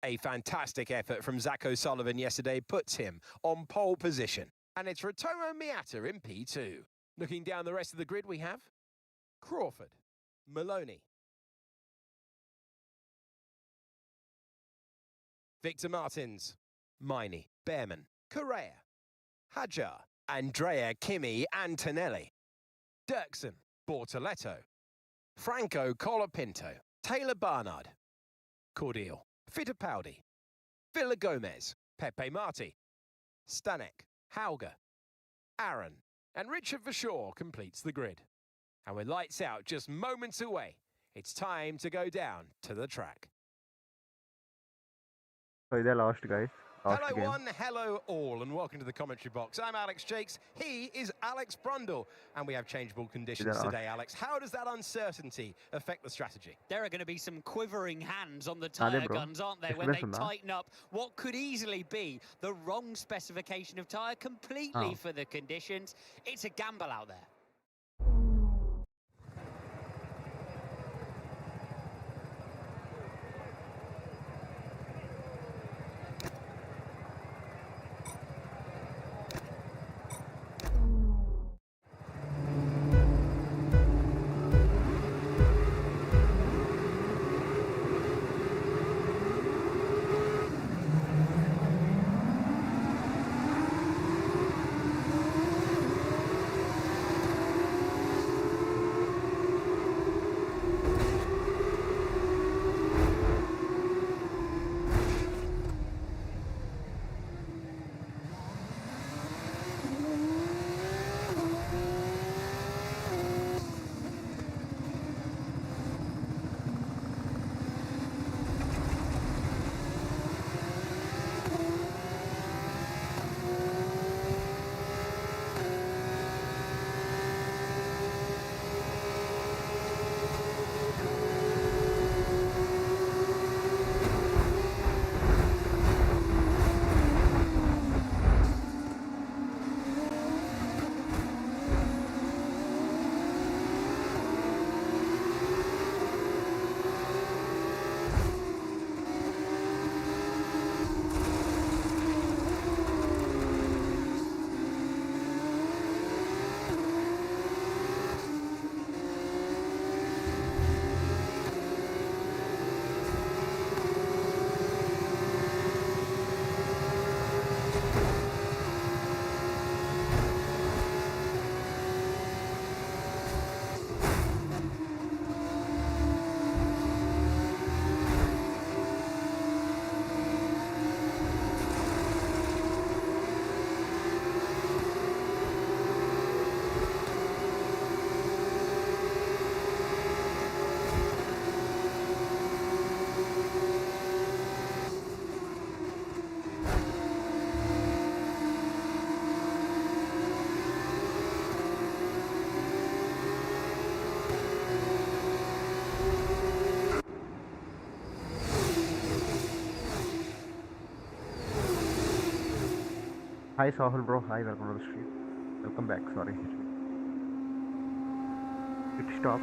A fantastic effort from Zach O'Sullivan yesterday puts him on pole position. And it's Ritomo Miata in P2. Looking down the rest of the grid, we have Crawford, Maloney, Victor Martins, Miney, Behrman, Correa, Hajar, Andrea, Kimi, Antonelli, Dirksen, Bortoletto, Franco, Colapinto, Taylor Barnard, Cordial, Fittipaldi, Villa Gomez, Pepe Marti, Stanek, Hauger, Aaron, and Richard Verschaw completes the grid. And with lights out just moments away, it's time to go down to the track. So they're lost, guys. Hello one, hello all, and welcome to the commentary box. I'm Alex Jakes, he is Alex Brundle, and we have changeable conditions today, Alex. How does that uncertainty affect the strategy? There are going to be some quivering hands on the tyre guns, aren't there, when they tighten up what could easily be the wrong specification of tyre completely for the conditions. It's a gamble out there. Hi Sahil bro, hi, welcome to the stream. Welcome back, sorry. Pit stop.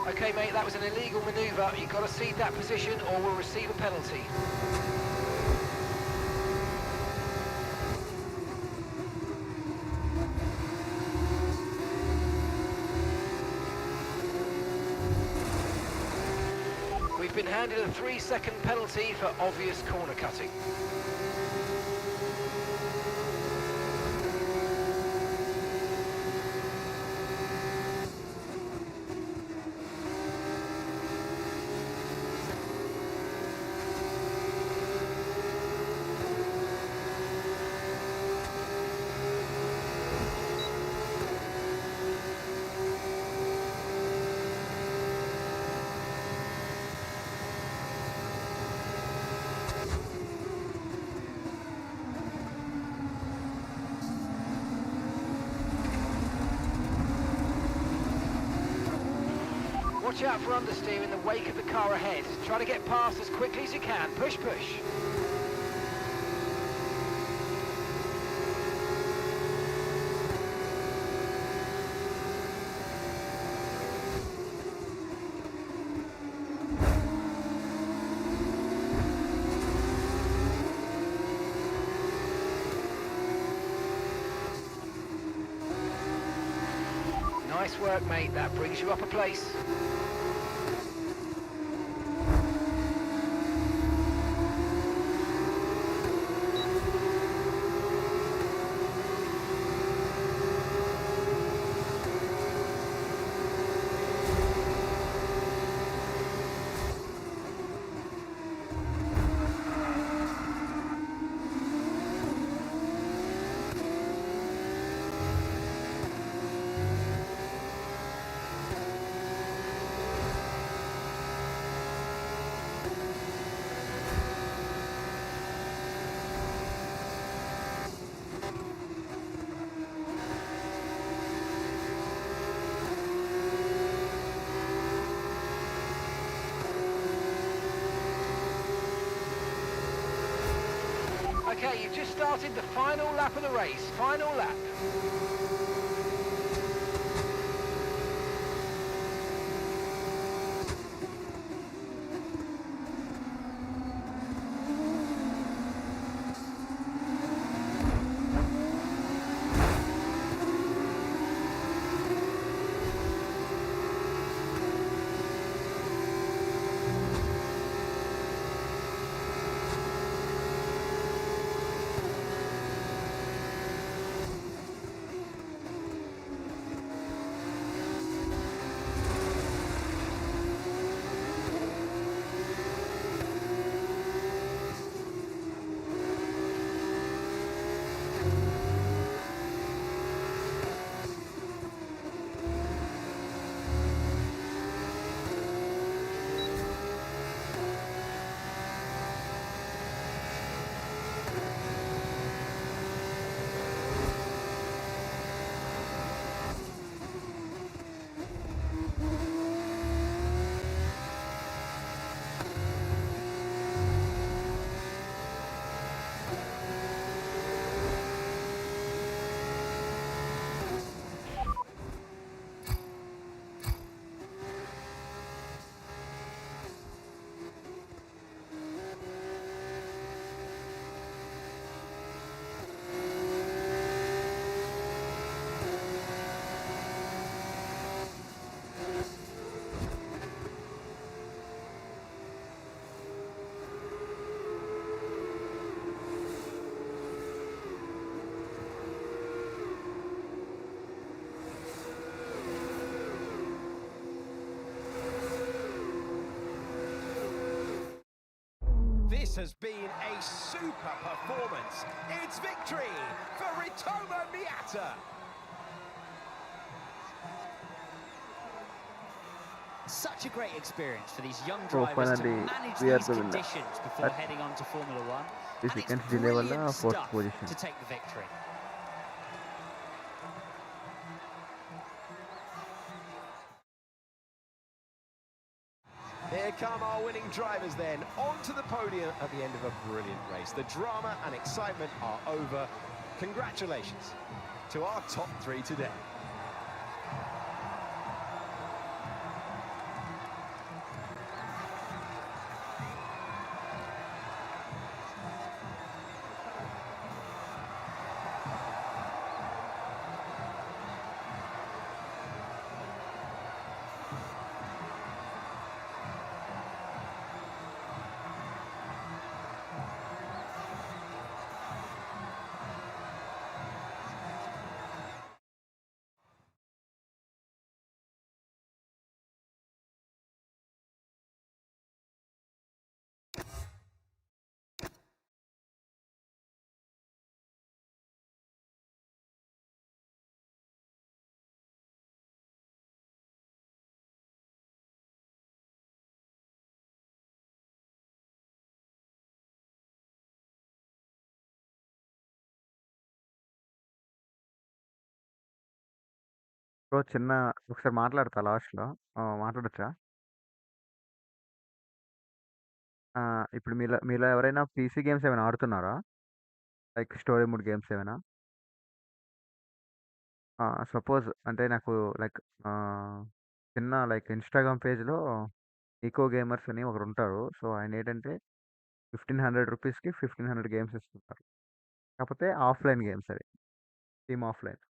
Okay, mate, that was an illegal manoeuvre. You've got to cede that position or we'll receive a penalty. We've been handed a 3-second penalty for obvious corner cutting. Watch out for understeer in the wake of the car ahead. Try to get past as quickly as you can. Push, push. Nice work, mate. That brings you up a place. Okay, you've just started the final lap of the race. Final lap. This has been a super performance. It's victory for Ritomo Miata. Such a great experience for these young drivers to finally, manage we are these the winner. conditions before At heading on to Formula One. this And it's seconds delay brilliant valla fourth stuff position. to take the victory. Here come our winning drivers then, onto the podium at the end of a brilliant race. The drama and excitement are over. Congratulations to our top three today. Bro చిన్న ఒకసారి మాట్లాడతా లాస్ట్‌లో. మాట్లాడొచ్చా? ఇప్పుడు మీలో ఎవరైనా PC games ఏమైనా ఆడుతున్నారా? లైక్ స్టోరీ మోడ్ గేమ్స్ ఏమైనా? సపోజ్ అంటే నాకు లైక్ చిన్న లైక్ ఇన్‌స్టాగ్రామ్ పేజ్‌లో ఈకో గేమర్స్ అని ఒకరుంటారు. సో, ఆయనేంటంటే ₹1500కి 1500 గేమ్స్ ఇస్తున్నారు. కాకపోతే ఆఫ్‌లైన్ గేమ్స్ అవి. Team offline.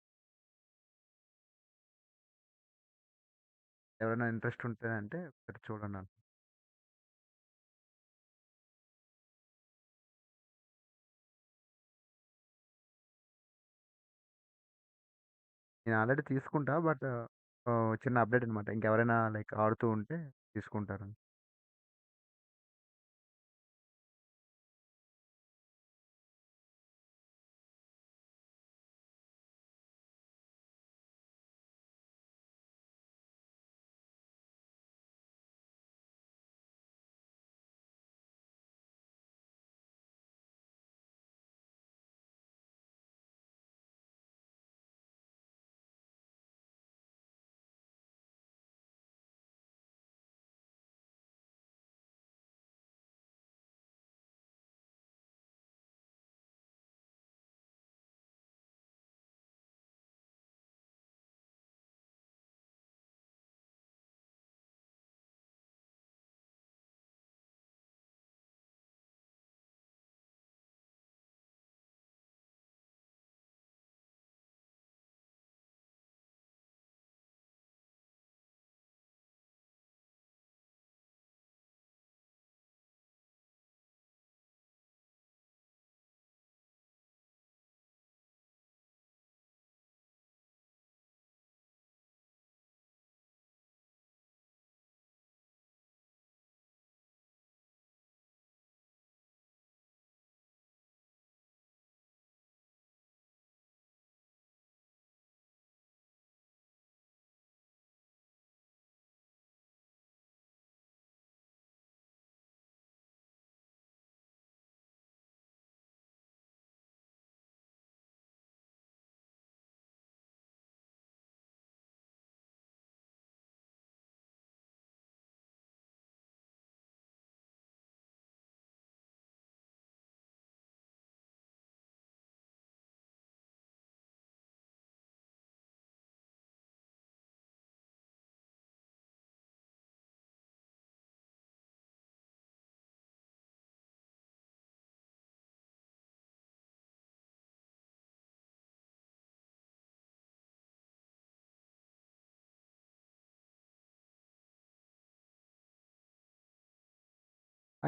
ఎవరైనా ఇంట్రెస్ట్ ఉంటే అంటే ఒకసారి చూడండి. నేను ఆల్రెడీ తీసుకుంటా. బట్ చిన్న అప్డేట్ అనమాట. ఇంకెవరైనా లైక్ ఆడుతూ ఉంటే తీసుకుంటారని.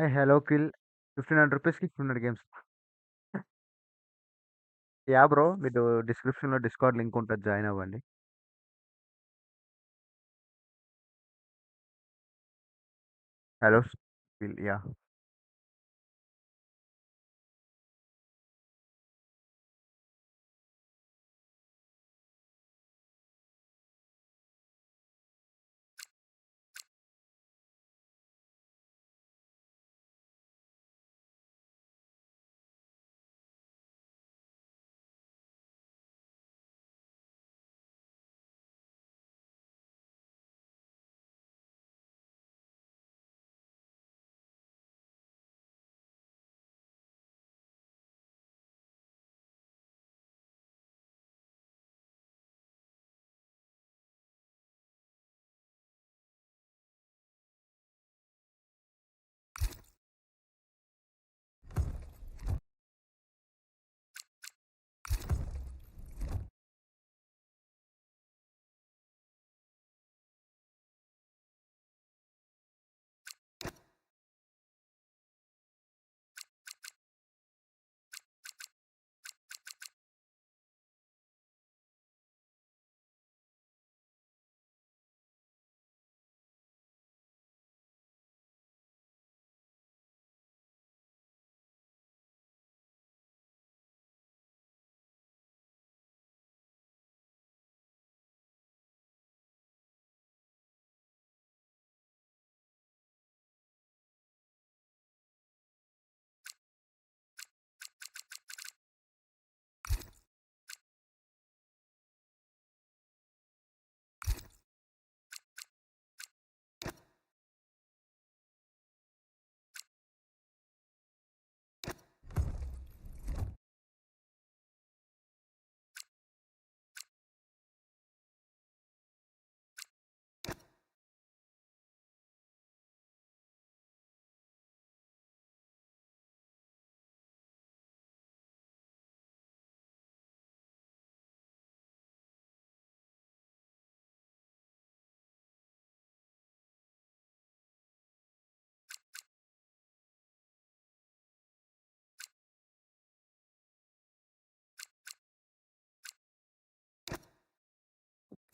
hello kill 1500 రూపీస్కి 1500 గేమ్స్. యా బ్రో, మీరు డిస్క్రిప్షన్లో డిస్కార్డ్ లింక్ ఉంటుంది, జాయిన్ అవ్వండి. Hello yeah.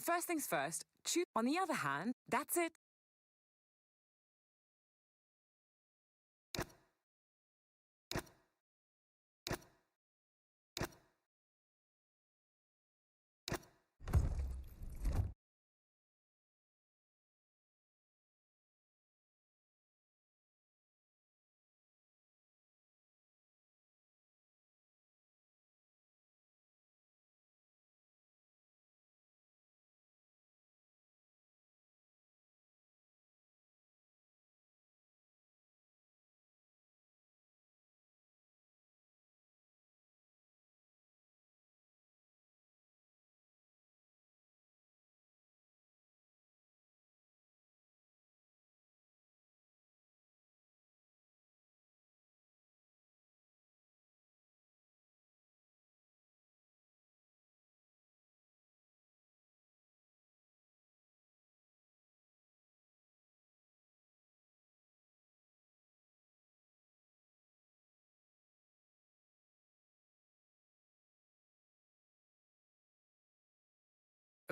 First things first, choose. On the other hand, that's it.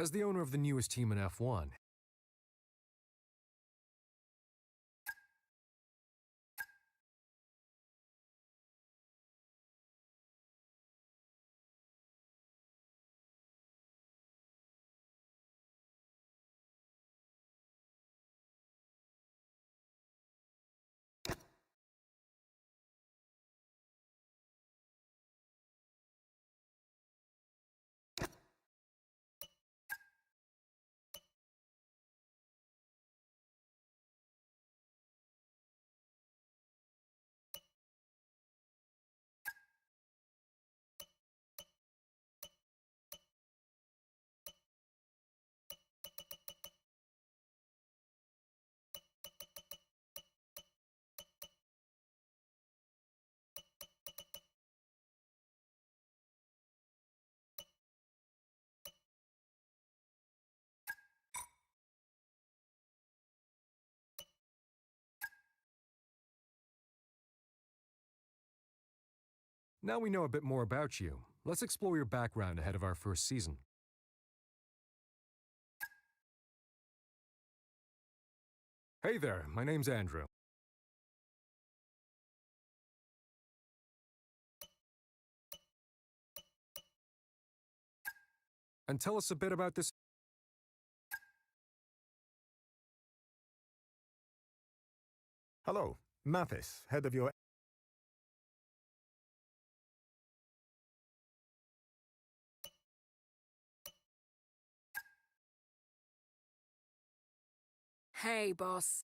As the owner of the newest team in F1, Now we know a bit more about you. Let's explore your background ahead of our first season. Hey there, my name's Andrew. And tell us a bit about this. Hello, Mathis, head of your... Hey, boss.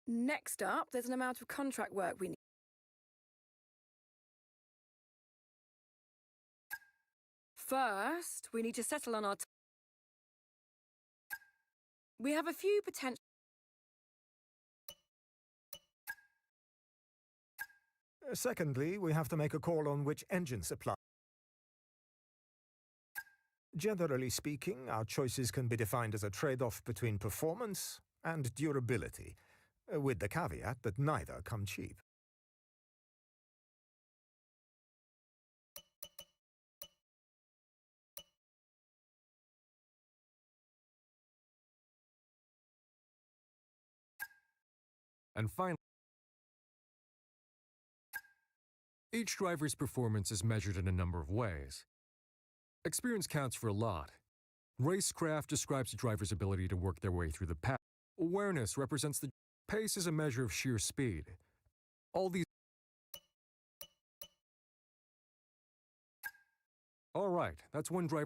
Next up, there's an amount of contract work we need. First, we need to settle on our... We have a few potential... Secondly, we have to make a call on which engine supply. Generally speaking, our choices can be defined as a trade-off between performance and durability, with the caveat that neither come cheap. And finally, each driver's performance is measured in a number of ways. Experience counts for a lot. Racecraft describes a driver's ability to work their way through the pack. Awareness represents the pace is a measure of sheer speed. All these... All right, that's one driver.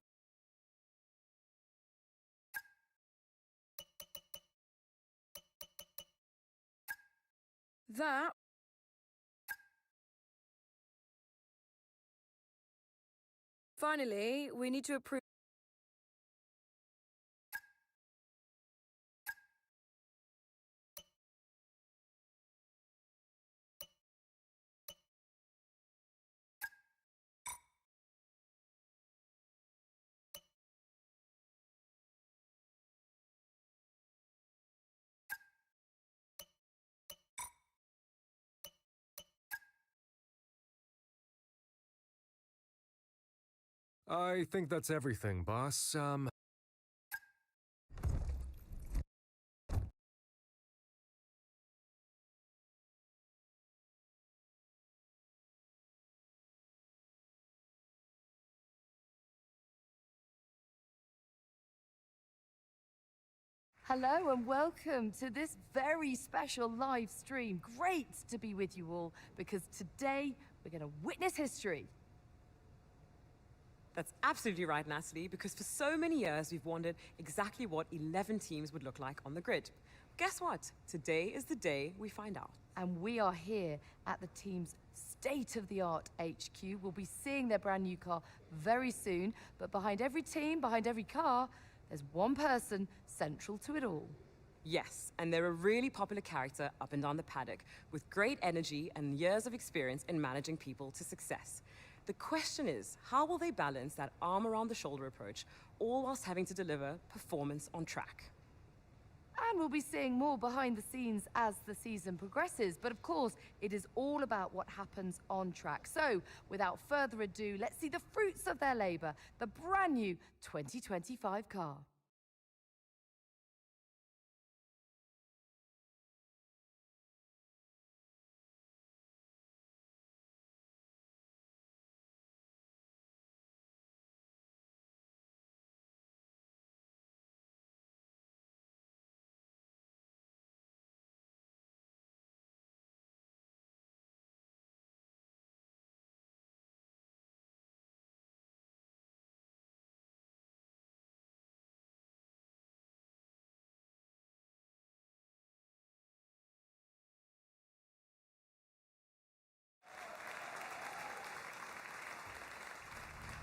That... Finally, we need to approve... I think that's everything, boss. Hello and welcome to this very special live stream. Great to be with you all because today we're going to witness history. That's absolutely right, Natalie, because for so many years we've wondered exactly what 11 teams would look like on the grid. Guess what? Today is the day we find out. And we are here at the team's state-of-the-art HQ. We'll be seeing their brand new car very soon, but behind every team, behind every car, there's one person central to it all. Yes, and they're a really popular character up and down the paddock with great energy and years of experience in managing people to success. The question is, how will they balance that arm-around-the-shoulder approach, all whilst having to deliver performance on track? And we'll be seeing more behind the scenes as the season progresses. But of course, it is all about what happens on track. So, without further ado, let's see the fruits of their labor, the brand new 2025 car.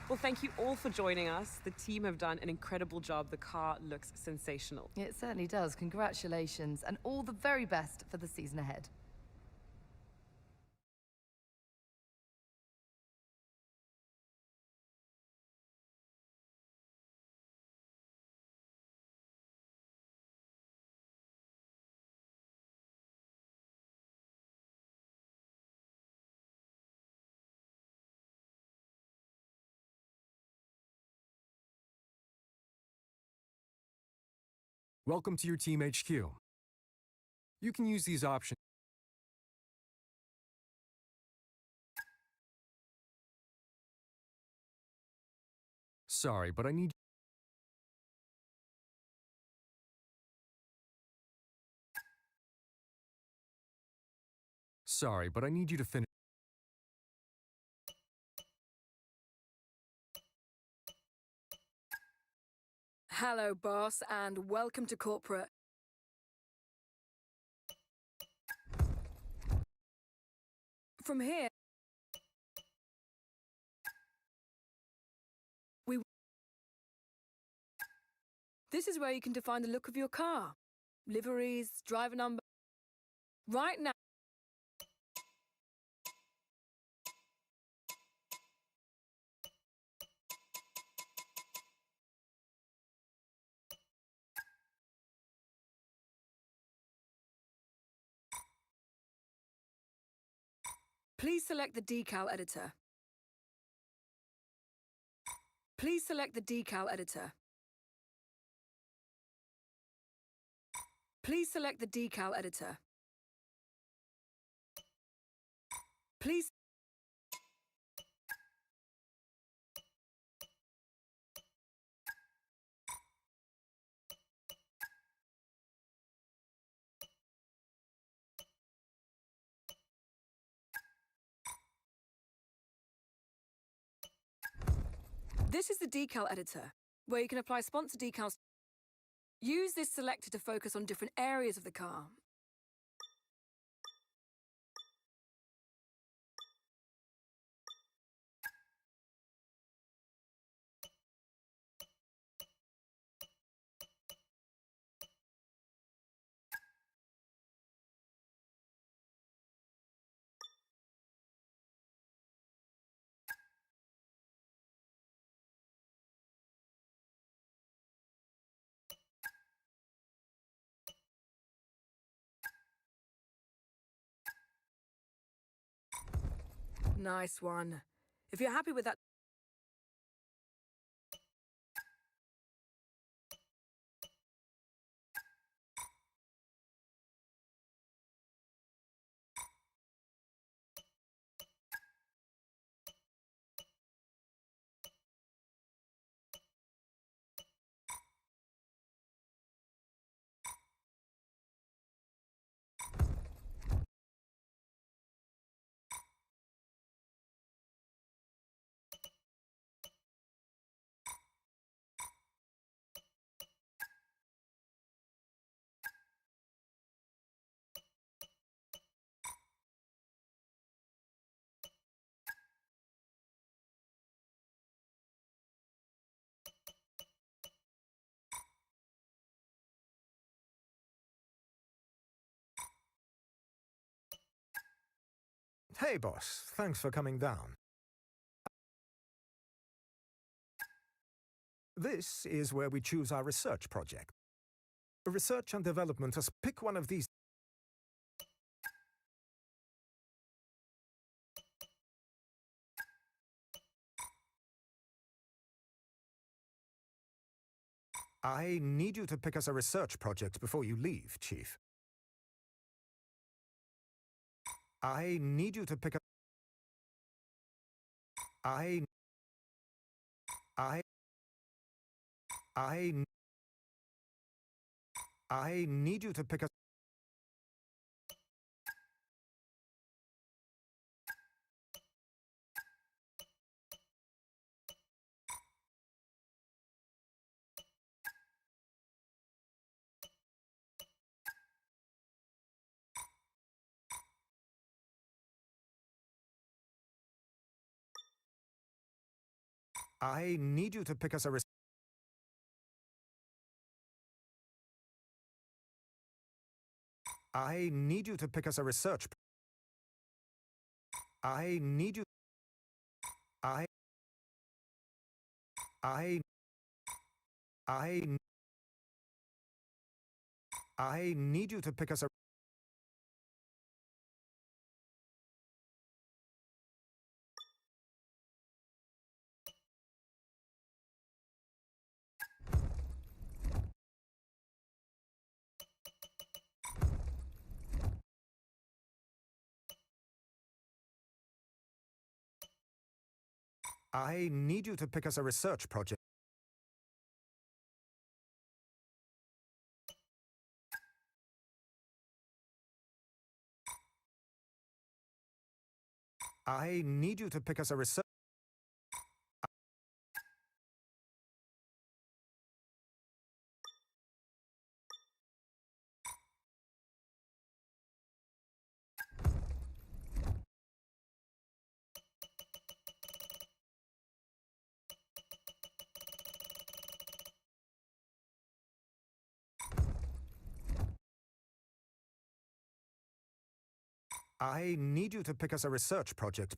Well, thank you all for joining us. The team have done an incredible job. The car looks sensational. It certainly does. Congratulations, and all the very best for the season ahead. Welcome to your Team HQ. You can use these options. Sorry, but I need... Sorry, but I need you to finish... Hello, boss, and welcome to corporate. From here, this is where you can define the look of your car. Liveries, driver number. Right now, please select the decal editor. Please select the decal editor. Please select the decal editor. Please. This is the decal editor, where you can apply sponsor decals. Use this selector to focus on different areas of the car. Nice one. If you're happy with that... Hey, boss. Thanks for coming down. This is where we choose our research project. Research and development has pick one of these. I need you to pick us a research project before you leave, Chief. I need you to pick up. I need you to pick up. I need you to pick us a I need you to pick us a research. I need you. I need you to pick us a I need you to pick us a research project. I need you to pick us a research. I need you to pick us a research project.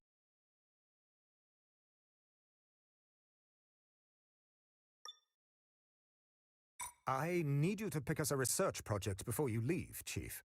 I need you to pick us a research project before you leave, Chief.